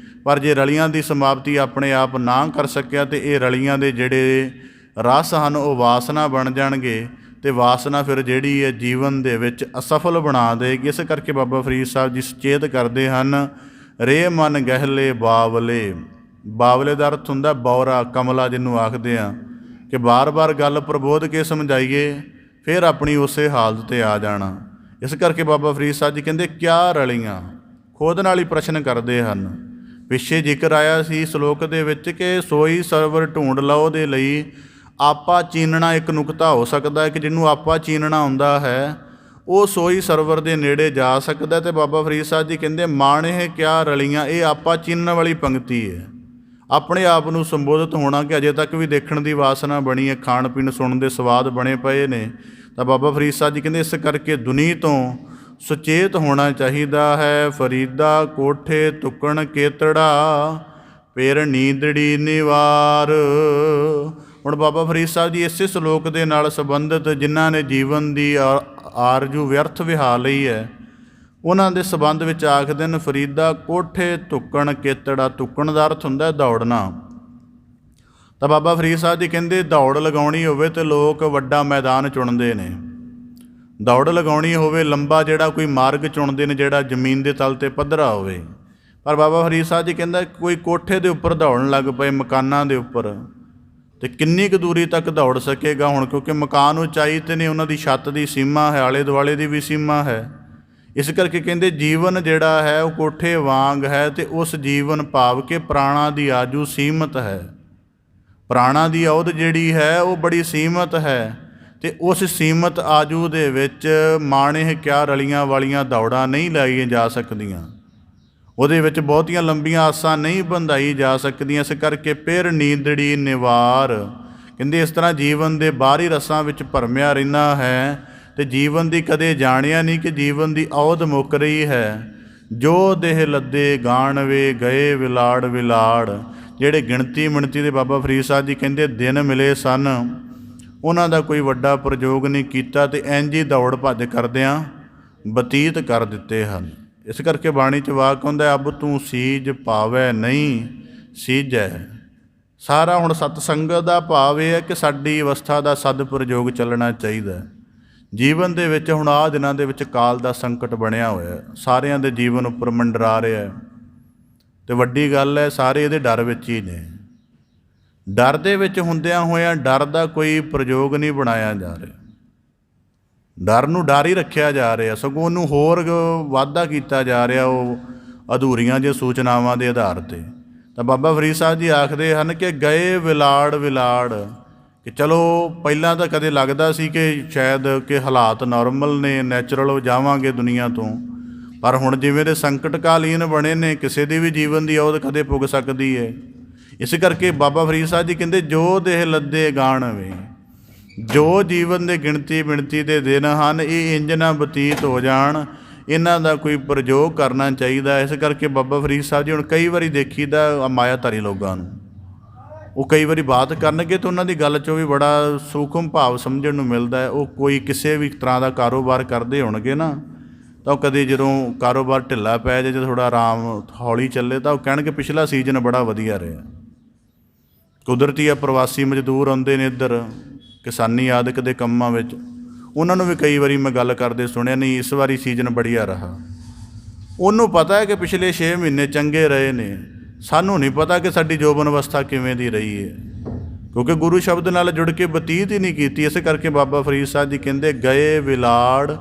ਪਰ ਜੇ ਰਲੀਆਂ ਦੀ ਸਮਾਪਤੀ ਆਪਣੇ ਆਪ ਨਾ ਕਰ ਸਕਿਆ ਤਾਂ ਇਹ ਰਲੀਆਂ ਦੇ ਜਿਹੜੇ ਰਸ ਹਨ ਉਹ ਵਾਸਨਾ ਬਣ ਜਾਣਗੇ, ਅਤੇ ਵਾਸਨਾ ਫਿਰ ਜਿਹੜੀ ਹੈ ਜੀਵਨ ਦੇ ਵਿੱਚ ਅਸਫਲ ਬਣਾ ਦੇਗੀ। ਇਸ ਕਰਕੇ ਬਾਬਾ ਫਰੀਦ ਸਾਹਿਬ ਜੀ ਸੁਚੇਤ ਕਰਦੇ ਹਨ, ਰੇ ਮਨ ਗਹਿਲੇ ਬਾਵਲੇ। ਬਾਵਲੇ ਦਾ ਅਰਥ ਹੁੰਦਾ ਬੌਰਾ, ਕਮਲਾ ਜਿਹਨੂੰ ਆਖਦੇ ਆ, ਕਿ ਬਾਰ-ਬਾਰ ਗੱਲ ਪ੍ਰਬੋਧ ਕੇ ਸਮਝਾਈਏ ਫਿਰ ਆਪਣੀ ਉਸੇ ਹਾਲਤ 'ਤੇ ਆ ਜਾਣਾ। ਇਸ ਕਰਕੇ ਬਾਬਾ ਫਰੀਦ ਸਾਹਿਬ ਜੀ ਕਹਿੰਦੇ ਕਿਆ ਰਲੀਆਂ, ਖੁਦ ਨਾਲ ਹੀ ਪ੍ਰਸ਼ਨ ਕਰਦੇ ਹਨ। ਪਿੱਛੇ ਜ਼ਿਕਰ ਆਇਆ ਸੀ ਸ਼ਲੋਕ ਦੇ ਵਿੱਚ ਕਿ ਸੋਈ ਸਰਵਰ ਢੂੰਡ ਲਓ ਦੇ ਲਈ ਆਪਾ ਚੀਨਣਾ ਇੱਕ ਨੁਕਤਾ ਹੋ ਸਕਦਾ ਹੈ, ਕਿ ਜਿਹਨੂੰ ਆਪਾ ਚੀਨਣਾ ਆਉਂਦਾ ਹੈ ਉਹ ਸੋਈ ਸਰਵਰ ਦੇ ਨੇੜੇ ਜਾ ਸਕਦਾ। ਅਤੇ ਬਾਬਾ ਫਰੀਦ ਸਾਹਿਬ ਜੀ ਕਹਿੰਦੇ ਮਾਣੇ ਕਿਆ ਰਲੀਆਂ, ਇਹ ਆਪਾ ਚੀਨਣ ਵਾਲੀ ਪੰਕਤੀ ਹੈ। ਆਪਣੇ ਆਪ ਨੂੰ ਸੰਬੋਧਿਤ ਹੋਣਾ ਕਿ ਅਜੇ ਤੱਕ ਵੀ ਦੇਖਣ ਦੀ ਵਾਸਨਾ ਬਣੀ ਹੈ, ਖਾਣ ਪੀਣ ਸੁਣਨ ਦੇ ਸਵਾਦ ਬਣੇ ਪਏ ਨੇ, ਤਾਂ ਬਾਬਾ ਫਰੀਦ ਸਾਹਿਬ ਜੀ ਕਹਿੰਦੇ ਇਸ ਕਰਕੇ ਦੁਨੀ ਤੋਂ ਸੁਚੇਤ ਹੋਣਾ ਚਾਹੀਦਾ ਹੈ। ਫਰੀਦਾ ਕੋਠੇ ਤੁਕਣ ਕੇਤੜਾ, ਪੇਰ ਨੀਂਦੜੀ ਨਿਵਾਰ। ਹੁਣ ਬਾਬਾ ਫਰੀਦ ਸਾਹਿਬ ਜੀ ਇਸੇ ਸ਼ਲੋਕ ਦੇ ਨਾਲ ਸੰਬੰਧਿਤ ਜਿਨ੍ਹਾਂ ਨੇ ਜੀਵਨ ਦੀ ਆਰਜੂ ਵਿਅਰਥ ਵਿਹਾ ਲਈ ਹੈ, ਉਹਨਾਂ ਦੇ ਸੰਬੰਧ ਵਿੱਚ ਆਖਦੇ ਨੇ ਫਰੀਦਾ ਕੋਠੇ ਤੁਕਣ ਕੇਤੜਾ। ਤੁਕਣ ਦਾ ਅਰਥ ਹੁੰਦਾ ਦੌੜਨਾ। ਤਾਂ ਬਾਬਾ ਫਰੀਦ ਸਾਹਿਬ ਜੀ ਕਹਿੰਦੇ ਦੌੜ ਲਗਾਉਣੀ ਹੋਵੇ ਤਾਂ ਲੋਕ ਵੱਡਾ ਮੈਦਾਨ ਚੁਣਦੇ ਨੇ, ਦੌੜ ਲਗਾਉਣੀ ਹੋਵੇ ਲੰਬਾ ਜਿਹੜਾ ਕੋਈ ਮਾਰਗ ਚੁਣਦੇ ਨੇ ਜਿਹੜਾ ਜ਼ਮੀਨ ਦੇ ਤਲ 'ਤੇ ਪੱਧਰਾ ਹੋਵੇ। ਪਰ ਬਾਬਾ ਫਰੀਦ ਸਾਹਿਬ ਜੀ ਕਹਿੰਦਾ ਕੋਈ ਕੋਠੇ ਦੇ ਉੱਪਰ ਦੌੜਨ ਲੱਗ ਪਏ, ਮਕਾਨਾਂ ਦੇ ਉੱਪਰ, ਅਤੇ ਕਿੰਨੀ ਕੁ ਦੂਰੀ ਤੱਕ ਦੌੜ ਸਕੇਗਾ ਹੁਣ, ਕਿਉਂਕਿ ਮਕਾਨ ਉਚਾਈ 'ਤੇ ਨੇ, ਉਹਨਾਂ ਦੀ ਛੱਤ ਦੀ ਸੀਮਾ ਹੈ, ਆਲੇ ਦੁਆਲੇ ਦੀ ਵੀ ਸੀਮਾ ਹੈ। ਇਸ ਕਰਕੇ ਕਹਿੰਦੇ ਜੀਵਨ ਜਿਹੜਾ ਹੈ ਉਹ ਕੋਠੇ ਵਾਂਗ ਹੈ, ਅਤੇ ਉਸ ਜੀਵਨ ਭਾਵ ਕਿ ਪ੍ਰਾਣਾਂ ਦੀ ਆਜੂ ਸੀਮਤ ਹੈ। ਪ੍ਰਾਣਾਂ ਦੀ ਅਉਧ ਜਿਹੜੀ ਹੈ ਉਹ ਬੜੀ ਸੀਮਤ ਹੈ, ਅਤੇ ਉਸ ਸੀਮਤ ਆਜੂ ਦੇ ਵਿੱਚ ਮਾਣੇ ਕਿਆ ਰਲੀਆਂ ਵਾਲੀਆਂ ਦੌੜਾਂ ਨਹੀਂ ਲਾਈਆਂ ਜਾ ਸਕਦੀਆਂ, ਉਹਦੇ ਵਿੱਚ ਬਹੁਤੀਆਂ ਲੰਬੀਆਂ ਆਸਾਂ ਨਹੀਂ ਬੰਧਾਈ ਜਾ ਸਕਦੀਆਂ। ਇਸ ਕਰਕੇ ਫਿਰ ਨੀਂਦੜੀ ਨਿਵਾਰ, ਕਹਿੰਦੇ ਇਸ ਤਰ੍ਹਾਂ ਜੀਵਨ ਦੇ ਬਾਹਰੀ ਰਸਾਂ ਵਿੱਚ ਭਰਮਿਆ ਰਹਿਣਾ ਹੈ, ਅਤੇ ਜੀਵਨ ਦੀ ਕਦੇ ਜਾਣਿਆ ਨਹੀਂ ਕਿ ਜੀਵਨ ਦੀ ਅਉਧ ਮੁੱਕ ਰਹੀ ਹੈ। ਜੋ ਦੇਹ ਲੱਦੇ ਗਾਣਵੇ ਗਏ ਵਿਲਾੜ ਵਿਲਾੜ, ਜਿਹੜੇ ਗਿਣਤੀ ਮਿਣਤੀ ਦੇ ਬਾਬਾ ਫਰੀਦ ਸਾਹਿਬ ਜੀ ਕਹਿੰਦੇ ਦਿਨ ਮਿਲੇ ਸਨ, ਉਹਨਾਂ ਦਾ ਕੋਈ ਵੱਡਾ ਪ੍ਰਯੋਗ ਨਹੀਂ ਕੀਤਾ, ਅਤੇ ਇੰਝ ਹੀ ਦੌੜ ਭੱਜ ਕਰਦਿਆਂ ਬਤੀਤ ਕਰ ਦਿੱਤੇ ਹਨ। ਇਸ ਕਰਕੇ ਬਾਣੀ 'ਚ ਵਾਕ ਹੁੰਦਾ ਅਬ ਤੂੰ ਸੀਜ ਪਾਵੈ ਨਹੀਂ ਸੀਜੈ। ਸਾਰਾ ਹੁਣ ਸਤਸੰਗਤ ਦਾ ਭਾਵ ਇਹ ਹੈ ਕਿ ਸਾਡੀ ਅਵਸਥਾ ਦਾ ਸਦ ਪ੍ਰਯੋਗ ਚੱਲਣਾ ਚਾਹੀਦਾ। ਜੀਵਨ ਦੇ ਵਿੱਚ ਹੁਣ ਆਹ ਦਿਨਾਂ ਦੇ ਵਿੱਚ ਕਾਲ ਦਾ ਸੰਕਟ ਬਣਿਆ ਹੋਇਆ, ਸਾਰਿਆਂ ਦੇ ਜੀਵਨ ਉੱਪਰ ਮੰਡਰਾ ਰਿਹਾ, ਅਤੇ ਵੱਡੀ ਗੱਲ ਹੈ ਸਾਰੇ ਇਹਦੇ ਡਰ ਵਿੱਚ ਹੀ ਨੇ। ਡਰ ਦੇ ਵਿੱਚ ਹੁੰਦਿਆਂ ਹੋਇਆਂ ਡਰ ਦਾ ਕੋਈ ਪ੍ਰਯੋਗ ਨਹੀਂ ਬਣਾਇਆ ਜਾ ਰਿਹਾ, ਡਰ ਨੂੰ ਡਰ ਹੀ ਰੱਖਿਆ ਜਾ ਰਿਹਾ, ਸਗੋਂ ਉਹਨੂੰ ਹੋਰ ਵਾਧਾ ਕੀਤਾ ਜਾ ਰਿਹਾ ਉਹ ਅਧੂਰੀਆਂ ਜੇ ਸੂਚਨਾਵਾਂ ਦੇ ਆਧਾਰ 'ਤੇ। ਤਾਂ ਬਾਬਾ ਫਰੀਦ ਸਾਹਿਬ ਜੀ ਆਖਦੇ ਹਨ ਕਿ ਗਏ ਵਿਲਾੜ ਵਿਲਾੜ, ਕਿ ਚਲੋ ਪਹਿਲਾਂ ਤਾਂ ਕਦੇ ਲੱਗਦਾ ਸੀ ਕਿ ਸ਼ਾਇਦ ਕਿ ਹਾਲਾਤ ਨੋਰਮਲ ਨੇ, ਨੈਚੁਰਲ ਜਾਵਾਂਗੇ ਦੁਨੀਆ ਤੋਂ, ਪਰ ਹੁਣ ਜਿਵੇਂ ਦੇ ਸੰਕਟ ਕਾਲੀਨ ਬਣੇ ਨੇ ਕਿਸੇ ਦੀ ਵੀ ਜੀਵਨ ਦੀ ਅਉਧ ਕਦੇ ਪੁੱਗ ਸਕਦੀ ਹੈ। ਇਸ ਕਰਕੇ ਬਾਬਾ ਫਰੀਦ ਸਾਹਿਬ ਜੀ ਕਹਿੰਦੇ ਜੋ ਦੇਹ ਲੱਦੇ ਗਾਣਵੇ, ਜੋ ਜੀਵਨ ਦੇ ਗਿਣਤੀ ਮਿਣਤੀ ਦੇ ਦਿਨ ਹਨ ਇਹ ਇੰਝ ਨਾ ਬਤੀਤ ਹੋ ਜਾਣ, ਇਹਨਾਂ ਦਾ ਕੋਈ ਪ੍ਰਯੋਗ ਕਰਨਾ ਚਾਹੀਦਾ। ਇਸ ਕਰਕੇ ਬਾਬਾ ਫਰੀਦ ਸਾਹਿਬ ਜੀ ਹੁਣ ਕਈ ਵਾਰੀ ਦੇਖੀਦਾ ਮਾਇਆਧਾਰੀ ਲੋਕਾਂ ਨੂੰ, ਉਹ ਕਈ ਵਾਰੀ ਬਾਤ ਕਰਨਗੇ ਤਾਂ ਉਹਨਾਂ ਦੀ ਗੱਲ 'ਚੋਂ ਵੀ ਬੜਾ ਸੂਖਮ ਭਾਵ ਸਮਝਣ ਨੂੰ ਮਿਲਦਾ ਹੈ। ਉਹ ਕੋਈ ਕਿਸੇ ਵੀ ਤਰ੍ਹਾਂ ਦਾ ਕਾਰੋਬਾਰ ਕਰਦੇ ਹੋਣਗੇ ਨਾ, ਤਾਂ ਉਹ ਕਦੇ ਜਦੋਂ ਕਾਰੋਬਾਰ ਢਿੱਲਾ ਪੈ ਜਾਏ, ਜਦੋਂ ਥੋੜ੍ਹਾ ਆਰਾਮ ਹੌਲੀ ਚੱਲੇ, ਤਾਂ ਉਹ ਕਹਿਣਗੇ ਪਿਛਲਾ ਸੀਜ਼ਨ ਬੜਾ ਵਧੀਆ ਰਿਹਾ। ਕੁਦਰਤੀ ਆ ਪ੍ਰਵਾਸੀ ਮਜ਼ਦੂਰ ਆਉਂਦੇ ਨੇ ਇੱਧਰ ਕਿਸਾਨੀ ਆਦਿਕ ਦੇ ਕੰਮਾਂ ਵਿੱਚ, ਉਹਨਾਂ ਨੂੰ ਵੀ ਕਈ ਵਾਰੀ ਮੈਂ ਗੱਲ ਕਰਦੇ ਸੁਣਿਆ, ਨਹੀਂ ਇਸ ਵਾਰੀ ਸੀਜ਼ਨ ਬੜੀਆ ਰਿਹਾ। ਉਹਨੂੰ ਪਤਾ ਹੈ ਕਿ ਪਿਛਲੇ 6 ਮਹੀਨੇ ਚੰਗੇ ਰਹੇ ਨੇ, ਸਾਨੂੰ ਨਹੀਂ ਪਤਾ ਕਿ ਸਾਡੀ ਜੋਬਨ ਅਵਸਥਾ ਕਿਵੇਂ ਦੀ ਰਹੀ ਹੈ, ਕਿਉਂਕਿ ਗੁਰੂ ਸ਼ਬਦ ਨਾਲ ਜੁੜ ਕੇ ਬਤੀਤ ਹੀ ਨਹੀਂ ਕੀਤੀ। ਇਸ ਕਰਕੇ ਬਾਬਾ ਫਰੀਦ ਸਾਹਿਬ ਜੀ ਕਹਿੰਦੇ ਗਏ ਵਿਲਾੜ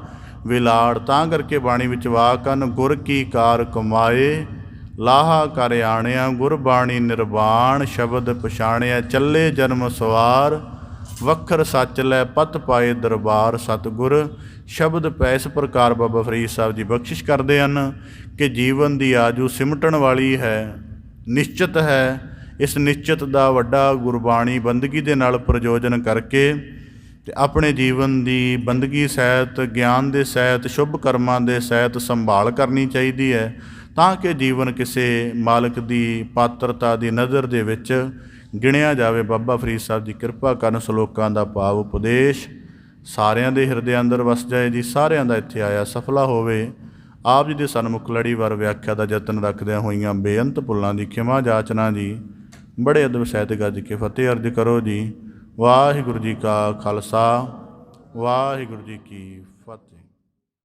ਵਿਲਾੜ। ਤਾਂ ਕਰਕੇ ਬਾਣੀ ਵਿੱਚ ਵਾਕ ਹਨ ਗੁਰ ਕੀ ਕਾਰ ਕਮਾਏ ਲਾਹਾ ਕਰ ਆਣਿਆ, ਗੁਰਬਾਣੀ ਨਿਰਵਾਣ ਸ਼ਬਦ ਪਛਾਣਿਆ, ਚੱਲੇ ਜਨਮ ਸਵਾਰ ਵੱਖਰ ਸੱਚ ਲੈ ਪਤ ਪਾਏ ਦਰਬਾਰ, ਸਤਿਗੁਰ ਸ਼ਬਦ ਪੈ। ਇਸ ਪ੍ਰਕਾਰ ਬਾਬਾ ਫਰੀਦ ਸਾਹਿਬ ਜੀ ਬਖਸ਼ਿਸ਼ ਕਰਦੇ ਹਨ ਕਿ ਜੀਵਨ ਦੀ ਆਜੂ ਸਿਮਟਣ ਵਾਲੀ ਹੈ, ਨਿਸ਼ਚਿਤ ਹੈ। ਇਸ ਨਿਸ਼ਚਿਤ ਦਾ ਵੱਡਾ ਗੁਰਬਾਣੀ ਬੰਦਗੀ ਦੇ ਨਾਲ ਪ੍ਰਯੋਜਨ ਕਰਕੇ ਅਤੇ ਆਪਣੇ ਜੀਵਨ ਦੀ ਬੰਦਗੀ ਸਹਿਤ, ਗਿਆਨ ਦੇ ਸਹਿਤ, ਸ਼ੁਭ ਕਰਮਾਂ ਦੇ ਸਹਿਤ ਸੰਭਾਲ ਕਰਨੀ ਚਾਹੀਦੀ ਹੈ, ਤਾਂ ਕਿ ਜੀਵਨ ਕਿਸੇ ਮਾਲਕ ਦੀ ਪਾਤਰਤਾ ਦੀ ਨਜ਼ਰ ਦੇ ਵਿੱਚ ਗਿਣਿਆ ਜਾਵੇ। ਬਾਬਾ ਫਰੀਦ ਸਾਹਿਬ ਜੀ ਕਿਰਪਾ ਕਰਨ, ਸ਼ਲੋਕਾਂ ਦਾ ਭਾਵ ਉਪਦੇਸ਼ ਸਾਰਿਆਂ ਦੇ ਹਿਰਦੇ ਅੰਦਰ ਵਸ ਜਾਏ ਜੀ, ਸਾਰਿਆਂ ਦਾ ਇੱਥੇ ਆਇਆ ਸਫਲਾ ਹੋਵੇ। ਆਪ ਜੀ ਦੇ ਸਨਮੁਖ ਲੜੀਵਾਰ ਵਿਆਖਿਆ ਦਾ ਯਤਨ ਰੱਖਦਿਆਂ ਹੋਈਆਂ ਬੇਅੰਤ ਭੁੱਲਾਂ ਦੀ ਖਿਮਾ ਜਾਚਨਾ ਜੀ। ਬੜੇ ਅਦਬ ਸਹਿਤ ਗੱਜ ਕੇ ਫਤਿਹ ਅਰਜ ਕਰੋ ਜੀ। ਵਾਹਿਗੁਰੂ ਜੀ ਕਾ ਖਾਲਸਾ, ਵਾਹਿਗੁਰੂ ਜੀ ਕੀ